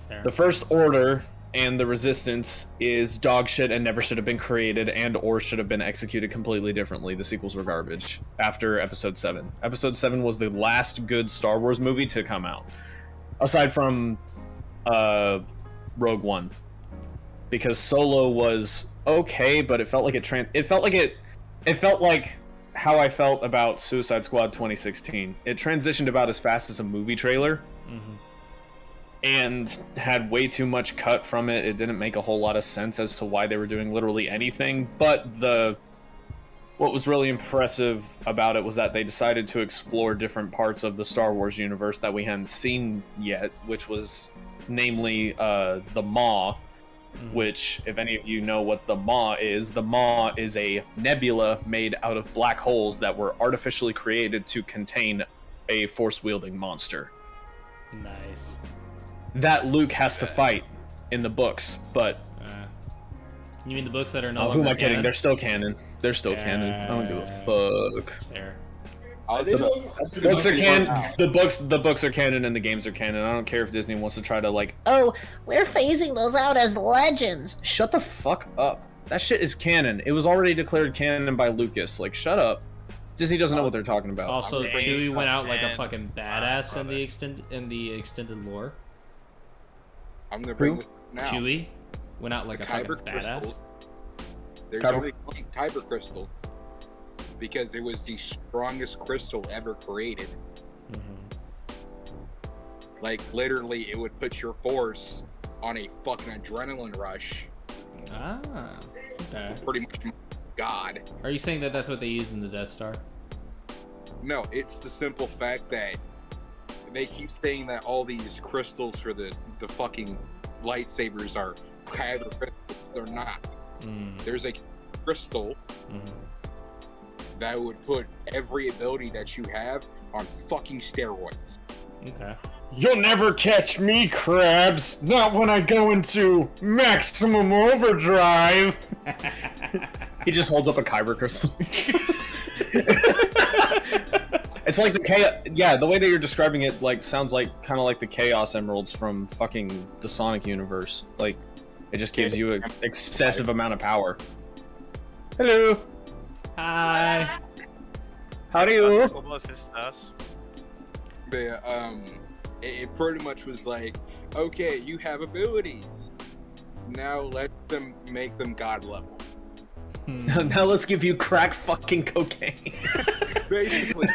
Fair. The First Order and the Resistance is dog shit and never should have been created and or should have been executed completely differently. The sequels were garbage after Episode 7. Episode 7 was the last good Star Wars movie to come out. Aside from Rogue One. Because Solo was okay, but it felt like it felt like how I felt about Suicide Squad 2016. It transitioned about as fast as a movie trailer. Mm-hmm. And had way too much cut from it. It didn't make a whole lot of sense as to why they were doing literally anything. But what was really impressive about it was that they decided to explore different parts of the Star Wars universe that we hadn't seen yet, which was namely the Maw, which, if any of you know what the Maw is a nebula made out of black holes that were artificially created to contain a force-wielding monster. Nice. That Luke has to fight in the books, but... You mean the books that are no who am I kidding? canon? They're still canon. They're still canon. I don't give a fuck. That's fair. The books are canon. The books are canon and the games are canon. I don't care if Disney wants to try to like, oh, we're phasing those out as legends. Shut the fuck up. That shit is canon. It was already declared canon by Lucas. Like, shut up. Disney doesn't know what they're talking about. Also, Chewie went out like a fucking badass in the extended lore. I'm gonna bring this now. Chewie went out like a fucking badass. There's only one Kyber crystal because it was the strongest crystal ever created. Like, literally, it would put your force on a fucking adrenaline rush. Ah, okay. Pretty much God. Are you saying that that's what they used in the Death Star? No, it's the simple fact that they keep saying that all these crystals for the fucking lightsabers are kyber crystals. They're not. There's a crystal that would put every ability that you have on fucking steroids. Okay. You'll never catch me, Krabs. Not when I go into maximum overdrive. He just holds up a kyber crystal. It's like the way that you're describing it, like, sounds like kind of like the Chaos Emeralds from fucking the Sonic universe. Like, it just gives you an excessive amount of power. Hello. Hi. How do you? It pretty much was like, okay, you have abilities. Now let them make them god level. Now let's give you crack fucking cocaine. Basically.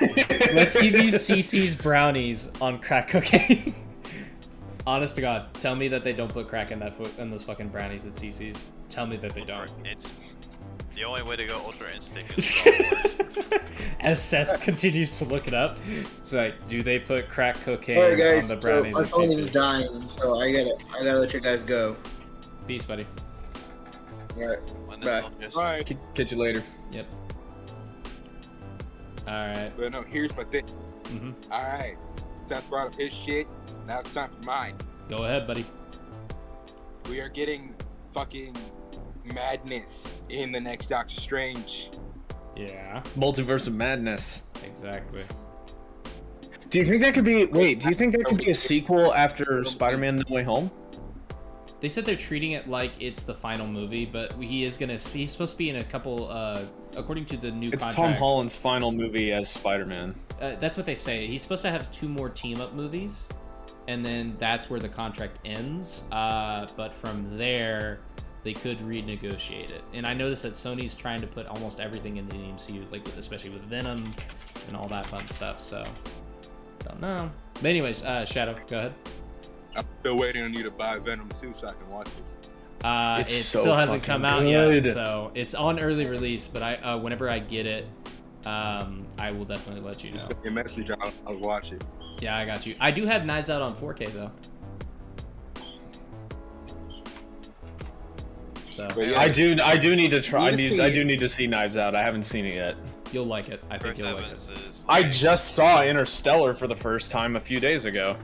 Let's give you CC's brownies on crack cocaine. Honest to God, tell me that they don't put crack in those fucking brownies at CC's. Tell me that they don't. It's the only way to go Ultra Instinct is Star Wars. As Seth continues to look it up, it's like, do they put crack cocaine Alright, guys, on the brownies so my at phone CC's? is dying, so I gotta let you guys go. Peace, buddy. Alright, bye. Alright, catch you later. Yep. Alright. But no, here's my thing. Alright, Seth brought up his shit. Now it's time for mine. Go ahead, buddy. We are getting fucking madness in the next Doctor Strange. Yeah. Multiverse of Madness. Exactly. Do you think that could be... Wait, do you think that could be a sequel after Spider-Man No Way Home? They said they're treating it like it's the final movie, but he's supposed to be in a couple, according to the new contract. It's Tom Holland's final movie as Spider-Man. That's what they say. He's supposed to have 2 more team-up movies, and then that's where the contract ends. But from there, they could renegotiate it. And I noticed that Sony's trying to put almost everything in the MCU, like especially with Venom and all that fun stuff. So, don't know. But anyways, Shadow, go ahead. I'm still waiting on you to buy Venom 2 so I can watch it. It still hasn't come out yet, so it's on early release. But I, whenever I get it, I will definitely let you know. Just send me a message. I'll watch it. Yeah, I got you. I do have Knives Out on 4K though. So yeah, I do need to try. I do need to see Knives Out. I haven't seen it yet. You'll like it. I think you'll like it. I just saw Interstellar for the first time a few days ago.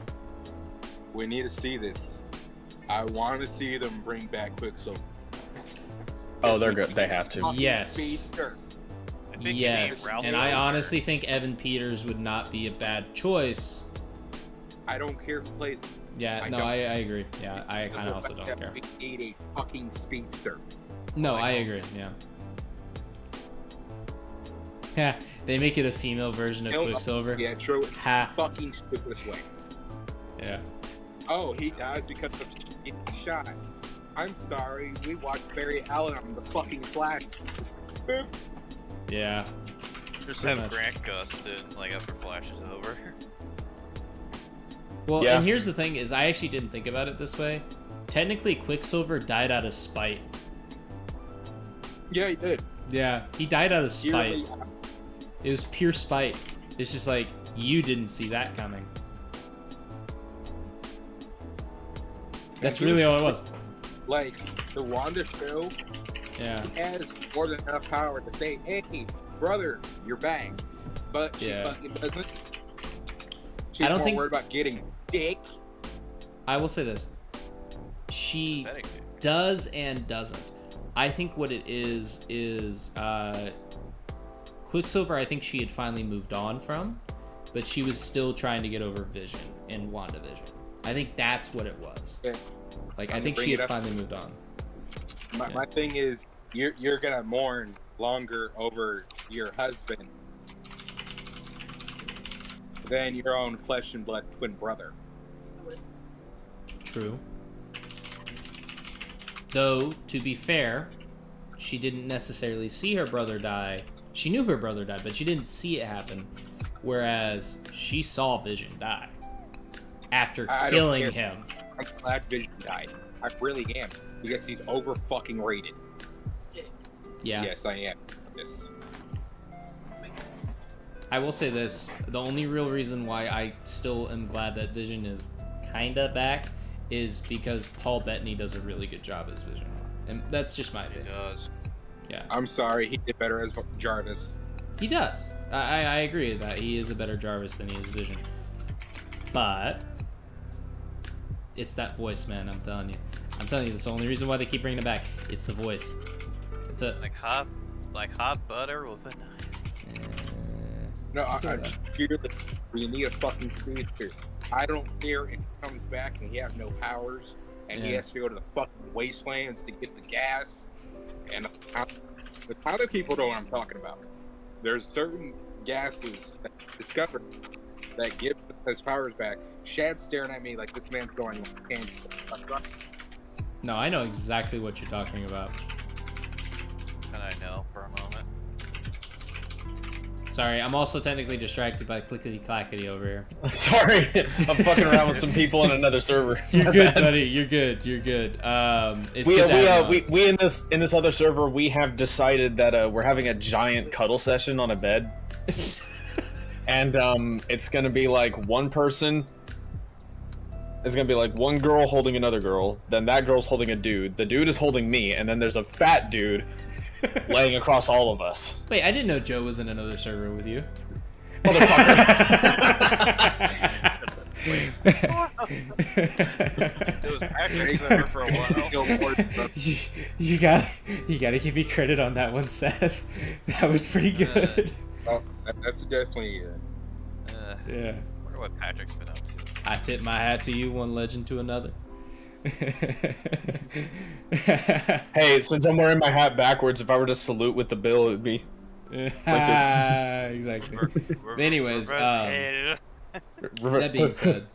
We need to see this. I want to see them bring back Quicksilver. Oh, they're good. They have to. Yes. Yes. And I honestly think Evan Peters would not be a bad choice. I don't care who plays it. Yeah, I agree. Yeah, I kind of also don't care. We need a fucking speedster. No, I agree. Yeah. Yeah, they make it a female version of Quicksilver. Yeah, true. Ha. Fucking stupidest way. Yeah. Oh, he died because of getting shot. I'm sorry, we watched Barry Allen on the fucking Flash. Boop. Yeah. Just have Grant Gustin, like, after Flash is over. Well, and here's the thing, is I actually didn't think about it this way. Technically, Quicksilver died out of spite. Yeah, he did. Yeah, he died out of spite. It was pure spite. It's just like, you didn't see that coming. That's really all it was. Like, the Wanda show has more than enough power to say, hey, brother, you're back. But she fucking doesn't. She's more worried about getting dick. I will say this. She does and doesn't. I think what it is Quicksilver, I think she had finally moved on from, but she was still trying to get over Vision in WandaVision. I think that's what it was. Yeah. Like, I think she had finally moved on. My thing is, you're gonna mourn longer over your husband than your own flesh and blood twin brother. True. Though, to be fair, she didn't necessarily see her brother die. She knew her brother died, but she didn't see it happen. Whereas she saw Vision die after killing him. I'm glad Vision died. I really am, because he's over fucking rated. Yeah. Yes, I am. Yes. I will say this: the only real reason why I still am glad that Vision is kinda back is because Paul Bettany does a really good job as Vision, and that's just my opinion. He does. Yeah. I'm sorry, he did better as Jarvis. He does. I agree with that. He is a better Jarvis than he is Vision. But it's that voice, man. I'm telling you. That's the only reason why they keep bringing it back. It's the voice. It's a like hot butter with a knife. No, you need a fucking speedster. I don't care if he comes back and he has no powers and he has to go to the fucking wastelands to get the gas. And the powder people know what I'm talking about. There's certain gases that discovered that give his powers back. Shad's staring at me like this man's going, No, I know exactly what you're talking about. And I know for a moment. Sorry, I'm also technically distracted by clickety-clackety over here. Sorry, I'm fucking around with some people in another server. You're good, buddy. You're good. It's we in this other server, we have decided that we're having a giant cuddle session on a bed, and it's gonna be like one person. It's gonna be like one girl holding another girl, then that girl's holding a dude. The dude is holding me, and then there's a fat dude laying across all of us. Wait, I didn't know Joe was in another server with you. Motherfucker. It was Patrick's server for a while. You gotta give me credit on that one, Seth. That was pretty good. Well, that's definitely yeah. I wonder what Patrick's been up to. I tip my hat to you, one legend to another. Hey, since I'm wearing my hat backwards, if I were to salute with the bill, it would be like this. Exactly. Anyways, that being said,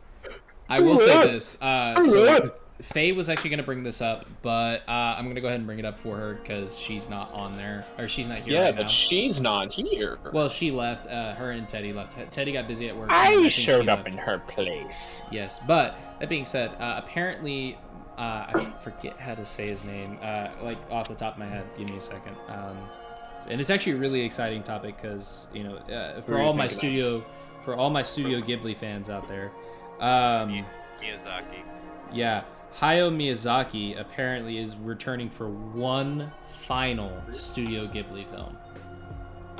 I will say this. So Faye was actually going to bring this up, but I'm going to go ahead and bring it up for her because she's not on there, or she's not here right now. Yeah, but she's not here. Well, she left. Her and Teddy left. Teddy got busy at work. I showed up in her place. Yes, but that being said, apparently, I forget how to say his name, like off the top of my head. Give me a second. And it's actually a really exciting topic because, you know, for all my Studio Ghibli fans out there, Miyazaki. Yeah, Hayao Miyazaki apparently is returning for one final Studio Ghibli film.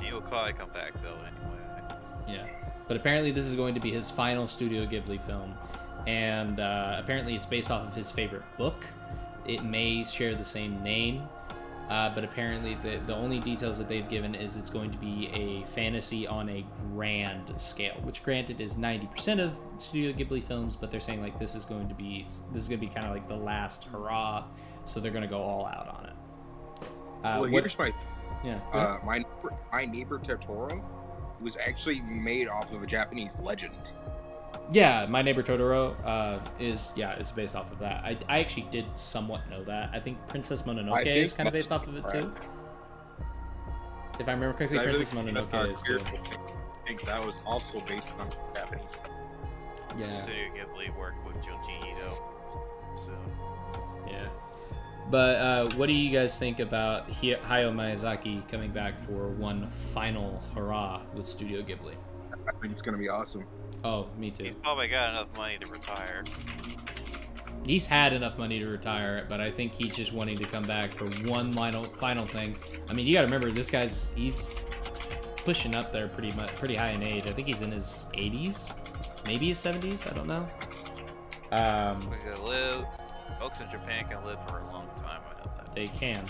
He will probably come back though anyway. Yeah, but apparently this is going to be his final Studio Ghibli film, and apparently it's based off of his favorite book. It may share the same name, but apparently the only details that they've given is it's going to be a fantasy on a grand scale, which granted is 90% of Studio Ghibli films, but they're saying like this is going to be kind of like the last hurrah, so they're going to go all out on it. Well, here's my my neighbor Totoro was actually made off of a Japanese legend. Yeah, My Neighbor Totoro is based off of that. I actually did somewhat know that. I think Princess Mononoke is kind of based off of it too. If I remember correctly, Princess Mononoke is too. I think that was also based on Japanese. Yeah. Studio Ghibli worked with Junji Ito. So. Yeah. But what do you guys think about Hayao Miyazaki coming back for one final hurrah with Studio Ghibli? I think it's going to be awesome. Oh, me too. He's probably got enough money to retire. He's had enough money to retire, but I think he's just wanting to come back for one final thing. I mean, you got to remember, he's pushing up there pretty high in age. I think he's in his 80s, maybe his 70s. I don't know. We gotta live. Folks in Japan can live for a long time. I know that. They can.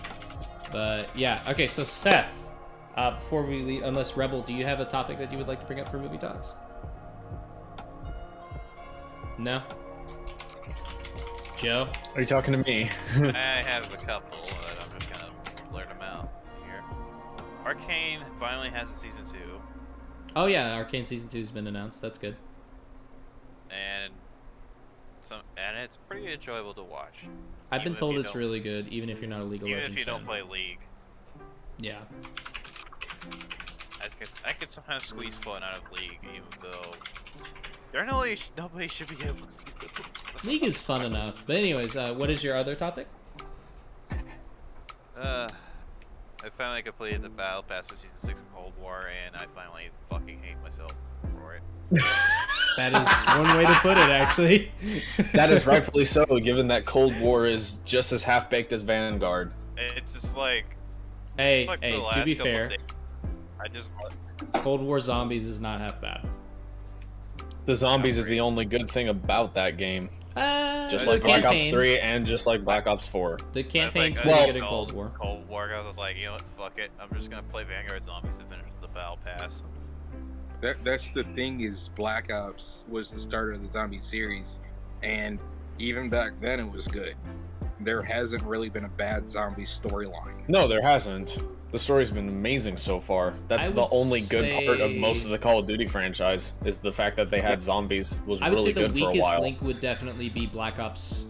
But yeah, okay. So Seth, before we leave, unless Rebel, do you have a topic that you would like to bring up for movie talks? No. Joe? Are you talking to me? I have a couple, but I'm just gonna blurt them out here. Arcane finally has a season 2. Oh yeah, Arcane season 2 has been announced. That's good. And it's pretty enjoyable to watch. I've been told it's really good, even if you're not a League of Legends fan. Even if you don't play League. Yeah. I could sometimes squeeze fun out of League, even though nobody should be able to. League is fun enough. But anyways, what is your other topic? I finally completed the Battle Pass for Season 6 of Cold War, and I finally fucking hate myself for it. That is one way to put it, actually. That is rightfully so, given that Cold War is just as half-baked as Vanguard. It's just like... Hey, like to be fair, Cold War Zombies is not half bad. The zombies is the only good thing about that game. Just the like Black Ops campaign. 3 and just like Black Ops 4. The campaign's pretty pretty good in Cold War. Cold War, I was like, you know what, fuck it. I'm just gonna play Vanguard Zombies to finish the Battle Pass. That's the thing, is Black Ops was the start of the zombie series, and even back then it was good. There hasn't really been a bad zombie storyline. No, there hasn't. The story's been amazing so far. That's the only good part of most of the Call of Duty franchise, is the fact that they had zombies was really good for a while. I would say the weakest link would definitely be Black Ops.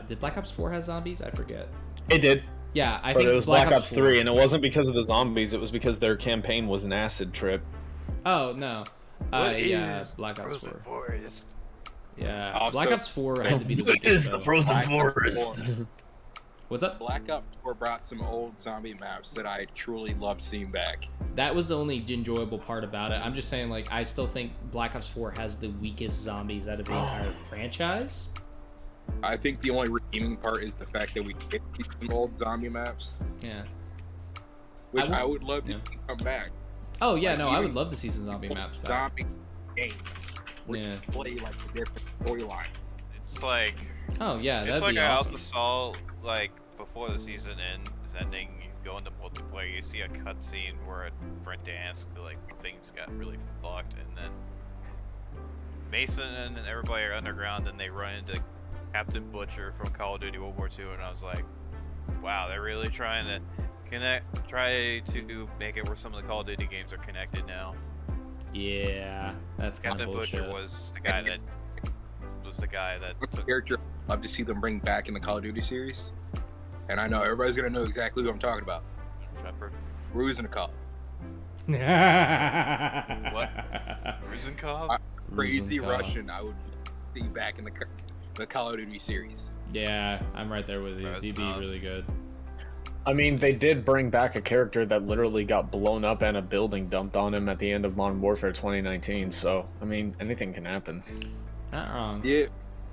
Did Black Ops 4 have zombies? I forget. It did. Yeah, I but think it was Black Ops 3, and it wasn't because of the zombies. It was because their campaign was an acid trip. Oh no. Yeah, Black Ops 4. Yeah, also, Black Ops 4 had to be the weakest. What is the Frozen Forest? What's up? Black Ops 4 brought some old zombie maps that I truly loved seeing back. That was the only enjoyable part about it. I'm just saying, like, I still think Black Ops 4 has the weakest zombies out of the entire franchise. I think the only redeeming part is the fact that we get some old zombie maps. Yeah. Which I would love to come back. Oh yeah, like, no, I would love to see some zombie maps back. Zombie game. Yeah. Play like a different storyline. It's like. Oh yeah, that'd be awesome. I also saw, like, before the season is ending, you go into multiplayer, you see a cutscene where a friend dance, like, things got really fucked, and then Mason and everybody are underground, and they run into Captain Butcher from Call of Duty World War II, and I was like, wow, they're really trying to try to make it where some of the Call of Duty games are connected now. Yeah, that's kind of bullshit. Captain Butcher was the guy that took character. I'd love to see them bring back in the Call of Duty series, and I know everybody's gonna know exactly who I'm talking about. Shepard. Ruznikov. What? Ruznikov? Crazy Russian. I would see back in the Call of Duty series. Yeah, I'm right there with you. He'd be really good. I mean, they did bring back a character that literally got blown up and a building dumped on him at the end of Modern Warfare 2019, so, I mean, anything can happen. Not wrong. Yeah,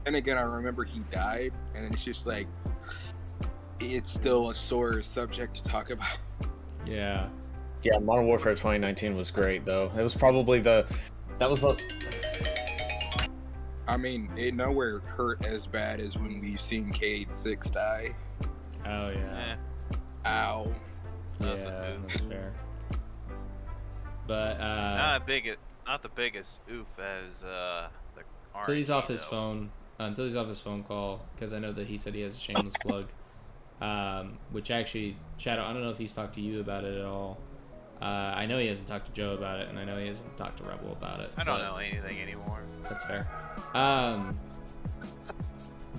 and again, I remember he died, and it's just like, it's still a sore subject to talk about. Yeah. Yeah, Modern Warfare 2019 was great, though. It was probably I mean, it nowhere hurt as bad as when we've seen Cade 6 die. Oh, yeah. Ow. Yeah, that's fair. But, not the biggest oof as, the until he's off his phone, until he's off his phone call, because I know that he said he has a shameless plug. Which actually, Shadow, I don't know if he's talked to you about it at all. I know he hasn't talked to Joe about it, and I know he hasn't talked to Rebel about it. I don't know anything anymore. That's fair.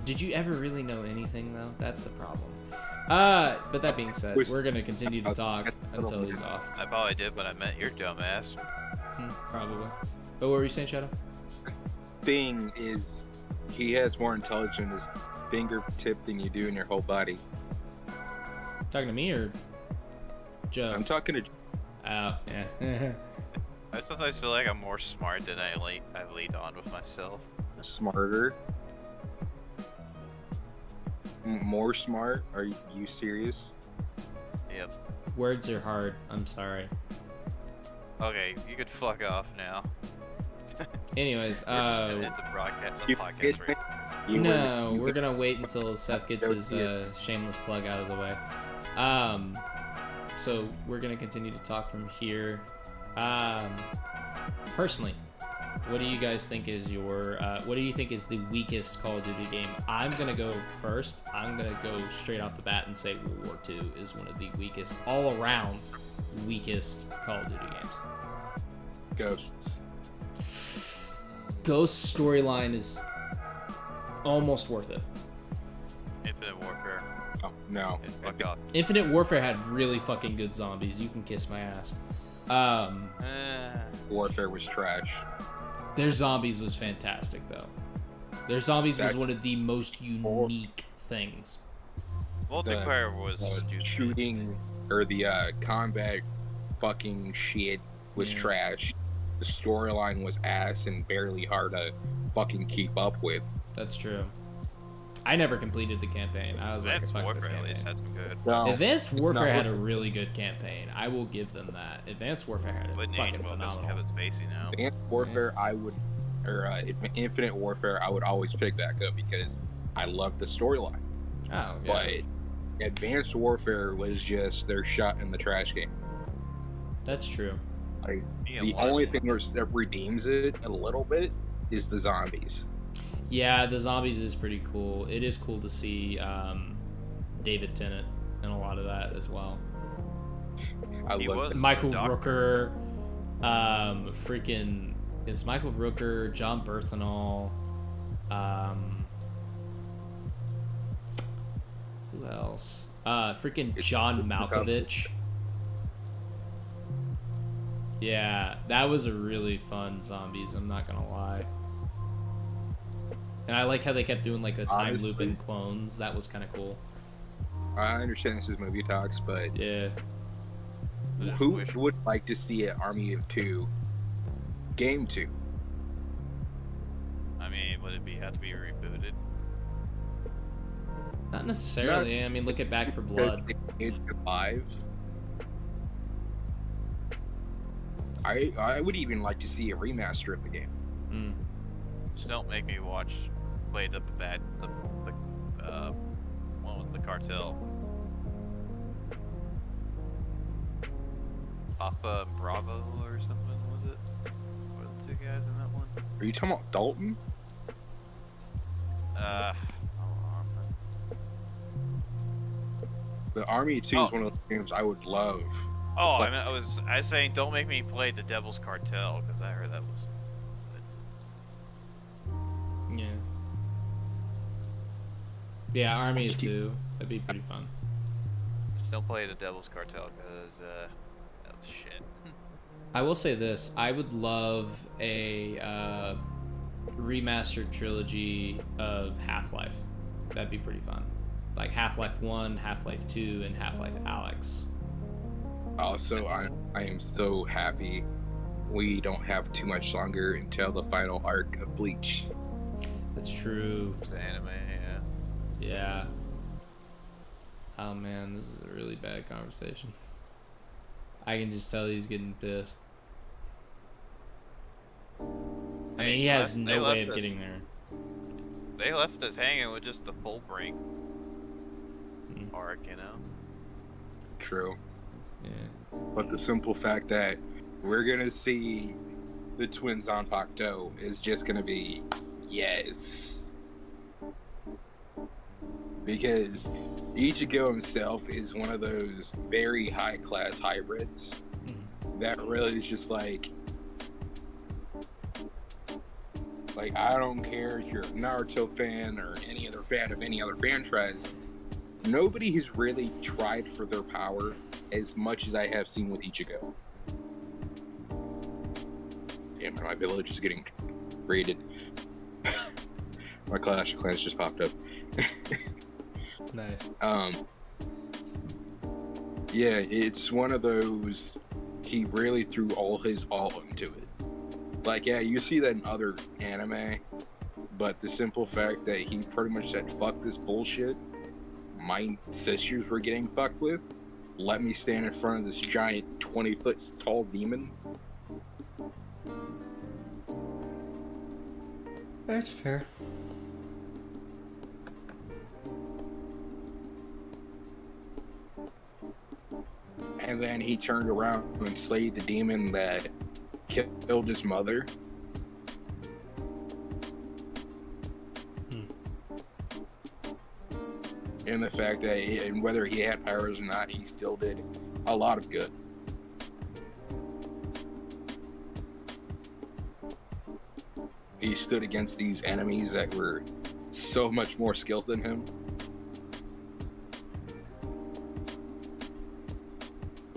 Did you ever really know anything, though? That's the problem. But that being said, we're going to continue to talk until he's off. I probably did, but I meant your dumbass. Probably. But what were you saying, Shadow? Thing is, he has more intelligence in his fingertip than you do in your whole body. Talking to me or Joe? I'm talking to. Oh, yeah. I sometimes feel like I'm more smart than I lead on with myself. Smarter? More smart? Are you serious? Yep. Words are hard. I'm sorry. Okay, you could fuck off now. Anyways, the podcast right? No, we're gonna wait until Seth gets his shameless plug out of the way. So we're gonna continue to talk from here. Personally, what do you guys think is what do you think is the weakest Call of Duty game? I'm gonna go first. I'm gonna go straight off the bat and say World War II is one of the weakest, all around weakest Call of Duty games. Ghosts. Ghost storyline is almost worth it. Infinite Warfare. Oh, no. Fuck off. Infinite Warfare had really fucking good zombies. You can kiss my ass. Warfare was trash. Their zombies was fantastic, though. Their zombies was one of the most unique things. Multiplayer was shooting, or the combat fucking shit was trash. The storyline was ass and barely hard to fucking keep up with. That's true. I never completed the campaign. I was Advanced like, fuck this Warfare at campaign. least had some good. No, Advanced Warfare had a really good campaign. I will give them that. Advanced Warfare had a fucking phenomenal. Kevin Spacey now. Advanced Warfare, Infinite Warfare, I would always pick back up because I love the storyline. Oh, yeah. But Advanced Warfare was just their shot in the trash game. That's true. Like, the only thing that redeems it a little bit is the zombies. Yeah, the zombies is pretty cool. It is cool to see David Tennant in a lot of that as well. I love Michael Rooker, is Michael Rooker, John Berthenol, who else? John Malkovich. Yeah, that was a really fun zombies, I'm not gonna lie. And I like how they kept doing like the time looping clones. That was kind of cool. I understand this is movie talks, but yeah, who would like to see an Army of Two game 2? I mean, would it have to be rebooted? Not necessarily. I mean, look at Back 4 Blood. It's alive. I would even like to see a remaster of the game. Just don't make me play the one with the cartel. Papa Bravo or something, was it? Were the two guys in that one? Are you talking about Dalton? The Army 2 is one of the games I would love. Oh, I was saying don't make me play the Devil's Cartel, because I heard that was good. Yeah. Yeah, Army of 2. That'd be pretty fun. Just don't play the Devil's Cartel, because that was shit. I will say this. I would love a remastered trilogy of Half-Life. That'd be pretty fun. Like Half-Life 1, Half-Life 2, and Half-Life Alyx. Also, I am so happy we don't have too much longer until the final arc of Bleach. That's true. It's the anime, yeah. Yeah. Oh man, this is a really bad conversation. I can just tell he's getting pissed. I mean, he has no way of getting there. They left us hanging with just the full break arc, you know? True. Yeah. But the simple fact that we're gonna see the twins on Pacto is just gonna be yes. Because Ichigo himself is one of those very high class hybrids that really is just like I don't care if you're a Naruto fan or any other fan of any other franchise. Nobody has really tried for their power as much as I have seen with Ichigo. Damn, my village is getting raided. My Clash of Clans just popped up. Nice. Yeah, it's one of those. He really threw all his all into it. Like, yeah, you see that in other anime, but the simple fact that he pretty much said, "Fuck this bullshit. My sisters were getting fucked with. Let me stand in front of this giant 20-foot tall demon." That's fair. And then he turned around and slayed the demon that killed his mother. And the fact that, and whether he had powers or not, he still did a lot of good. He stood against these enemies that were so much more skilled than him.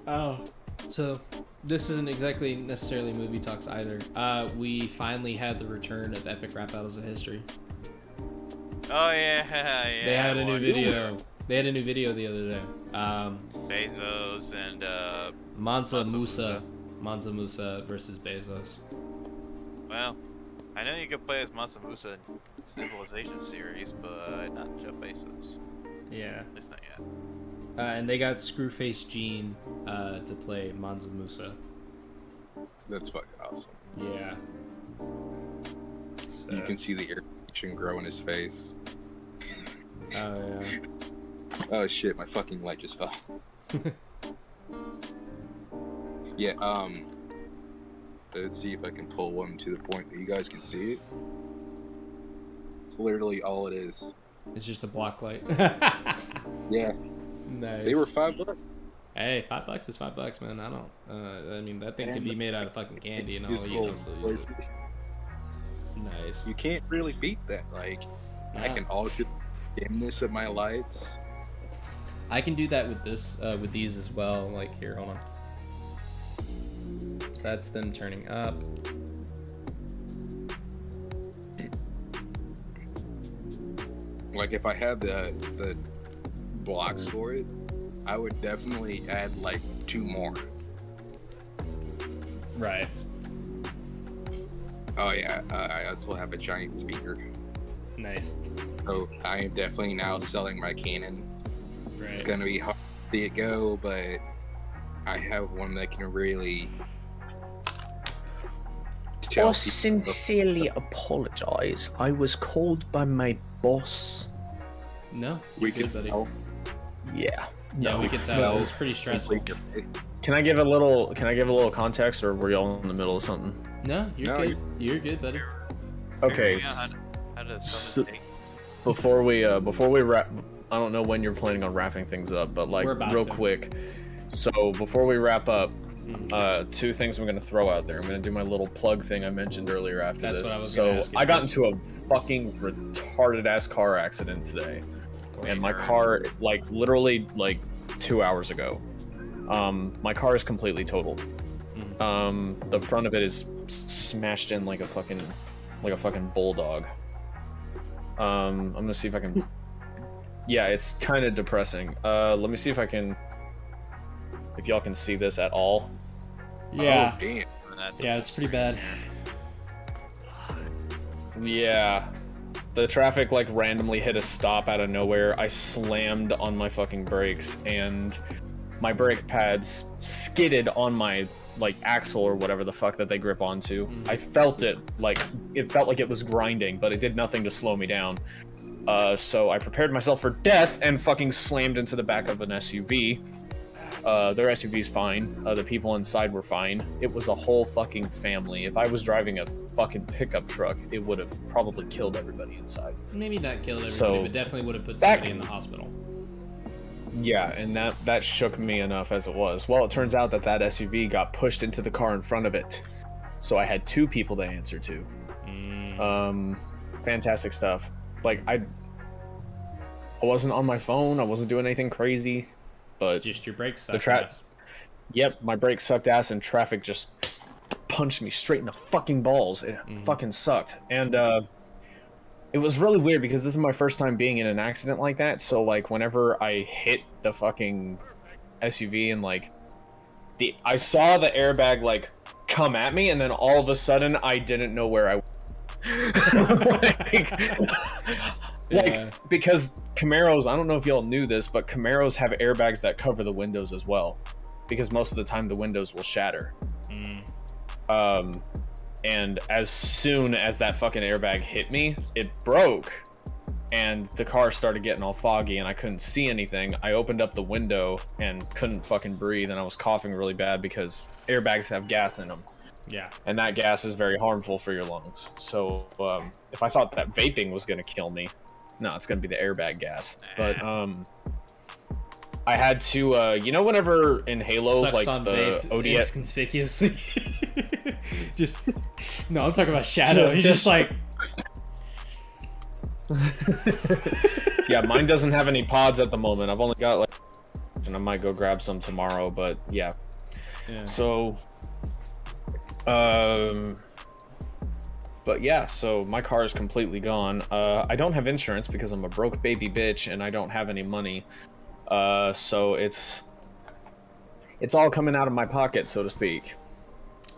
Oh, so this isn't exactly necessarily movie talks either. We finally had the return of Epic Rap Battles of History. Oh yeah. They had a new video. They had a new video the other day. Bezos and Mansa Musa versus Bezos. Well, I know you could play as Mansa Musa in Civilization series, but not Jeff Bezos. Yeah. At least not yet. And they got Screwface Gene to play Mansa Musa. That's fucking awesome. Yeah. So. You can see the irritation grow in his face. Oh yeah. Oh shit, my fucking light just fell. Yeah, let's see if I can pull one to the point that you guys can see it. It's literally all it is. It's just a block light. Yeah. Nice. They were $5. Hey, $5 is $5, man. I don't. I mean, that thing could be made out of fucking candy and all. You know, still use it. Nice. You can't really beat that. Like, I can alter the dimness of my lights. I can do that with this, with these as well. Like, here, hold on. So that's them turning up. Like, if I had the blocks for it, I would definitely add like 2 more. Right. Oh yeah, I also have a giant speaker. Nice. So I am definitely now selling my Canon. Right. It's gonna be hard to see it go, but I have one that can really I sincerely apologize. I was called by my boss. No, we could buddy. Yeah. Yeah, we could tell. It was pretty stressful. Can I give a little context, or were y'all in the middle of something? No, you're good. You're good, buddy. Okay. So, before we wrap, I don't know when you're planning on wrapping things up, but like real quick. So before we wrap up, 2 things I'm gonna throw out there. I'm gonna do my little plug thing I mentioned earlier after That's this. what I was gonna ask you. I got into a fucking retarded ass car accident today, and my car, like literally like 2 hours ago, my car is completely totaled. The front of it is smashed in like a fucking bulldog. I'm gonna see if I can. Yeah, it's kind of depressing. Let me see if y'all can see this at all. Yeah. Oh, damn. Yeah, it's pretty bad. Yeah. The traffic like randomly hit a stop out of nowhere. I slammed on my fucking brakes and my brake pads skidded on my like axle or whatever the fuck that they grip onto. I felt it like it was grinding, but it did nothing to slow me down. So I prepared myself for death and fucking slammed into the back of an SUV. Their SUV's fine. The people inside were fine. It was a whole fucking family. If I was driving a fucking pickup truck, it would have probably killed everybody inside. Maybe not killed everybody, So, but definitely would have put somebody in the hospital. Yeah, and that shook me enough as it was. Well, it turns out that SUV got pushed into the car in front of it, so I had 2 people to answer to. Fantastic stuff. Like I wasn't on my phone. I wasn't doing anything crazy, but just your brakes sucked ass. Yep, my brakes sucked ass, and traffic just punched me straight in the fucking balls. It fucking sucked, and it was really weird because this is my first time being in an accident like that. So like, whenever I hit the fucking SUV and like I saw the airbag like come at me, and then all of a sudden I didn't know where I was. Because Camaros, I don't know if y'all knew this, but Camaros have airbags that cover the windows as well, because most of the time the windows will shatter. And as soon as that fucking airbag hit me, it broke, and the car started getting all foggy, and I couldn't see anything. I opened up the window and couldn't fucking breathe, and I was coughing really bad because airbags have gas in them. Yeah. And that gas is very harmful for your lungs. So if I thought that vaping was gonna kill me, no, it's gonna be the airbag gas. But I had to, you know, whenever in Halo, Sucks like on the vape ODS, inconspicuously. No, I'm talking about Shadow. He's just like. Yeah, mine doesn't have any pods at the moment. I've only got like, and I might go grab some tomorrow. But yeah. So. But yeah, so my car is completely gone. I don't have insurance because I'm a broke baby bitch and I don't have any money. So it's all coming out of my pocket, so to speak.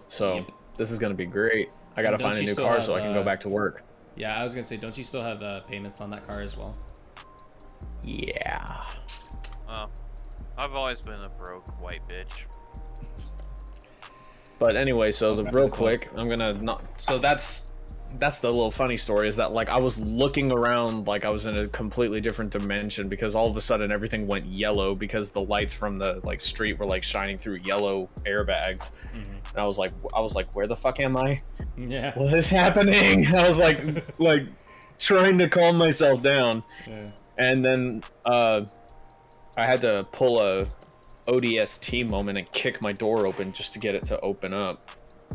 So this is gonna be great. I gotta find a new car so I can go back to work. Yeah, I was gonna say, don't you still have payments on that car as well? Yeah. Well, I've always been a broke white bitch. But anyway, so real quick, I'm gonna not. So that's the little funny story, is that like I was looking around like I was in a completely different dimension, because all of a sudden everything went yellow because the lights from the like street were like shining through yellow airbags, and I was like, where the fuck am I? Yeah. What is happening? I was like trying to calm myself down, and then I had to pull a ODST moment and kick my door open just to get it to open up,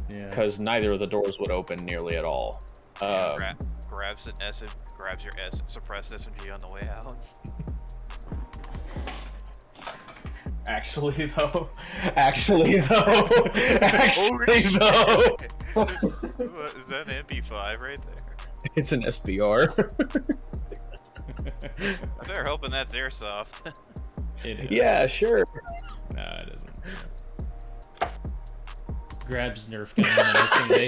because neither of the doors would open nearly at all. Grabs your suppressed SMG on the way out. Actually though. What, is that an MP5 right there? It's an SBR. They're hoping that's airsoft. It is. Yeah, sure. No, it isn't. Grabs Nerf gun menacingly.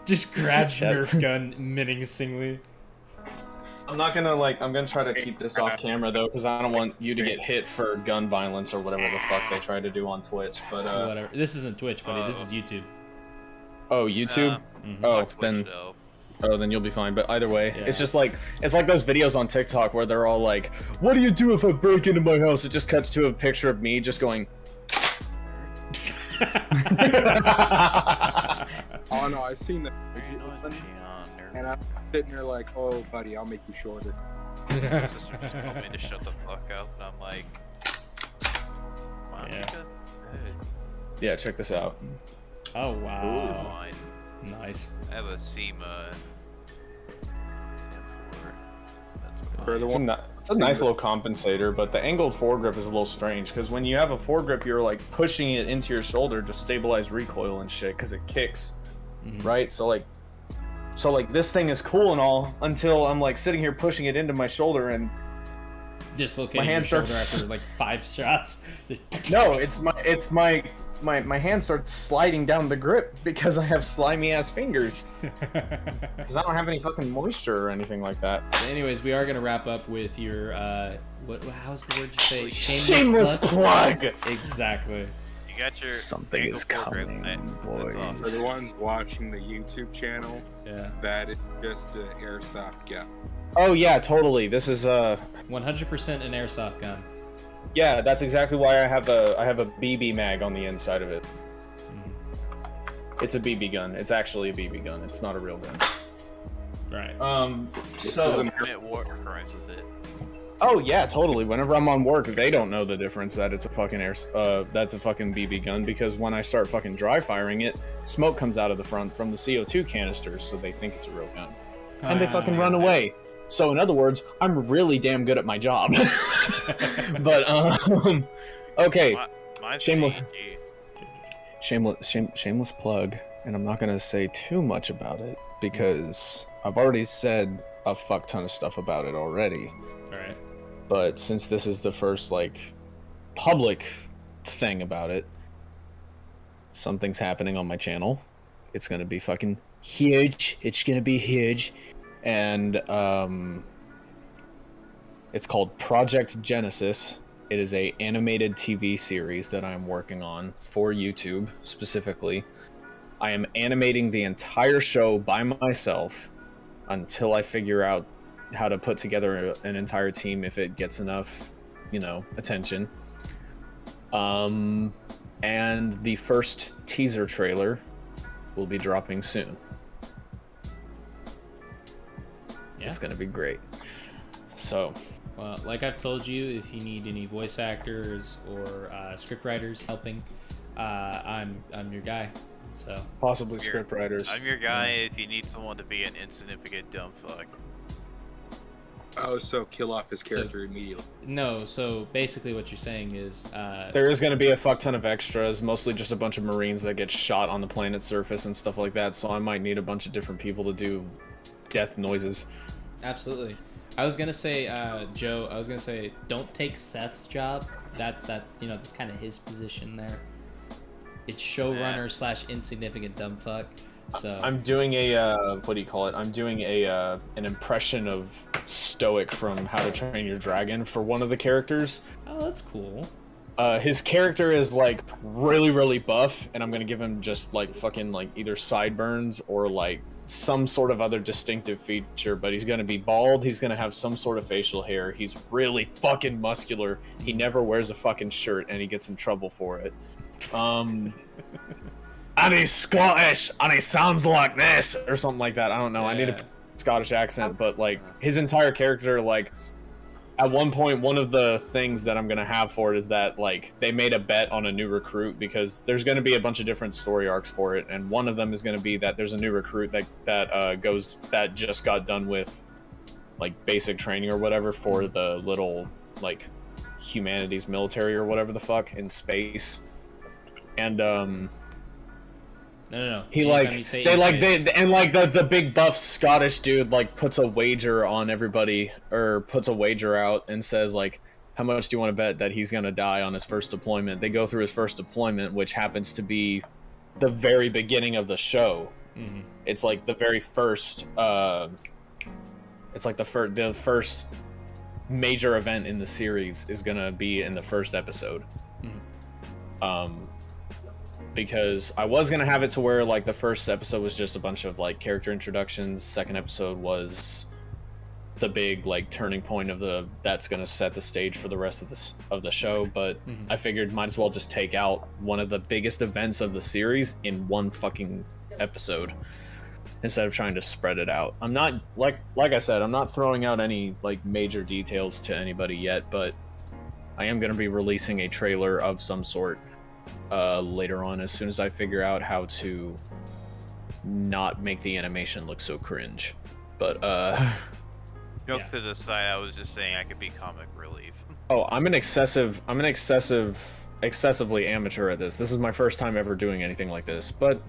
Just grabs Nerf gun menacingly. I'm not gonna I'm gonna try to keep this off camera though, because I don't want you to get hit for gun violence or whatever the fuck they try to do on Twitch. But whatever. This isn't Twitch, buddy. This is YouTube. Oh, YouTube? Then you'll be fine. But either way, it's just like those videos on TikTok where they're all like, "What do you do if I break into my house?" It just cuts to a picture of me just going. Oh no, I've seen that. And I'm sitting there like, "Oh, buddy, I'll make you shorter." My sister just told me to shut the fuck up, and I'm like, wow, yeah, check this out. Oh wow. Ooh, nice. I have a SEMA M4. It's a nice little compensator, but the angled foregrip is a little strange, because when you have a foregrip, you're like pushing it into your shoulder to stabilize recoil and shit, because it kicks, right? So like this thing is cool and all until I'm like sitting here pushing it into my shoulder and dislocating your shoulder after like 5 shots. No, it's my hand starts sliding down the grip because I have slimy ass fingers. Because I don't have any fucking moisture or anything like that. Anyways, we are gonna wrap up with your how's the word you say? Shameless plug. Exactly. You got your something is coming, boys. For the ones watching the YouTube channel, that is just an airsoft gun. Oh yeah, totally. This is 100% an airsoft gun. Yeah, that's exactly why I have a BB mag on the inside of it. It's a BB gun. It's actually a BB gun. It's not a real gun. Right. So what crimes is it? Oh yeah, totally. Whenever I'm on work, they don't know the difference that it's a fucking that's a fucking BB gun, because when I start fucking dry firing it, smoke comes out of the front from the CO2 canisters, so they think it's a real gun, and they fucking run away. So in other words, I'm really damn good at my job. But okay, shameless plug, and I'm not gonna say too much about it because I've already said a fuck ton of stuff about it already. All right. But since this is the first, like, public thing about it, something's happening on my channel. It's gonna be fucking huge. It's gonna be huge. And, it's called Project Genesis. It is a animated TV series that I'm working on for YouTube, specifically. I am animating the entire show by myself until I figure out how to put together an entire team if it gets enough, attention. And the first teaser trailer will be dropping soon. Yeah. It's gonna be great. So, well, like I've told you, if you need any voice actors or script writers helping, I'm your guy. So possibly script writers. I'm your guy if you need someone to be an insignificant dumb fuck. Oh, so kill off his character immediately. No, so basically what you're saying is... there is going to be a fuck ton of extras, mostly just a bunch of Marines that get shot on the planet's surface and stuff like that, so I might need a bunch of different people to do death noises. Absolutely. I was going to say, Joe, don't take Seth's job. That's that's kind of his position there. It's showrunner / insignificant dumb fuck. So I'm doing a what do you call it? I'm doing an impression of Stoic from How to Train Your Dragon for one of the characters. Oh, that's cool. His character is like really buff, and I'm gonna give him just like fucking like either sideburns or like some sort of other distinctive feature. But he's gonna be bald. He's gonna have some sort of facial hair. He's really fucking muscular. He never wears a fucking shirt, and he gets in trouble for it. And he's Scottish, and he sounds like this, or something like that. I don't know. Yeah. I need a Scottish accent, but like his entire character, like at one point, one of the things that I'm gonna have for it is that like they made a bet on a new recruit, because there's gonna be a bunch of different story arcs for it, and one of them is gonna be that there's a new recruit that just got done with like basic training or whatever for the little like humanities military or whatever the fuck in space, and No. He the big buff Scottish dude like puts a wager on everybody, or puts a wager out and says like, how much do you want to bet that he's gonna die on his first deployment? They go through his first deployment, which happens to be the very beginning of the show. Mm-hmm. It's like the very first it's like the first major event in the series is gonna be in the first episode. Mm-hmm. Because I was gonna have it to where like the first episode was just a bunch of like character introductions. Second episode was the big like turning point of that's gonna set the stage for the rest of the show. But I figured might as well just take out one of the biggest events of the series in one fucking episode instead of trying to spread it out. I'm not like I said, I'm not throwing out any like major details to anybody yet, but I am gonna be releasing a trailer of some sort later on, as soon as I figure out how to not make the animation look so cringe. But joke to the side, I was just saying I could be comic relief. Oh, I'm an excessively amateur at this. This is my first time ever doing anything like this, but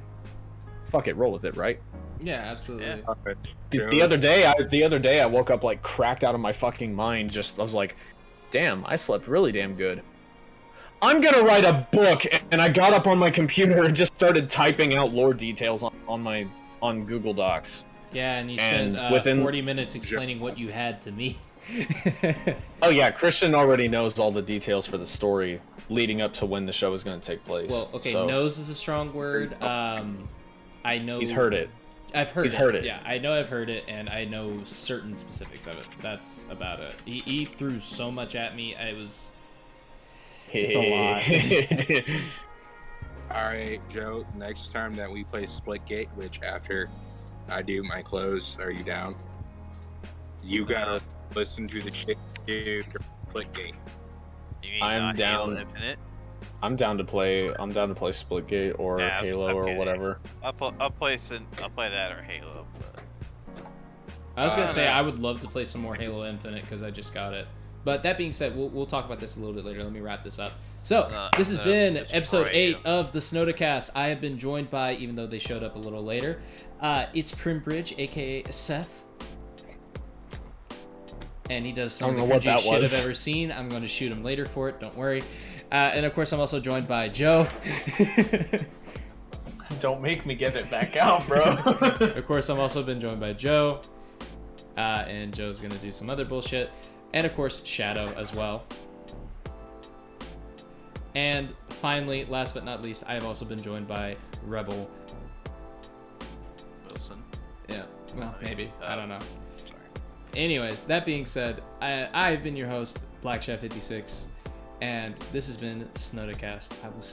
fuck it, roll with it, right? Yeah, absolutely. Yeah. The other day I woke up like cracked out of my fucking mind. I was like, damn, I slept really damn good. I'm gonna write a book, and I got up on my computer and just started typing out lore details on Google Docs. Yeah, and you spent 40 minutes explaining what you had to me. Oh yeah, Christian already knows all the details for the story leading up to when the show is going to take place. Well, okay, so. knows is a strong word. I know he's heard it. I've heard it. Yeah, I know I've heard it, and I know certain specifics of it. That's about it. He threw so much at me. It's a lot. Alright, Joe, next time that we play Splitgate, which after I do my close, are you down? You gotta listen to the shit Dude, Splitgate. I'm down. Infinite? I'm down to play Splitgate or Halo or whatever. I'll play that or Halo. But... I was gonna say I would love to play some more Halo Infinite because I just got it. But that being said, we'll talk about this a little bit later. Let me wrap this up. So this has been episode 8 of the SnodaCast. I have been joined by, even though they showed up a little later, it's Primbridge, aka Seth. And he does some of the cringy shit I've ever seen. I'm going to shoot him later for it. Don't worry. And of course, I'm also joined by Joe. Don't make me get it back out, bro. Of course, I'm also been joined by Joe. And Joe's going to do some other bullshit. And of course, Shadow as well. And finally, last but not least, I have also been joined by Rebel Wilson. Yeah, well, maybe. I don't know. Anyways, that being said, I've been your host, Black Chef 56, and this has been SnodaCast. I will see